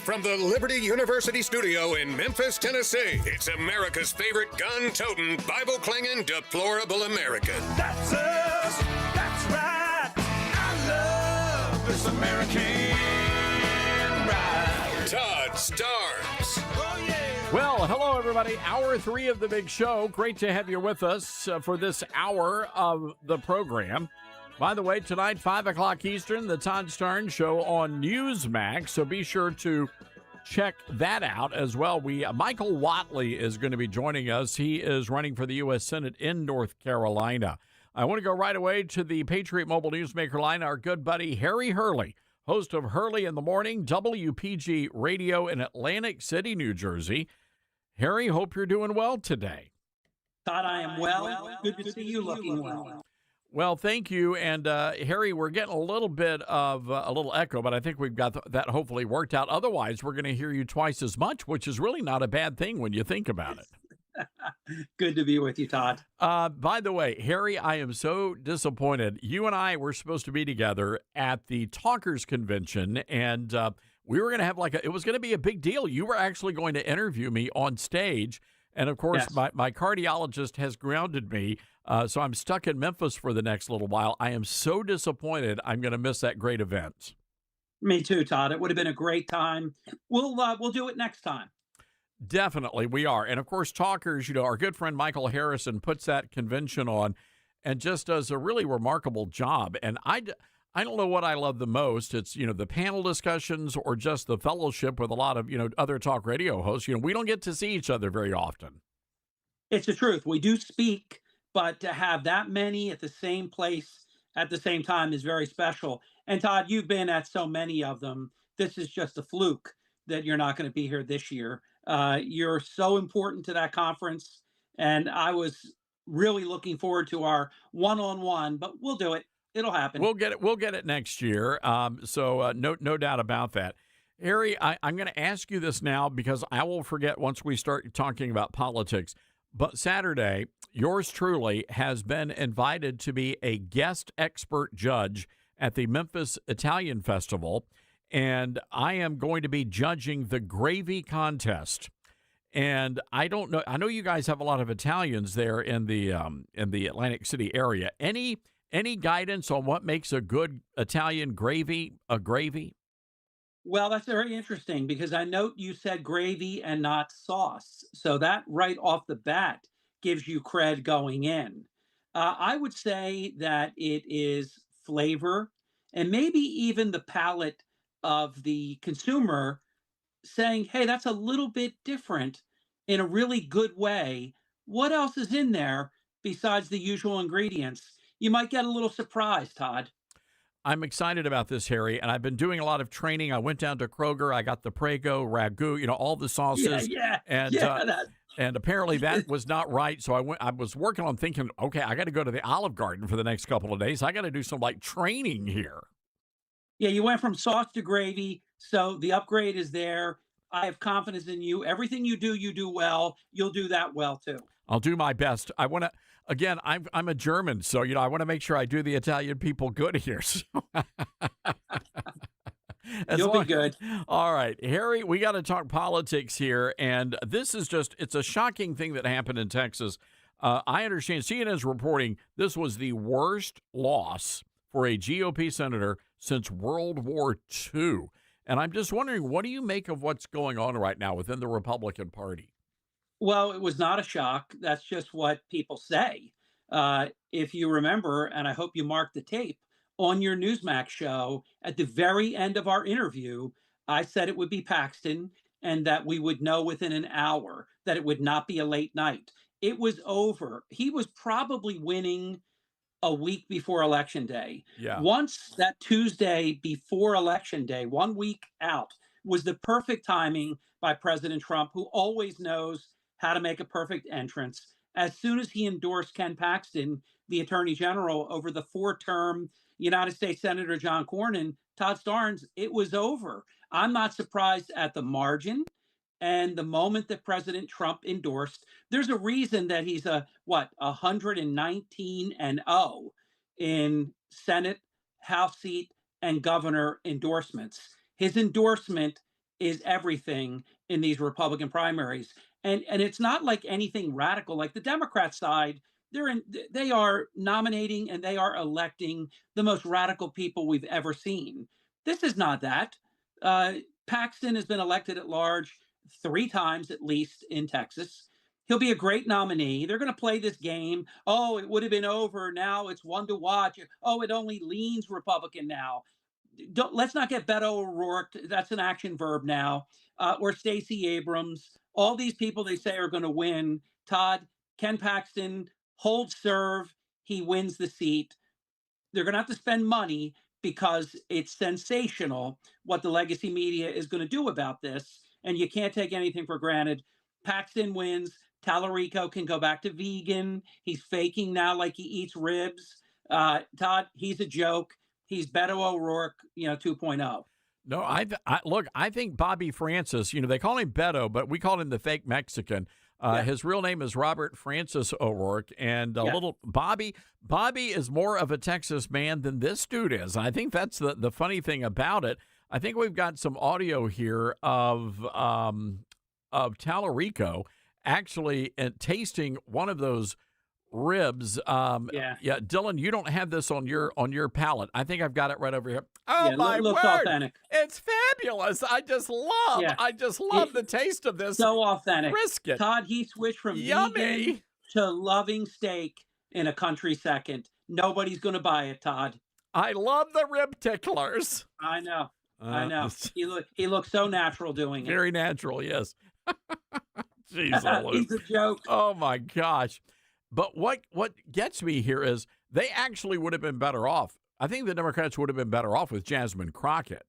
from the Liberty University studio in Memphis, Tennessee, it's America's favorite gun-toting, Bible-clinging, deplorable American. That's us. That's right. I love this American ride. Todd Starnes. Oh, yeah. Well, hello, everybody. Hour 3 of the big show. Great to have you with us for this hour of the program. By the way, tonight, 5 o'clock Eastern, the Todd Starnes Show on Newsmax. So be sure to check that out as well. Michael Whatley is going to be joining us. He is running for the U.S. Senate in North Carolina. I want to go right away to the Patriot Mobile Newsmaker line, our good buddy Harry Hurley, host of Hurley in the Morning, WPG Radio in Atlantic City, New Jersey. Harry, hope you're doing well today. Todd, I am well. Good to see you looking well. Well, thank you. And Harry, we're getting a little bit of a little echo, but I think we've got that hopefully worked out. Otherwise, we're going to hear you twice as much, which is really not a bad thing when you think about it. Good to be with you, Todd. By the way, Harry, I am so disappointed. You and I were supposed to be together at the Talkers Convention, and we were going to have it was going to be a big deal. You were actually going to interview me on stage. And of course, Yes. my cardiologist has grounded me. So I'm stuck in Memphis for the next little while. I am so disappointed. I'm going to miss that great event. Me too, Todd. It would have been a great time. We'll do it next time. Definitely, we are. And of course, Talkers, our good friend Michael Harrison puts that convention on and just does a really remarkable job. And I don't know what I love the most. It's, the panel discussions or just the fellowship with a lot of, other talk radio hosts. We don't get to see each other very often. It's the truth. We do speak, but to have that many at the same place at the same time is very special. And Todd, you've been at so many of them. This is just a fluke that you're not going to be here this year. You're so important to that conference. And I was really looking forward to our one-on-one, but we'll do it. It'll happen. We'll get it next year. So no doubt about that. Harry, I'm going to ask you this now because I will forget once we start talking about politics. But Saturday, yours truly has been invited to be a guest expert judge at the Memphis Italian Festival, and I am going to be judging the gravy contest. And I don't know. I know you guys have a lot of Italians there in the Atlantic City area. Any guidance on what makes a good Italian gravy a gravy? Well, that's very interesting because I note you said gravy and not sauce. So that right off the bat gives you cred going in. I would say that it is flavor and maybe even the palate of the consumer saying, hey, that's a little bit different in a really good way. What else is in there besides the usual ingredients? You might get a little surprised, Todd. I'm excited about this, Harry, and I've been doing a lot of training. I went down to Kroger. I got the Prego, Ragu, all the sauces. And apparently that was not right. So I was working on thinking, okay, I got to go to the Olive Garden for the next couple of days. I got to do some training here. Yeah, you went from sauce to gravy. So the upgrade is there. I have confidence in you. Everything you do well. You'll do that well, too. I'll do my best. I want to. Again, I'm a German, so I want to make sure I do the Italian people good here. So. You'll be good. All right, Harry, we got to talk politics here, and this is it's a shocking thing that happened in Texas. I understand CNN is reporting this was the worst loss for a GOP senator since World War II. And I'm just wondering, what do you make of what's going on right now within the Republican Party? Well, it was not a shock. That's just what people say. If you remember, and I hope you marked the tape, on your Newsmax show, at the very end of our interview, I said it would be Paxton and that we would know within an hour, that it would not be a late night. It was over. He was probably winning a week before Election Day. Yeah. Once that Tuesday before Election Day, 1 week out, was the perfect timing by President Trump, who always knows how to make a perfect entrance. As soon as he endorsed Ken Paxton, the Attorney General, over the 4-term United States Senator John Cornyn, Todd Starnes, it was over. I'm not surprised at the margin and the moment that President Trump endorsed. There's a reason that he's 119-0 in Senate, House seat, and governor endorsements. His endorsement is everything in these Republican primaries. And it's not like anything radical. Like the Democrat side, they are nominating and they are electing the most radical people we've ever seen. This is not that. Paxton has been elected at large 3 times at least in Texas. He'll be a great nominee. They're going to play this game. Oh, it would have been over. Now it's one to watch. Oh, it only leans Republican now. Let's not get Beto O'Rourke. That's an action verb now. Or Stacey Abrams. All these people they say are going to win. Todd, Ken Paxton holds serve. He wins the seat. They're going to have to spend money because it's sensational what the legacy media is going to do about this. And you can't take anything for granted. Paxton wins. Tallarico can go back to vegan. He's faking now like he eats ribs. Todd, he's a joke. He's Beto O'Rourke, 2.0. No, look, I think Bobby Francis, they call him Beto, but we call him the fake Mexican. His real name is Robert Francis O'Rourke, and little Bobby is more of a Texas man than this dude is. I think that's the funny thing about it. I think we've got some audio here of Tallarico actually tasting one of those ribs. Dylan, you don't have this on your palate. I think I've got it right over here. Oh, my word. Authentic. It's fabulous. I just love the taste of this. So authentic. Brisket. Todd, he switched from vegan to loving steak in a country second. Nobody's going to buy it, Todd. I love the rib ticklers. I know. He looks so natural doing it. Very natural, yes. Jeez, he's a joke. Oh, my gosh. But what gets me here is they actually would have been better off. I think the Democrats would have been better off with Jasmine Crockett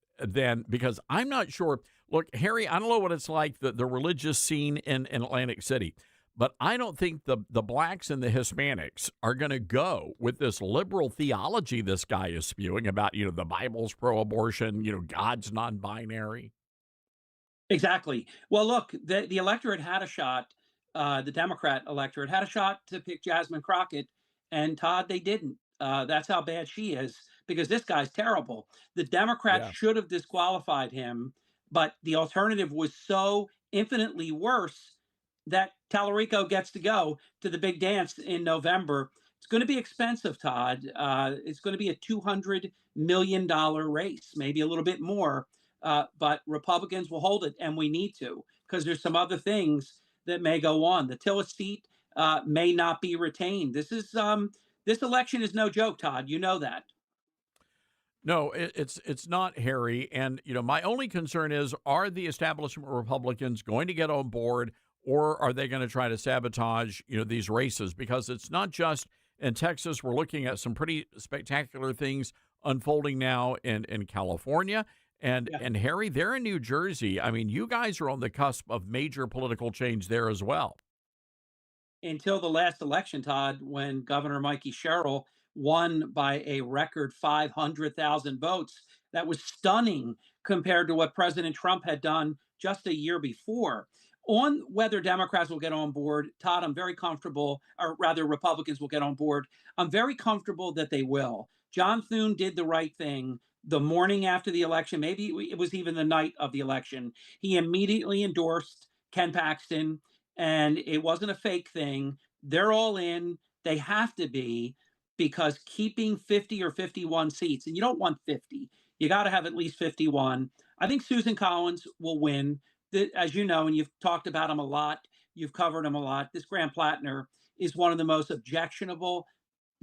because I'm not sure. Look, Harry, I don't know what it's like, the religious scene in Atlantic City, but I don't think the blacks and the Hispanics are going to go with this liberal theology this guy is spewing about, the Bible's pro-abortion, God's non-binary. Exactly. Well, look, the electorate had a shot. The Democrat electorate had a shot to pick Jasmine Crockett, and Todd, they didn't. That's how bad she is, because this guy's terrible. The Democrats should have disqualified him, but the alternative was so infinitely worse that Tallarico gets to go to the big dance in November. It's going to be expensive, Todd. It's going to be a $200 million race, maybe a little bit more, but Republicans will hold it, and we need to, because there's some other things that may go on. The Tillis seat may not be retained. This election is no joke, Todd. You know that. No, it's not, Harry. And, my only concern is, are the establishment Republicans going to get on board, or are they going to try to sabotage, these races? Because it's not just in Texas. We're looking at some pretty spectacular things unfolding now in California. And Harry, they're in New Jersey. I mean, you guys are on the cusp of major political change there as well. Until the last election, Todd, when Governor Mikey Sherrill won by a record 500,000 votes. That was stunning compared to what President Trump had done just a year before. On whether Democrats will get on board, Todd, I'm very comfortable, or rather Republicans will get on board. I'm very comfortable that they will. John Thune did the right thing the morning after the election. Maybe it was even the night of the election. He immediately endorsed Ken Paxton, and it wasn't a fake thing. They're all in. They have to be, because keeping 50 or 51 seats, and you don't want 50, you got to have at least 51. I think Susan Collins will win. As you know, and you've talked about him a lot, you've covered him a lot, this Graham Plattner is one of the most objectionable,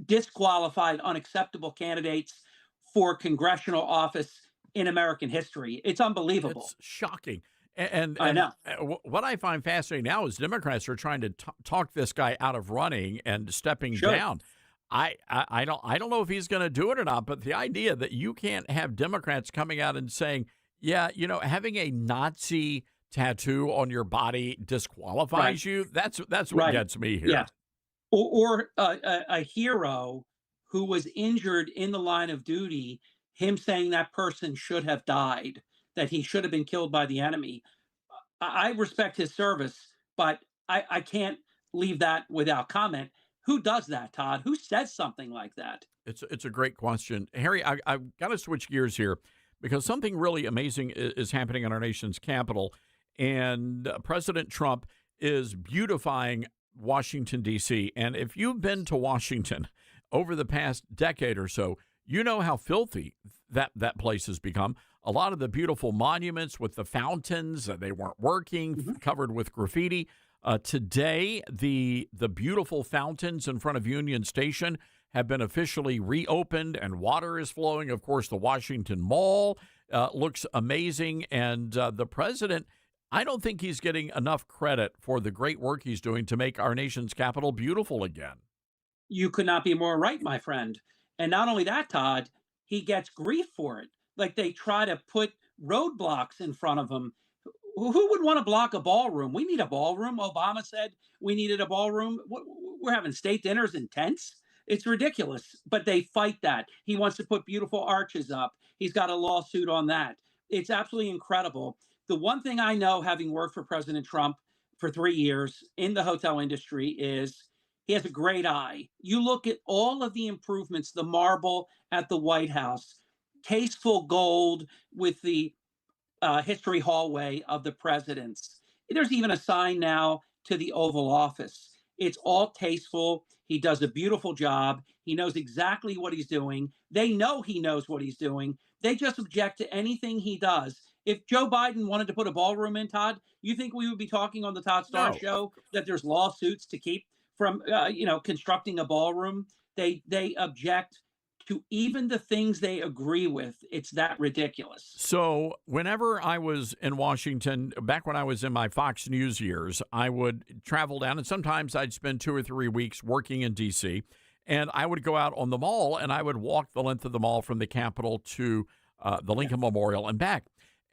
disqualified, unacceptable candidates for congressional office in American history. It's unbelievable. It's shocking. And I know. What I find fascinating now is Democrats are trying to talk this guy out of running and stepping down. I don't know if he's going to do it or not, but the idea that you can't have Democrats coming out and saying, yeah, having a Nazi tattoo on your body disqualifies you. That's what gets me here. Yeah. Or a hero who was injured in the line of duty, him saying that person should have died, that he should have been killed by the enemy. I respect his service, but I can't leave that without comment. Who does that, Todd? Who says something like that? It's a great question. Harry, I've got to switch gears here, because something really amazing is happening in our nation's capital, and President Trump is beautifying Washington, D.C. And if you've been to Washington over the past decade or so, you know how filthy that place has become. A lot of the beautiful monuments with the fountains, they weren't working, covered with graffiti. Today, the beautiful fountains in front of Union Station have been officially reopened and water is flowing. Of course, the Washington Mall looks amazing. And the president, I don't think he's getting enough credit for the great work he's doing to make our nation's capital beautiful again. You could not be more right, my friend. And not only that, Todd, he gets grief for it. Like they try to put roadblocks in front of him. Who would want to block a ballroom? We need a ballroom. Obama said we needed a ballroom. We're having state dinners in tents. It's ridiculous, but they fight that. He wants to put beautiful arches up. He's got a lawsuit on that. It's absolutely incredible. The one thing I know, having worked for President Trump for 3 years in the hotel industry, is he has a great eye. You look at all of the improvements, the marble at the White House, tasteful gold with the history hallway of the presidents. There's even a sign now to the Oval Office. It's all tasteful. He does a beautiful job. He knows exactly what he's doing. They know he knows what he's doing. They just object to anything he does. If Joe Biden wanted to put a ballroom in, Todd, you think we would be talking on the Todd Starnes show that there's lawsuits to keep from, constructing a ballroom? They object to even the things they agree with. It's that ridiculous. So whenever I was in Washington, back when I was in my Fox News years, I would travel down, and sometimes I'd spend 2 or 3 weeks working in D.C., and I would go out on the mall, and I would walk the length of the mall from the Capitol to the Lincoln Memorial and back.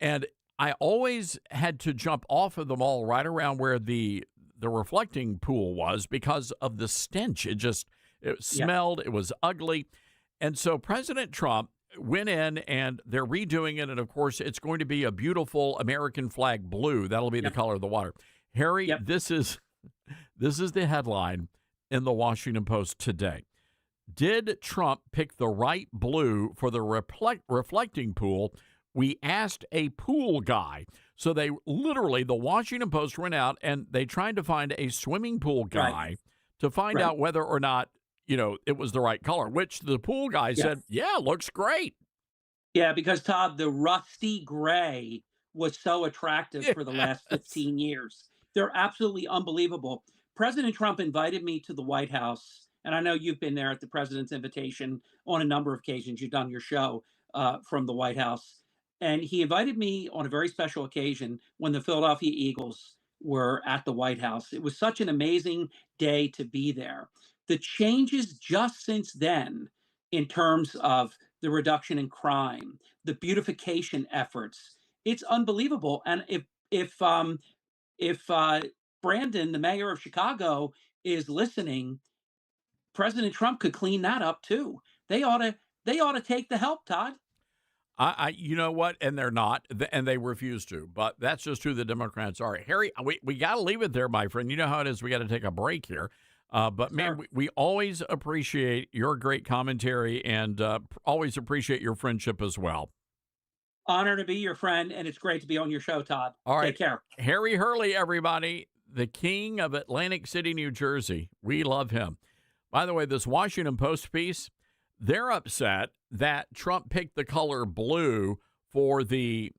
And I always had to jump off of the mall right around where the reflecting pool was because of the stench. It smelled. It was ugly. And so President Trump went in and they're redoing it. And of course, it's going to be a beautiful American flag blue. That'll be the color of the water. Harry, this is the headline in the Washington Post today. Did Trump pick the right blue for the reflecting pool? We asked a pool guy. So they literally, the Washington Post went out and they tried to find a swimming pool guy to find out whether or not it was the right color, which the pool guy said, yeah, looks great. Yeah, because, Todd, the rusty gray was so attractive for the last 15 years. They're absolutely unbelievable. President Trump invited me to the White House, and I know you've been there at the president's invitation on a number of occasions. You've done your show from the White House. And he invited me on a very special occasion when the Philadelphia Eagles were at the White House. It was such an amazing day to be there. The changes just since then, in terms of the reduction in crime, the beautification efforts, it's unbelievable. And if Brandon, the mayor of Chicago, is listening, President Trump could clean that up too. They ought to take the help, Todd. You know what? And they're not, and they refuse to. But that's just who the Democrats are. Harry, we got to leave it there, my friend. You know how it is. We got to take a break here. But, man, we always appreciate your great commentary and always appreciate your friendship as well. Honor to be your friend, and it's great to be on your show, Todd. All right. Take care. Harry Hurley, everybody, the king of Atlantic City, New Jersey. We love him. By the way, this Washington Post piece, they're upset that Trump picked the color blue for the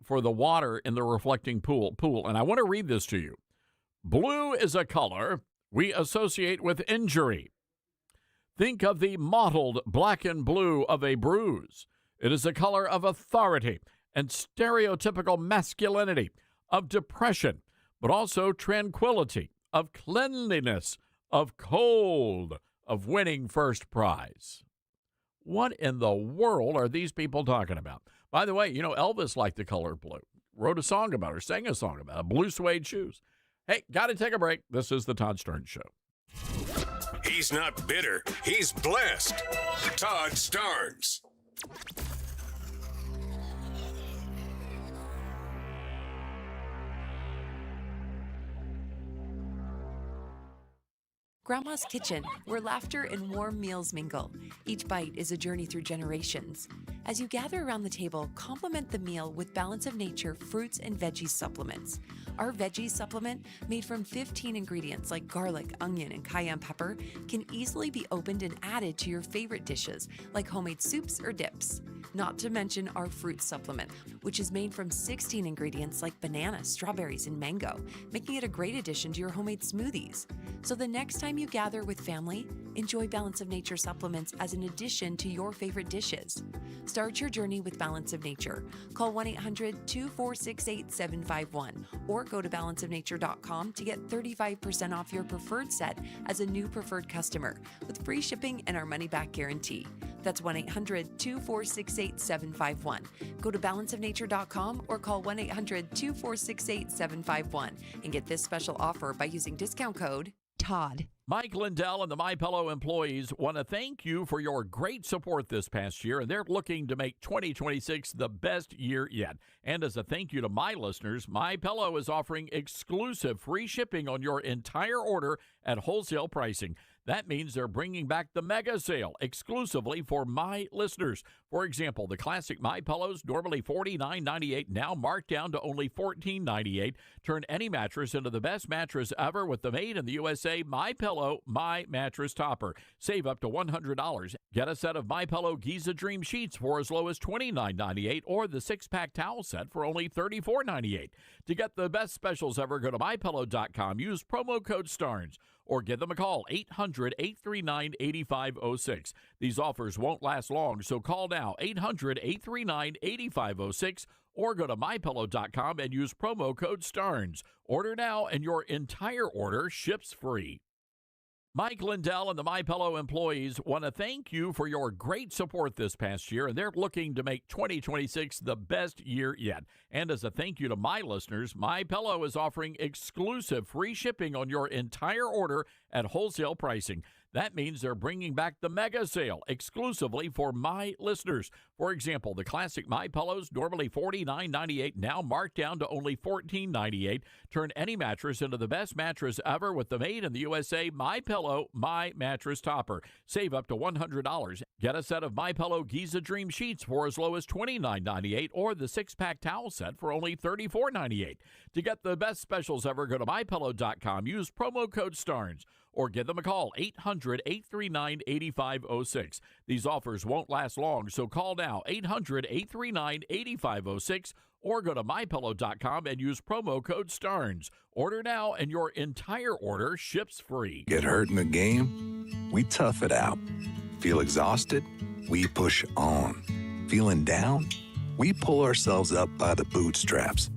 water in the reflecting pool. And I want to read this to you. Blue is a color we associate with injury. Think of the mottled black and blue of a bruise. It is a color of authority and stereotypical masculinity, of depression, but also tranquility, of cleanliness, of cold, of winning first prize. What in the world are these people talking about? By the way, Elvis liked the color blue, wrote a song about it, or sang a song about it, blue suede shoes. Hey, got to take a break. This is the Todd Starnes Show. He's not bitter. He's blessed. Todd Starnes. Grandma's Kitchen, where laughter and warm meals mingle. Each bite is a journey through generations. As you gather around the table, complement the meal with Balance of Nature fruits and veggies supplements. Our veggies supplement, made from 15 ingredients like garlic, onion, and cayenne pepper, can easily be opened and added to your favorite dishes, like homemade soups or dips. Not to mention our fruit supplement, which is made from 16 ingredients like banana, strawberries, and mango, making it a great addition to your homemade smoothies. So the next time you gather with family, enjoy Balance of Nature supplements as an addition to your favorite dishes. Start your journey with Balance of Nature. Call 1-800-246-8751 or go to balanceofnature.com to get 35% off your preferred set as a new preferred customer with free shipping and our money-back guarantee. That's 1-800-246-8751. Go to balanceofnature.com or call 1-800-246-8751 and get this special offer by using discount code Todd. Mike Lindell and the MyPillow employees want to thank you for your great support this past year, and they're looking to make 2026 the best year yet. And as a thank you to my listeners, MyPillow is offering exclusive free shipping on your entire order at wholesale pricing. That means they're bringing back the mega sale exclusively for my listeners. For example, the classic My Pillows, normally $49.98, now marked down to only $14.98. Turn any mattress into the best mattress ever with the made in the USA My Pillow My Mattress Topper. Save up to $100. Get a set of My Pillow Giza Dream Sheets for as low as $29.98 or the 6-pack towel set for only $34.98. To get the best specials ever, go to MyPillow.com. Use promo code STARNS. Or give them a call, 800-839-8506. These offers won't last long, so call now, 800-839-8506, or go to MyPillow.com and use promo code STARNS. Order now, and your entire order ships free. Mike Lindell and the MyPillow employees want to thank you for your great support this past year, and they're looking to make 2026 the best year yet. And as a thank you to my listeners, MyPillow is offering exclusive free shipping on your entire order at wholesale pricing. That means they're bringing back the mega sale exclusively for my listeners. For example, the classic My Pillows, normally $49.98, now marked down to only $14.98. Turn any mattress into the best mattress ever with the made in the USA My Pillow My Mattress Topper. Save up to $100. Get a set of My Pillow Giza Dream Sheets for as low as $29.98 or the 6-pack towel set for only $34.98. To get the best specials ever, go to MyPillow.com. Use promo code STARNS. Or give them a call, 800-839-8506. These offers won't last long, so call now, 800-839-8506, or go to MyPillow.com and use promo code STARNS. Order now, and your entire order ships free. Get hurt in the game? We tough it out. Feel exhausted? We push on. Feeling down? We pull ourselves up by the bootstraps.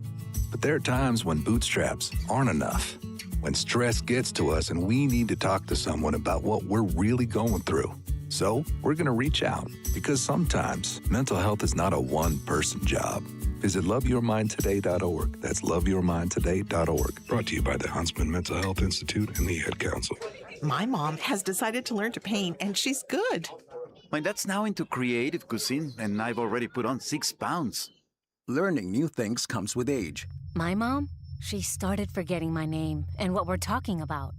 But there are times when bootstraps aren't enough. When stress gets to us and we need to talk to someone about what we're really going through. So we're going to reach out, because sometimes mental health is not a one-person job. Visit loveyourmindtoday.org. That's loveyourmindtoday.org. Brought to you by the Huntsman Mental Health Institute and the Ad Council. My mom has decided to learn to paint, and she's good. My dad's now into creative cuisine, and I've already put on 6 pounds. Learning new things comes with age. My mom? She started forgetting my name and what we're talking about.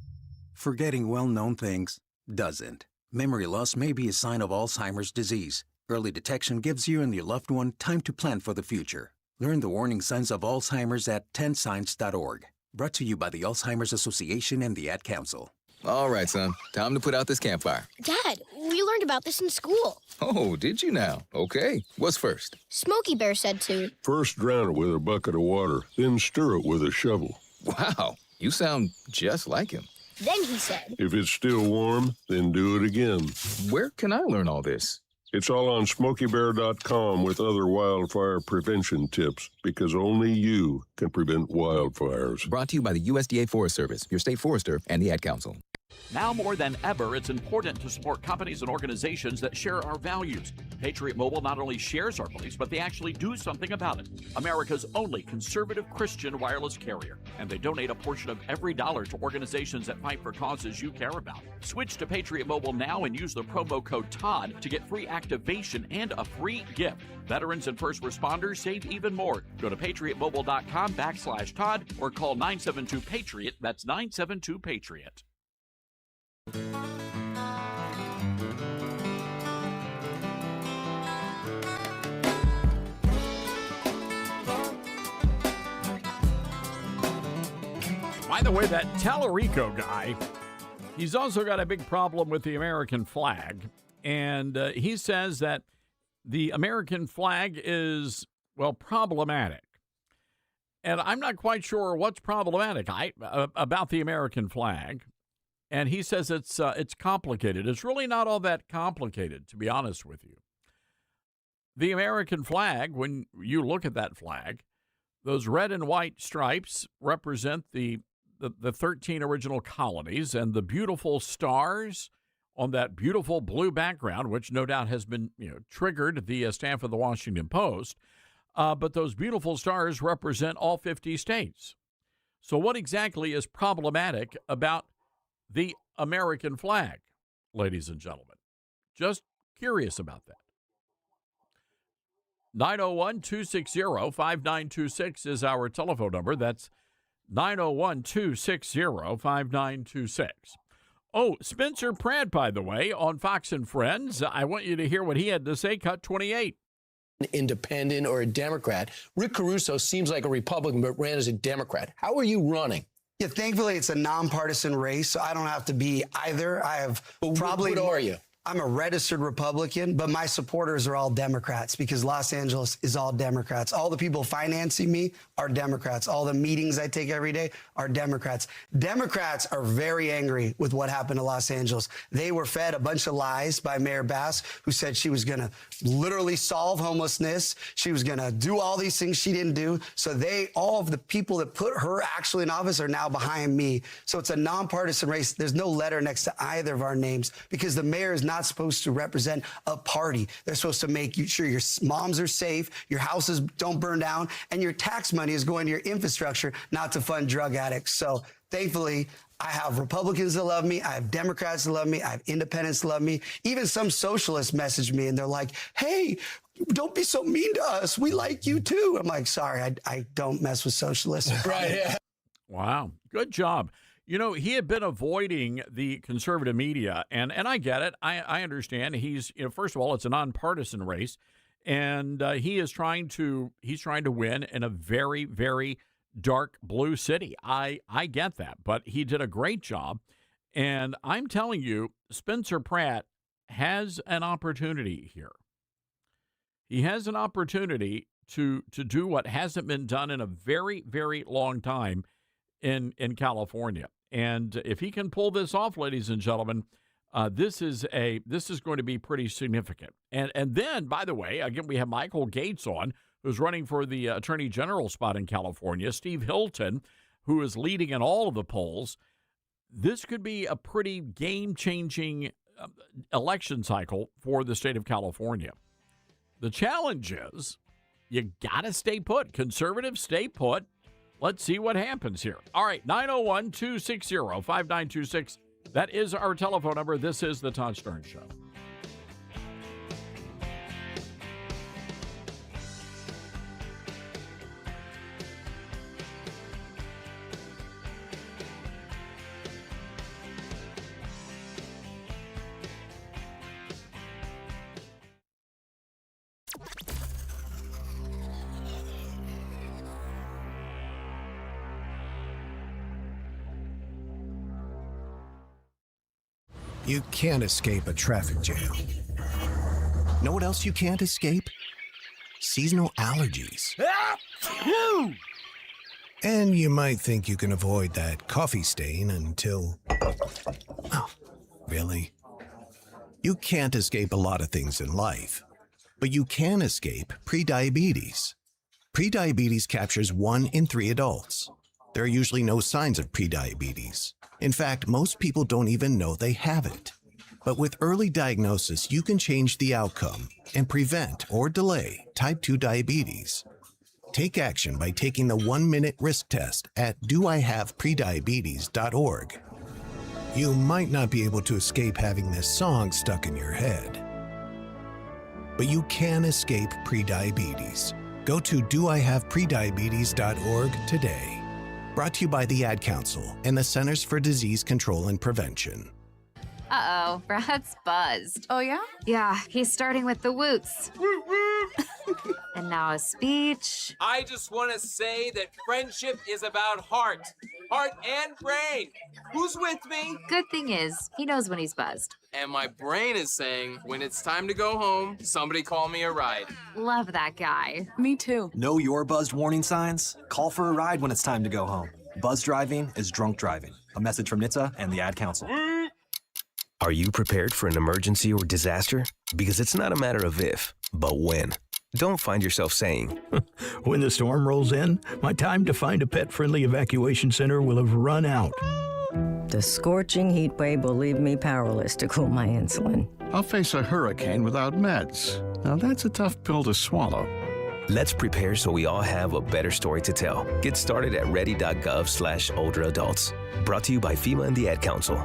Forgetting well-known things doesn't. Memory loss may be a sign of Alzheimer's disease. Early detection gives you and your loved one time to plan for the future. Learn the warning signs of Alzheimer's at 10signs.org. Brought to you by the Alzheimer's Association and the Ad Council. All right, son. Time to put out this campfire. Dad, we learned about this in school. Oh, did you now? Okay. What's first? Smokey Bear said to. First drown it with a bucket of water, then stir it with a shovel. Wow, you sound just like him. Then he said. If it's still warm, then do it again. Where can I learn all this? It's all on SmokeyBear.com with other wildfire prevention tips, because only you can prevent wildfires. Brought to you by the USDA Forest Service, your state forester, and the Ad Council. Now more than ever, it's important to support companies and organizations that share our values. Patriot Mobile not only shares our beliefs, but they actually do something about it. America's only conservative Christian wireless carrier. And they donate a portion of every dollar to organizations that fight for causes you care about. Switch to Patriot Mobile now and use the promo code TODD to get free activation and a free gift. Veterans and first responders save even more. Go to patriotmobile.com/Todd or call 972-PATRIOT. That's 972-PATRIOT. By the way, that Tallarico guy, he's also got a big problem with the American flag. And he says that the American flag is, well, problematic. And I'm not quite sure what's problematic about the American flag. And he says it's complicated. It's really not all that complicated, to be honest with you. The American flag, when you look at that flag, those red and white stripes represent the 13 original colonies, and the beautiful stars on that beautiful blue background, which no doubt has been triggered the staff of the Washington Post. But those beautiful stars represent all 50 states. So what exactly is problematic about the American flag, ladies and gentlemen? Just curious about that. 901-260-5926 is our telephone number. That's 901-260-5926. Oh, Spencer Pratt, by the way, on Fox and Friends. I want you to hear what he had to say. Cut 28. Independent or a Democrat. Rick Caruso seems like a Republican, but ran as a Democrat. How are you running? Yeah, thankfully it's a nonpartisan race, so I don't have to be either. I have probably. What are you? I'm a registered Republican, but my supporters are all Democrats because Los Angeles is all Democrats. All the people financing me are Democrats. All the meetings I take every day are Democrats. Democrats are very angry with what happened to Los Angeles. They were fed a bunch of lies by Mayor Bass, who said she was going to literally solve homelessness. She was going to do all these things she didn't do. So all of the people that put her actually in office are now behind me. So it's a nonpartisan race. There's no letter next to either of our names because the mayor is not supposed to represent a party. They're supposed to make sure your moms are safe, your houses don't burn down, and your tax money is going to your infrastructure, not to fund drug addicts. So thankfully, I have Republicans that love me. I have Democrats that love me. I have independents that love me. Even some socialists message me and they're like, hey, don't be so mean to us. We like you too. I'm like, sorry, I don't mess with socialists. Right. Yeah. Wow. Good job. You know, he had been avoiding the conservative media, and I get it. I understand. He's, first of all, it's a nonpartisan race, and he's trying to win in a very, very dark blue city. I get that, but he did a great job, and I'm telling you, Spencer Pratt has an opportunity here. He has an opportunity to do what hasn't been done in a very, very long time in California. And if he can pull this off, ladies and gentlemen, this is going to be pretty significant. And then, by the way, again, we have Michael Gates on, who's running for the Attorney General spot in California. Steve Hilton, who is leading in all of the polls. This could be a pretty game-changing election cycle for the state of California. The challenge is you got to stay put. Conservatives, stay put. Let's see what happens here. All right, 901-260-5926. That is our telephone number. This is the Todd Starnes Show. You can't escape a traffic jam. Know what else you can't escape? Seasonal allergies. And you might think you can avoid that coffee stain until... Oh, really? You can't escape a lot of things in life, but you can escape prediabetes. Prediabetes captures 1 in 3 adults. There are usually no signs of prediabetes. In fact, most people don't even know they have it. But with early diagnosis, you can change the outcome and prevent or delay type 2 diabetes. Take action by taking the 1-minute risk test at doihaveprediabetes.org. You might not be able to escape having this song stuck in your head, but you can escape prediabetes. Go to doihaveprediabetes.org today. Brought to you by the Ad Council and the Centers for Disease Control and Prevention. Uh-oh, Brad's buzzed. Oh, yeah? Yeah, he's starting with the woots. And now a speech. I just want to say that friendship is about heart and brain. Who's with me? Good thing is, he knows when he's buzzed. And my brain is saying, when it's time to go home, somebody call me a ride. Love that guy. Me too. Know your buzzed warning signs? Call for a ride when it's time to go home. Buzz driving is drunk driving. A message from NHTSA and the Ad Council. Are you prepared for an emergency or disaster? Because it's not a matter of if, but when. Don't find yourself saying, when the storm rolls in, my time to find a pet-friendly evacuation center will have run out. The scorching heat wave will leave me powerless to cool my insulin. I'll face a hurricane without meds. Now that's a tough pill to swallow. Let's prepare so we all have a better story to tell. Get started at ready.gov/older adults. Brought to you by FEMA and the Ad Council.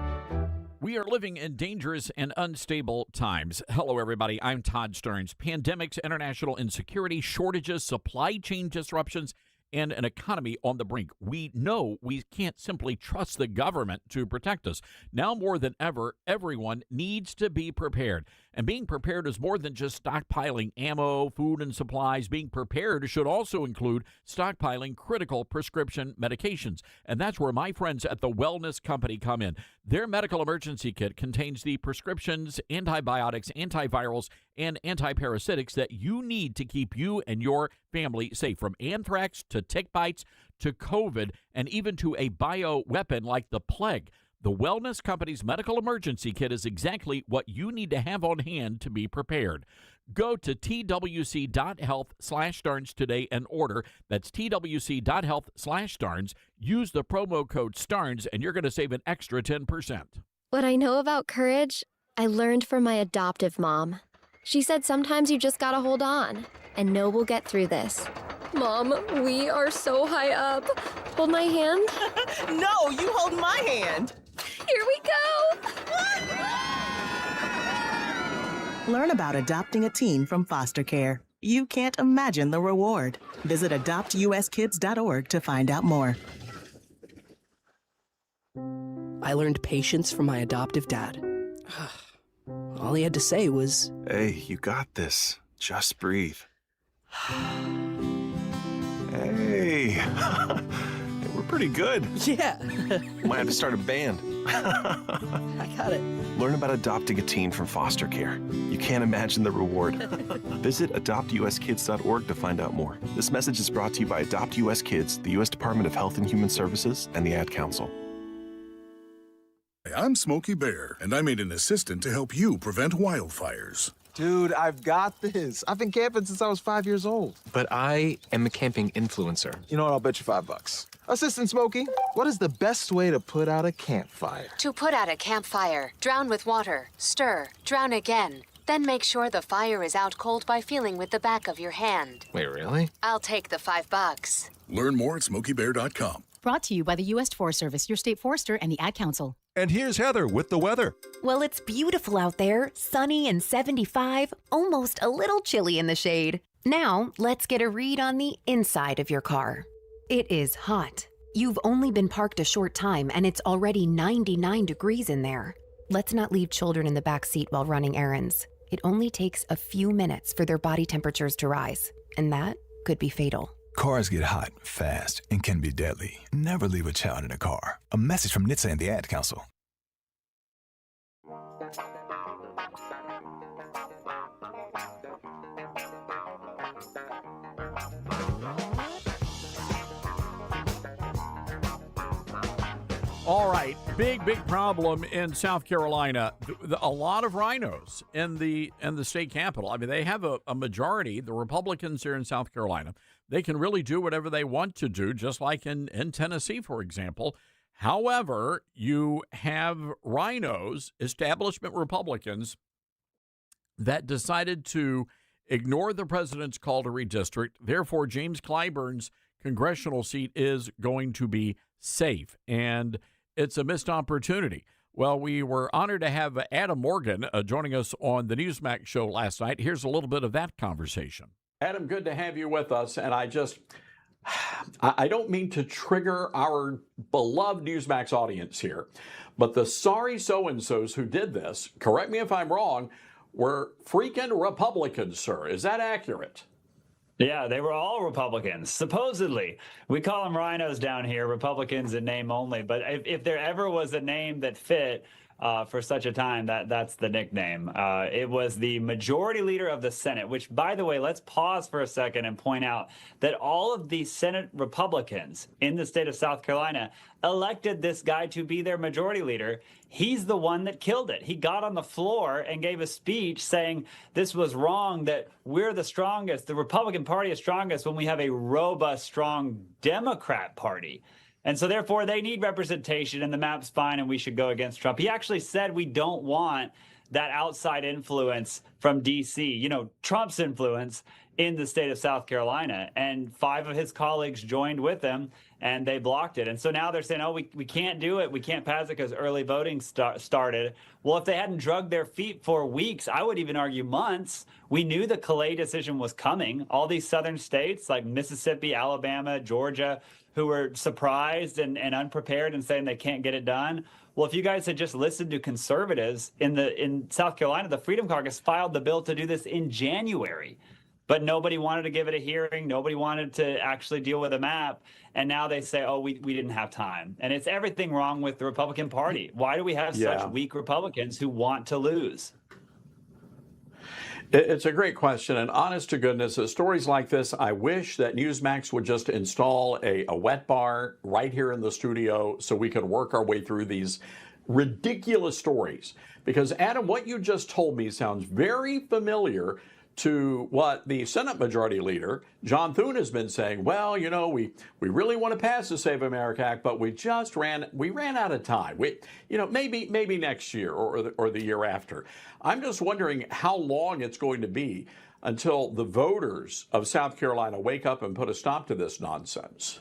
We are living in dangerous and unstable times. Hello, everybody. I'm Todd Stearns. Pandemics, international insecurity, shortages, supply chain disruptions, and an economy on the brink. We know we can't simply trust the government to protect us. Now more than ever, everyone needs to be prepared. And being prepared is more than just stockpiling ammo, food, and supplies. Being prepared should also include stockpiling critical prescription medications. And that's where my friends at the Wellness Company come in. Their medical emergency kit contains the prescriptions, antibiotics, antivirals, and antiparasitics that you need to keep you and your family safe, from anthrax to tick bites to COVID and even to a bioweapon like the plague. The Wellness Company's medical emergency kit is exactly what you need to have on hand to be prepared. Go to twc.health/Starnes today and order. That's twc.health/Starnes. Use the promo code STARNES and you're going to save an extra 10%. What I know about courage, I learned from my adoptive mom. She said sometimes you just gotta hold on and know we'll get through this. Mom, we are so high up. Hold my hand. No, you hold my hand. Here we go. Learn about adopting a teen from foster care. You can't imagine the reward. Visit adoptuskids.org to find out more. I learned patience from my adoptive dad. All he had to say was, "Hey, you got this. Just breathe." Hey, we're pretty good. Yeah. Might have to start a band. I got it. Learn about adopting a teen from foster care. You can't imagine the reward. Visit adoptuskids.org to find out more. This message is brought to you by Adopt US Kids, the U.S. Department of Health and Human Services, and the Ad Council. I'm Smokey Bear, and I made an assistant to help you prevent wildfires. Dude, I've got this. I've been camping since I was 5 years old. But I am a camping influencer. You know what? I'll bet you $5. Assistant Smokey, what is the best way to put out a campfire? To put out a campfire, drown with water, stir, drown again. Then make sure the fire is out cold by feeling with the back of your hand. Wait, really? I'll take the $5. Learn more at SmokeyBear.com. Brought to you by the U.S. Forest Service, your state forester, and the Ad Council. And here's Heather with the weather. Well, it's beautiful out there, sunny and 75, almost a little chilly in the shade. Now, let's get a read on the inside of your car. It is hot. You've only been parked a short time, and it's already 99 degrees in there. Let's not leave children in the back seat while running errands. It only takes a few minutes for their body temperatures to rise, and that could be fatal. Cars get hot fast and can be deadly. Never leave a child in a car. A message from NHTSA and the Ad Council. All right, big problem in South Carolina. A lot of rhinos in the state capitol. I mean, they have a majority. The Republicans here in South Carolina, they can really do whatever they want to do, just like in Tennessee, for example. However, you have rhinos, establishment Republicans, that decided to ignore the president's call to redistrict. Therefore, James Clyburn's congressional seat is going to be safe, and it's a missed opportunity. Well, we were honored to have Adam Morgan joining us on the Newsmax show last night. Here's a little bit of that conversation. Adam, good to have you with us. And I don't mean to trigger our beloved Newsmax audience here, but the sorry so-and-sos who did this, correct me if I'm wrong, were freaking Republicans, sir. Is that accurate? Yeah, they were all Republicans, supposedly. We call them rhinos down here, Republicans in name only. But if there ever was a name that fit for such a time, that's the nickname. It was the majority leader of the Senate, which, by the way, let's pause for a second and point out that all of the Senate Republicans in the state of South Carolina elected this guy to be their majority leader. He's the one that killed it. He got on the floor and gave a speech saying this was wrong, that we're the strongest. The Republican Party is strongest when we have a robust, strong Democrat Party. And so, therefore, they need representation, and the map's fine, and we should go against Trump. He actually said we don't want that outside influence from D.C., you know, Trump's influence in the state of South Carolina. And 5 of his colleagues joined with him, and they blocked it. And so now they're saying, oh, we can't do it. We can't pass it because early voting started. Well, if they hadn't drugged their feet for weeks, I would even argue months, we knew the Calais decision was coming. All these southern states like Mississippi, Alabama, Georgia, who were surprised and unprepared and saying they can't get it done. Well, if you guys had just listened to conservatives in South Carolina, the Freedom Caucus filed the bill to do this in January. But nobody wanted to give it a hearing. Nobody wanted to actually deal with a map. And now they say, oh, we didn't have time. And it's everything wrong with the Republican Party. Why do we have such weak Republicans who want to lose? It's a great question, and honest to goodness, stories like this, I wish that Newsmax would just install a wet bar right here in the studio so we could work our way through these ridiculous stories. Because, Adam, what you just told me sounds very familiar to what the Senate Majority Leader, John Thune, has been saying. Well, you know, we really want to pass the Save America Act, but we ran out of time. Maybe next year or the year after. I'm just wondering how long it's going to be until the voters of South Carolina wake up and put a stop to this nonsense.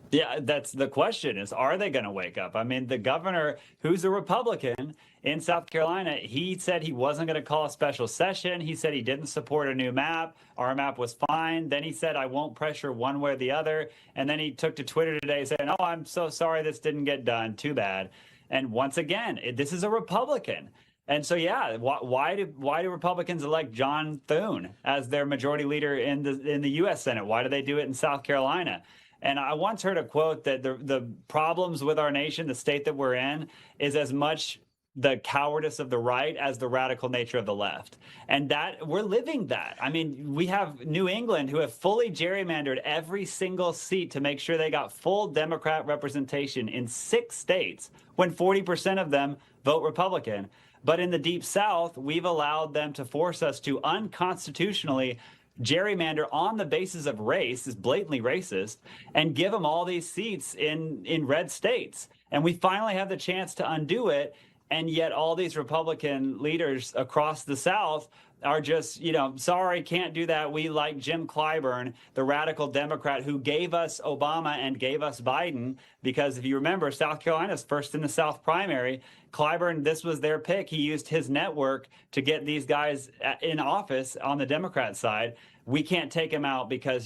Yeah, that's the question is, are they going to wake up? I mean, the governor, who's a Republican in South Carolina, he said he wasn't going to call a special session. He said he didn't support a new map. Our map was fine. Then he said, I won't pressure one way or the other. And then he took to Twitter today saying, oh, I'm so sorry this didn't get done. Too bad. And once again, this is a Republican. And so, yeah, why do Republicans elect John Thune as their majority leader in the U.S. Senate? Why do they do it in South Carolina? And I once heard a quote that the problems with our nation, the state that we're in, is as much the cowardice of the right as the radical nature of the left. And that we're living that. I mean, we have New England who have fully gerrymandered every single seat to make sure they got full Democrat representation in 6 states when 40% of them vote Republican. But in the Deep South, we've allowed them to force us to unconstitutionally gerrymander on the basis of race, is blatantly racist, and give them all these seats in red states. And we finally have the chance to undo it. And yet all these Republican leaders across the South are just, sorry, can't do that. We like Jim Clyburn, the radical Democrat who gave us Obama and gave us Biden, because if you remember, South Carolina's first in the South primary. Clyburn, this was their pick. He used his network to get these guys in office on the Democrat side. We can't take him out because,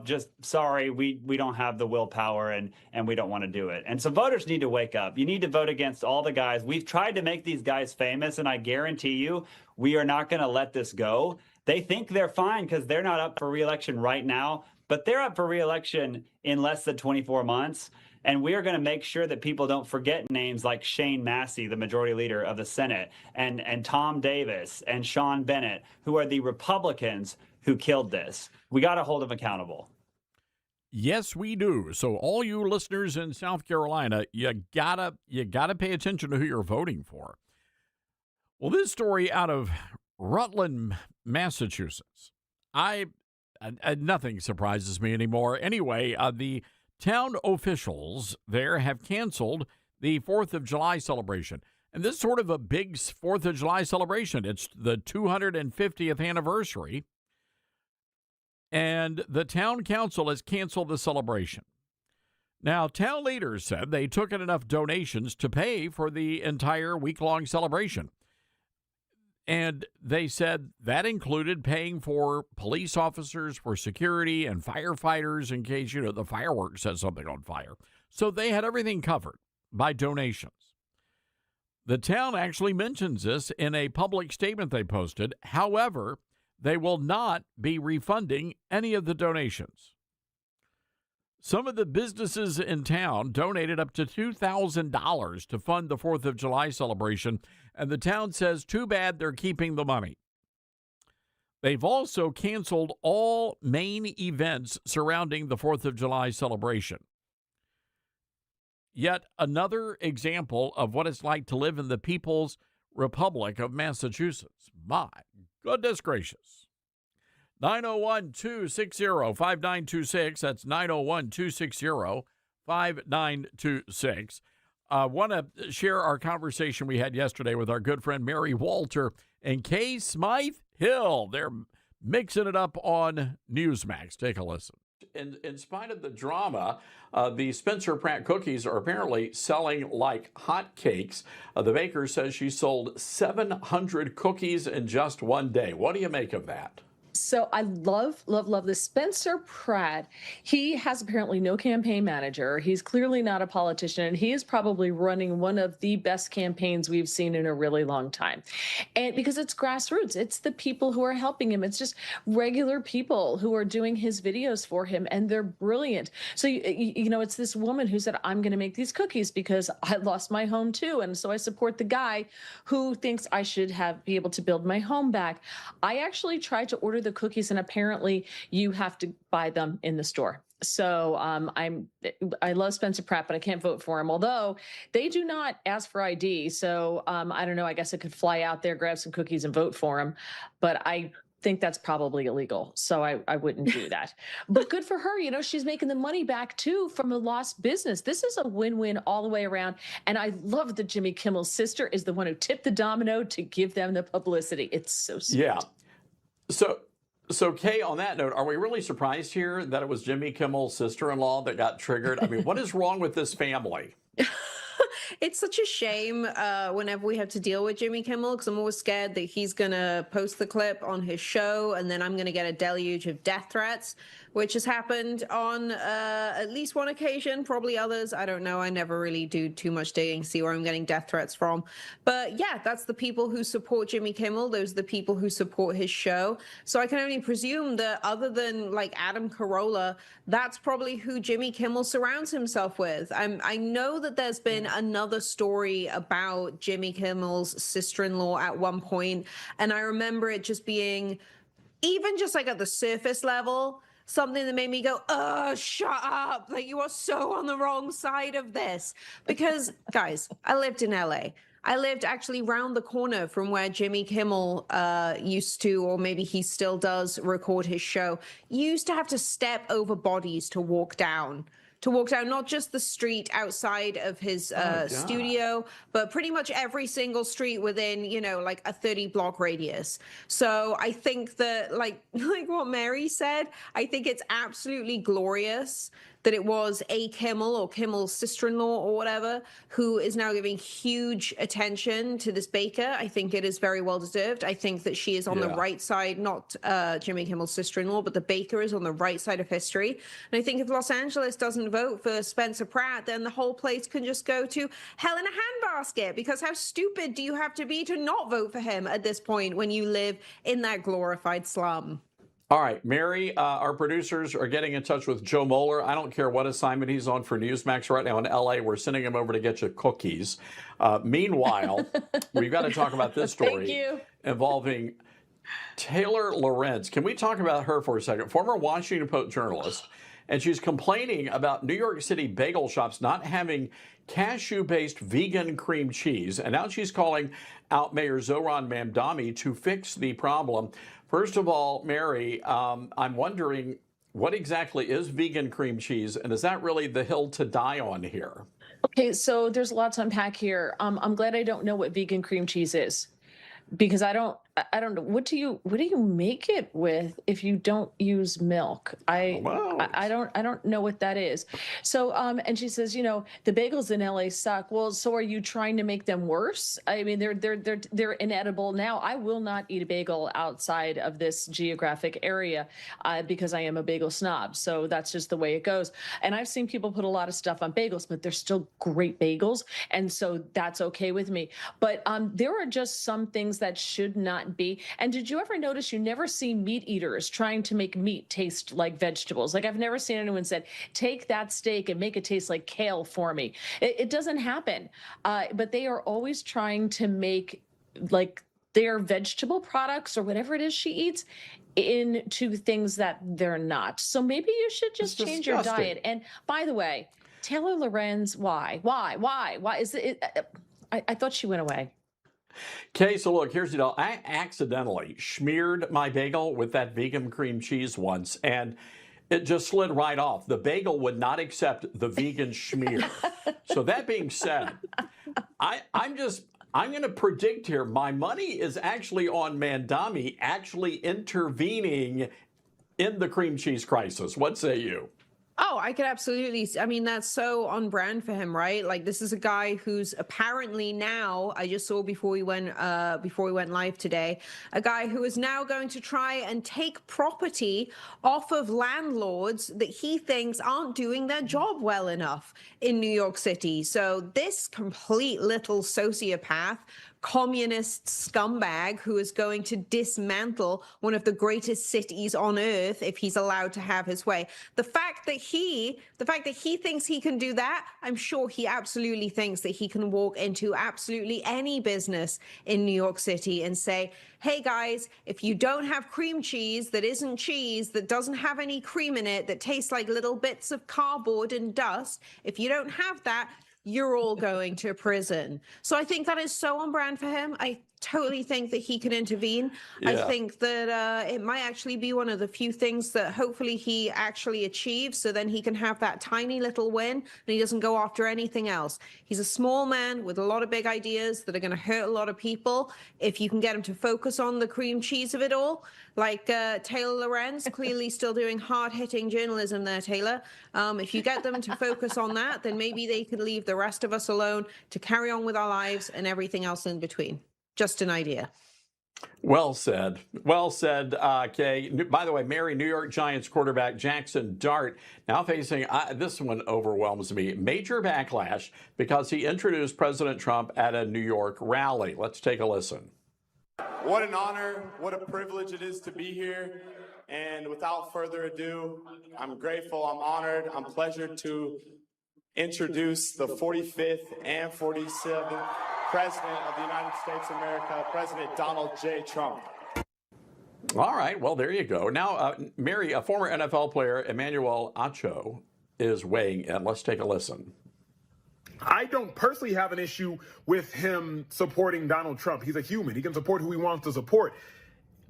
just sorry, we don't have the willpower and we don't want to do it. And so voters need to wake up. You need to vote against all the guys. We've tried to make these guys famous, and I guarantee you we are not going to let this go. They think they're fine because they're not up for re-election right now, but they're up for re-election in less than 24 months. And we are going to make sure that people don't forget names like Shane Massey, the majority leader of the Senate, and Tom Davis and Sean Bennett, who are the Republicans who killed this. We got to hold them accountable. Yes, we do. So all you listeners in South Carolina, you gotta pay attention to who you're voting for. Well, this story out of Rutland, Massachusetts. Nothing surprises me anymore. Anyway, the town officials there have canceled the 4th of July celebration. And this is sort of a big 4th of July celebration. It's the 250th anniversary. And the town council has canceled the celebration. Now, town leaders said they took in enough donations to pay for the entire week-long celebration. And they said that included paying for police officers for security and firefighters in case, the fireworks set something on fire. So they had everything covered by donations. The town actually mentions this in a public statement they posted. However, they will not be refunding any of the donations. Some of the businesses in town donated up to $2,000 to fund the 4th of July celebration, and the town says too bad they're keeping the money. They've also canceled all main events surrounding the 4th of July celebration. Yet another example of what it's like to live in the People's Republic of Massachusetts. My goodness gracious. 901-260-5926. That's 901-260-5926. I want to share our conversation we had yesterday with our good friend Mary Walter and Kay Smythe Hill. They're mixing it up on Newsmax. Take a listen. In spite of the drama, the Spencer Pratt cookies are apparently selling like hotcakes. The baker says she sold 700 cookies in just one day. What do you make of that? So I love this. Spencer Pratt, he has apparently no campaign manager. He's clearly not a politician, and he is probably running one of the best campaigns we've seen in a really long time. And because it's grassroots, it's the people who are helping him. It's just regular people who are doing his videos for him, and they're brilliant. So, you know, it's this woman who said, I'm going to make these cookies because I lost my home too. And so I support the guy who thinks I should be able to build my home back. I actually tried to order the cookies, and apparently you have to buy them in the store. So I love Spencer Pratt, but I can't vote for him. Although they do not ask for ID, so I don't know. I guess I could fly out there, grab some cookies, and vote for him. But I think that's probably illegal, so I wouldn't do that. But good for her. You know, she's making the money back too from a lost business. This is a win-win all the way around. And I love that Jimmy Kimmel's sister is the one who tipped the domino to give them the publicity. It's so sweet. Yeah. So, Kay, on that note, are we really surprised here that it was Jimmy Kimmel's sister-in-law that got triggered? I mean, what is wrong with this family? It's such a shame whenever we have to deal with Jimmy Kimmel, because I'm always scared that he's going to post the clip on his show and then I'm going to get a deluge of death threats, which has happened on at least one occasion, probably others. I don't know. I never really do too much digging, see where I'm getting death threats from. But yeah, that's the people who support Jimmy Kimmel. Those are the people who support his show. So I can only presume that other than like Adam Carolla, that's probably who Jimmy Kimmel surrounds himself with. I know that there's been another story about Jimmy Kimmel's sister-in-law at one point, and I remember it just being, even just like at the surface level, something that made me go, oh, shut up. Like, you are so on the wrong side of this. Because, guys, I lived in LA. I lived actually round the corner from where Jimmy Kimmel used to, or maybe he still does, record his show. You used to have to step over bodies to walk down. Not just the street outside of his studio, but pretty much every single street within, you know, like a 30-block radius. So I think that, like what Mary said, I think it's absolutely glorious that it was a Kimmel or Kimmel's sister-in-law or whatever who is now giving huge attention to this baker. I think it is very well deserved. I think that she is on the right side, not Jimmy Kimmel's sister-in-law, but the baker is on the right side of history. And I think if Los Angeles doesn't vote for Spencer Pratt, then the whole place can just go to hell in a handbasket, because how stupid do you have to be to not vote for him at this point when you live in that glorified slum? All right, Mary, our producers are getting in touch with Joe Moeller. I don't care what assignment he's on for Newsmax right now in L.A. We're sending him over to get you cookies. Meanwhile, we've got to talk about this story involving Taylor Lorenz. Can we talk about her for a second? Former Washington Post journalist, and she's complaining about New York City bagel shops not having cashew-based vegan cream cheese. And now she's calling out Mayor Zohran Mamdani to fix the problem. First of all, Mary, I'm wondering, what exactly is vegan cream cheese, and is that really the hill to die on here? Okay, so there's a lot to unpack here. I'm glad I don't know what vegan cream cheese is, because I don't I don't know. What do you make it with if you don't use milk? I don't know what that is. So and she says, you know, the bagels in LA suck. Well, so are you trying to make them worse? I mean, they're inedible now. I will not eat a bagel outside of this geographic area because I am a bagel snob. So that's just the way it goes. And I've seen people put a lot of stuff on bagels, but they're still great bagels, and so that's okay with me. But there are just some things that should not be. And did you ever notice you never see meat eaters trying to make meat taste like vegetables? Like I've never seen anyone said, take that steak and make it taste like kale for me. It doesn't happen. But they are always trying to make like their vegetable products or whatever it is she eats into things that they're not. So maybe you should just change your diet. And by the way, Taylor Lorenz, why? Is it? I thought she went away. Okay, so look, here's the deal. I accidentally smeared my bagel with that vegan cream cheese once, and it just slid right off. The bagel would not accept the vegan schmear. So that being said, I'm going to predict here, my money is actually on Mandami actually intervening in the cream cheese crisis. What say you? Oh, I could absolutely. I mean, that's so on brand for him, right? Like, this is a guy who's apparently now, I just saw before we went live today, a guy who is now going to try and take property off of landlords that he thinks aren't doing their job well enough in New York City. So this complete little sociopath, communist scumbag who is going to dismantle one of the greatest cities on earth if he's allowed to have his way. The fact that he thinks he can do that, I'm sure he absolutely thinks that he can walk into absolutely any business in New York City and say, hey guys, if you don't have cream cheese that isn't cheese, that doesn't have any cream in it, that tastes like little bits of cardboard and dust, if you don't have that, you're all going to prison. So I think that is so on brand for him. I totally think that he can intervene. Yeah. I think that it might actually be one of the few things that hopefully he actually achieves, so then he can have that tiny little win and he doesn't go after anything else. He's a small man with a lot of big ideas that are going to hurt a lot of people. If you can get him to focus on the cream cheese of it all, like Taylor Lorenz, clearly still doing hard-hitting journalism there, Taylor. If you get them to focus on that, then maybe they could leave the rest of us alone to carry on with our lives and everything else in between. Just an idea. Well said. Well said, Kay. By the way, Mary, New York Giants quarterback Jackson Dart now facing, this one overwhelms me, major backlash because he introduced President Trump at a New York rally. Let's take a listen. What an honor, what a privilege it is to be here. And without further ado, I'm grateful, I'm honored, I'm pleasured to introduce the 45th and 47th President of the United States of America, President Donald J. Trump. All right, well, there you go. Now, Mary, a former NFL player, Emmanuel Acho, is weighing in. Let's take a listen. I don't personally have an issue with him supporting Donald Trump. He's a human. He can support who he wants to support.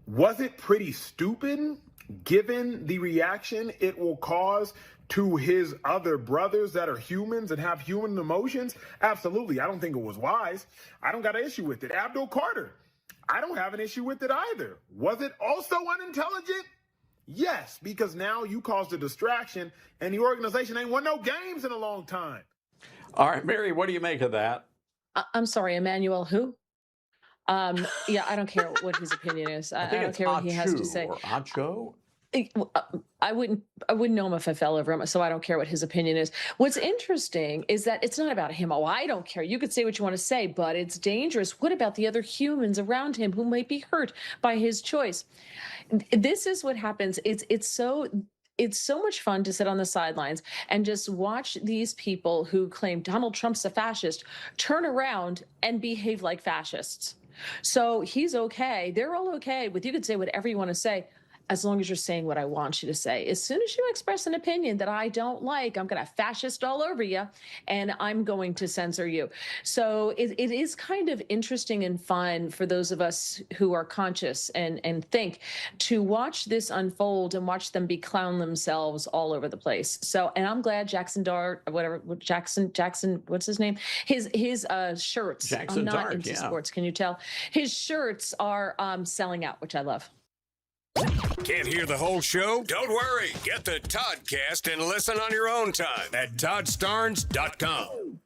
Was it pretty stupid, given the reaction it will cause to his other brothers that are humans and have human emotions? Absolutely. I don't think it was wise. I don't got an issue with it. Abdul Carter, I don't have an issue with it either. Was it also unintelligent? Yes, because now you caused a distraction and the organization ain't won no games in a long time. All right, Mary, what do you make of that? I'm sorry, Emmanuel who? Yeah, I don't care what his opinion is. I don't care what he has to say. Or Acho? I wouldn't know him if I fell over him, so I don't care what his opinion is. What's interesting is that it's not about him. Oh, I don't care. You could say what you want to say, but it's dangerous. What about the other humans around him who might be hurt by his choice? This is what happens. It's so much fun to sit on the sidelines and just watch these people who claim Donald Trump's a fascist turn around and behave like fascists. So he's okay. They're all okay with, you could say whatever you want to say. as long as you're saying what I want you to say. As soon as you express an opinion that I don't like, I'm going to fascist all over you, and I'm going to censor you. So it is kind of interesting and fun for those of us who are conscious and think to watch this unfold and watch them clown themselves all over the place. So, and I'm glad Jackson Dart, Jackson, what's his name? His shirts. Jackson I'm not Dart, into yeah. sports. Can you tell? His shirts are selling out, which I love. Can't hear the whole show? Don't worry. Get the Toddcast and listen on your own time at ToddStarnes.com.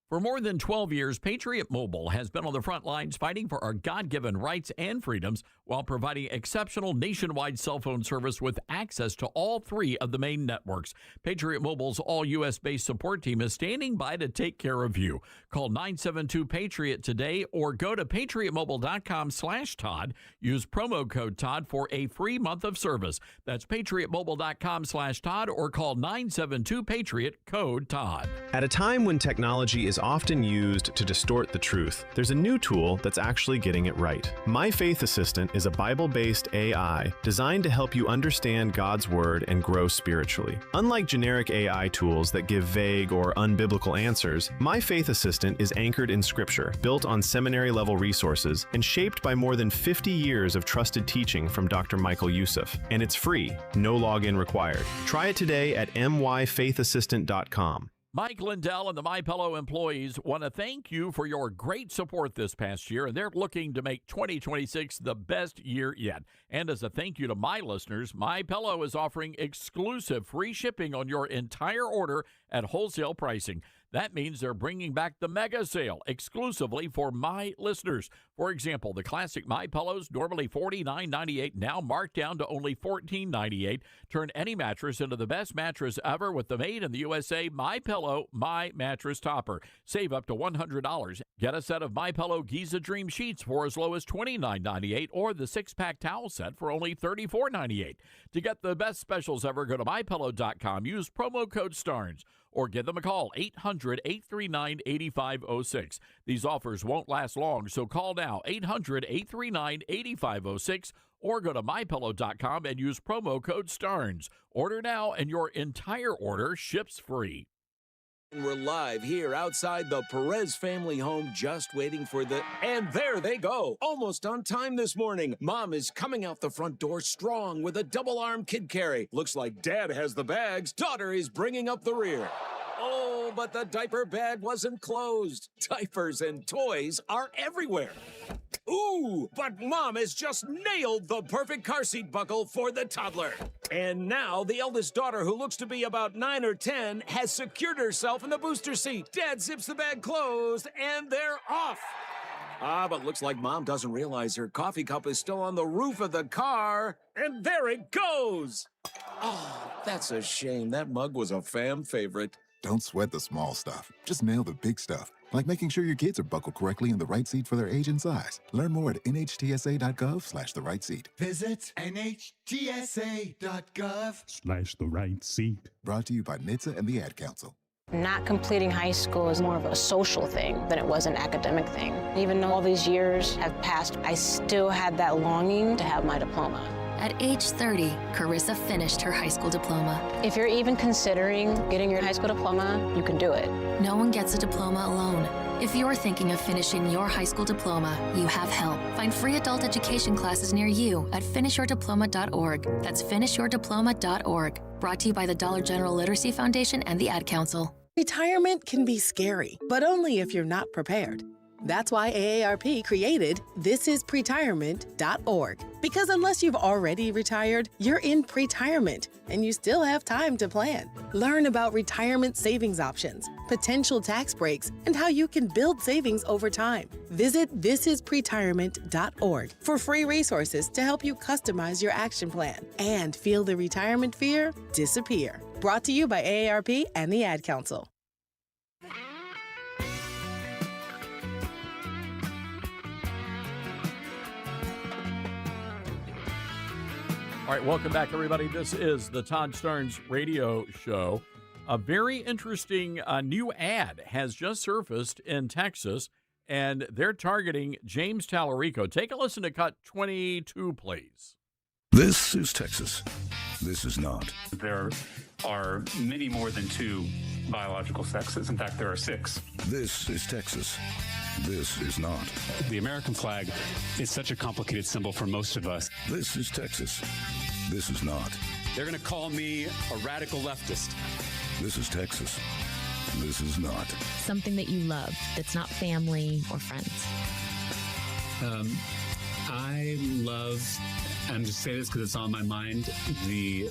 For more than 12 years, Patriot Mobile has been on the front lines fighting for our God-given rights and freedoms while providing exceptional nationwide cell phone service with access to all 3 of the main networks. Patriot Mobile's all-U.S.-based support team is standing by to take care of you. Call 972-PATRIOT today or go to patriotmobile.com/Todd. Use promo code Todd for a free month of service. That's patriotmobile.com/Todd or call 972-PATRIOT, code Todd. At a time when technology is often used to distort the truth, there's a new tool that's actually getting it right. My Faith Assistant is a Bible-based AI designed to help you understand God's Word and grow spiritually. Unlike generic AI tools that give vague or unbiblical answers, My Faith Assistant is anchored in Scripture, built on seminary-level resources, and shaped by more than 50 years of trusted teaching from Dr. Michael Youssef. And it's free, no login required. Try it today at myfaithassistant.com. Mike Lindell and the MyPillow employees want to thank you for your great support this past year, and they're looking to make 2026 the best year yet. And as a thank you to my listeners, MyPillow is offering exclusive free shipping on your entire order at wholesale pricing. That means they're bringing back the mega sale exclusively for my listeners. For example, the classic My Pillows, normally $49.98, now marked down to only $14.98. Turn any mattress into the best mattress ever with the made in the USA My Pillow My Mattress Topper. Save up to $100. Get a set of My Pillow Giza Dream Sheets for as low as $29.98 or the 6-pack towel set for only $34.98. To get the best specials ever, go to MyPillow.com. Use promo code STARNS. Or give them a call, 800-839-8506. These offers won't last long, so call now, 800-839-8506, or go to MyPillow.com and use promo code STARNS. Order now, and your entire order ships free. We're live here outside the Perez family home, just waiting for the... And there they go! Almost on time this morning. Mom is coming out the front door strong with a double-arm kid carry. Looks like Dad has the bags. Daughter is bringing up the rear. Oh, but the diaper bag wasn't closed. Diapers and toys are everywhere. Ooh, but Mom has just nailed the perfect car seat buckle for the toddler. And now the eldest daughter, who looks to be about 9 or 10, has secured herself in the booster seat. Dad zips the bag closed, and they're off. But looks like Mom doesn't realize her coffee cup is still on the roof of the car. And there it goes. Oh, that's a shame. That mug was a fam favorite. Don't sweat the small stuff. Just nail the big stuff, like making sure your kids are buckled correctly in the right seat for their age and size. Learn more at nhtsa.gov/the right seat. Visit nhtsa.gov/the right seat. Brought to you by NHTSA and the Ad Council. Not completing high school is more of a social thing than it was an academic thing. Even though all these years have passed, I still had that longing to have my diploma. At age 30, Carissa finished her high school diploma. If you're even considering getting your high school diploma, you can do it. No one gets a diploma alone. If you're thinking of finishing your high school diploma, you have help. Find free adult education classes near you at finishyourdiploma.org. That's finishyourdiploma.org. Brought to you by the Dollar General Literacy Foundation and the Ad Council. Retirement can be scary, but only if you're not prepared. That's why AARP created thisispretirement.org. Because unless you've already retired, you're in pretirement, and you still have time to plan. Learn about retirement savings options, potential tax breaks, and how you can build savings over time. Visit thisispretirement.org for free resources to help you customize your action plan and feel the retirement fear disappear. Brought to you by AARP and the Ad Council. All right, welcome back, everybody. This is the Todd Starnes Radio Show. A very interesting new ad has just surfaced in Texas, and they're targeting James Tallarico. Take a listen to cut 22, please. This is Texas. This is not. There are many more than 2 biological sexes. In fact, there are 6. This is Texas. This is not. The American flag is such a complicated symbol for most of us. This is Texas. This is not. They're going to call me a radical leftist. This is Texas. This is not. Something that you love that's not family or friends. I love, and just say this because it's on my mind, the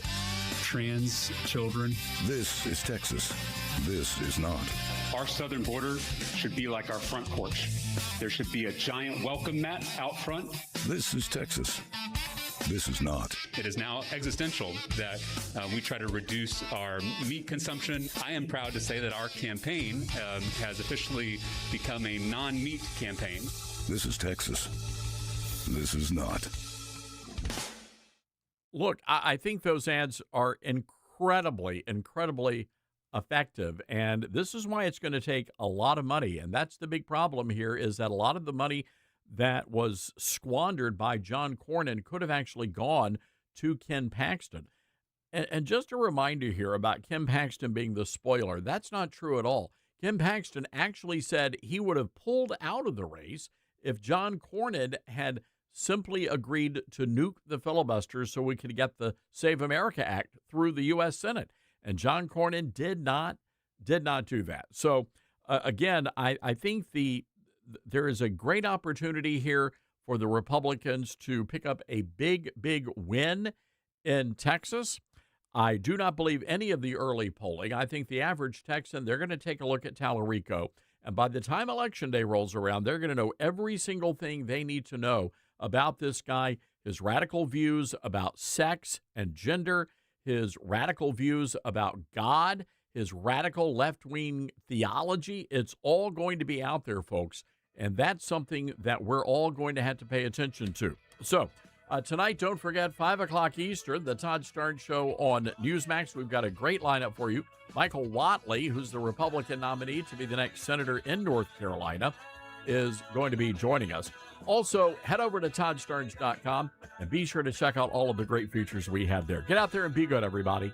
trans children. This is Texas. This is not. Our southern border should be like our front porch. There should be a giant welcome mat out front. This is Texas. This is not. It is now existential that we try to reduce our meat consumption. I am proud to say that our campaign has officially become a non-meat campaign. This is Texas. This is not. Look, I think those ads are incredibly effective, and this is why it's going to take a lot of money. And that's the big problem here, is that a lot of the money that was squandered by John Cornyn could have actually gone to Ken Paxton. And just a reminder here about Ken Paxton being the spoiler, that's not true at all. Ken Paxton actually said he would have pulled out of the race if John Cornyn had simply agreed to nuke the filibuster so we could get the Save America Act through the U.S. Senate. And John Cornyn did not do that. So, again, I think there is a great opportunity here for the Republicans to pick up a big win in Texas. I do not believe any of the early polling. I think the average Texan, they're going to take a look at Tallarico, and by the time Election Day rolls around, they're going to know every single thing they need to know about this guy, his radical views about sex and gender, his radical views about God, his radical left-wing theology. It's all going to be out there, folks, and that's something that we're all going to have to pay attention to. So, tonight, don't forget, 5 o'clock Eastern, the Todd Starnes Show on Newsmax. We've got a great lineup for you. Michael Whatley, who's the Republican nominee to be the next senator in North Carolina, is going to be joining us. Also, head over to ToddStarnes.com and be sure to check out all of the great features we have there. Get out there and be good, everybody.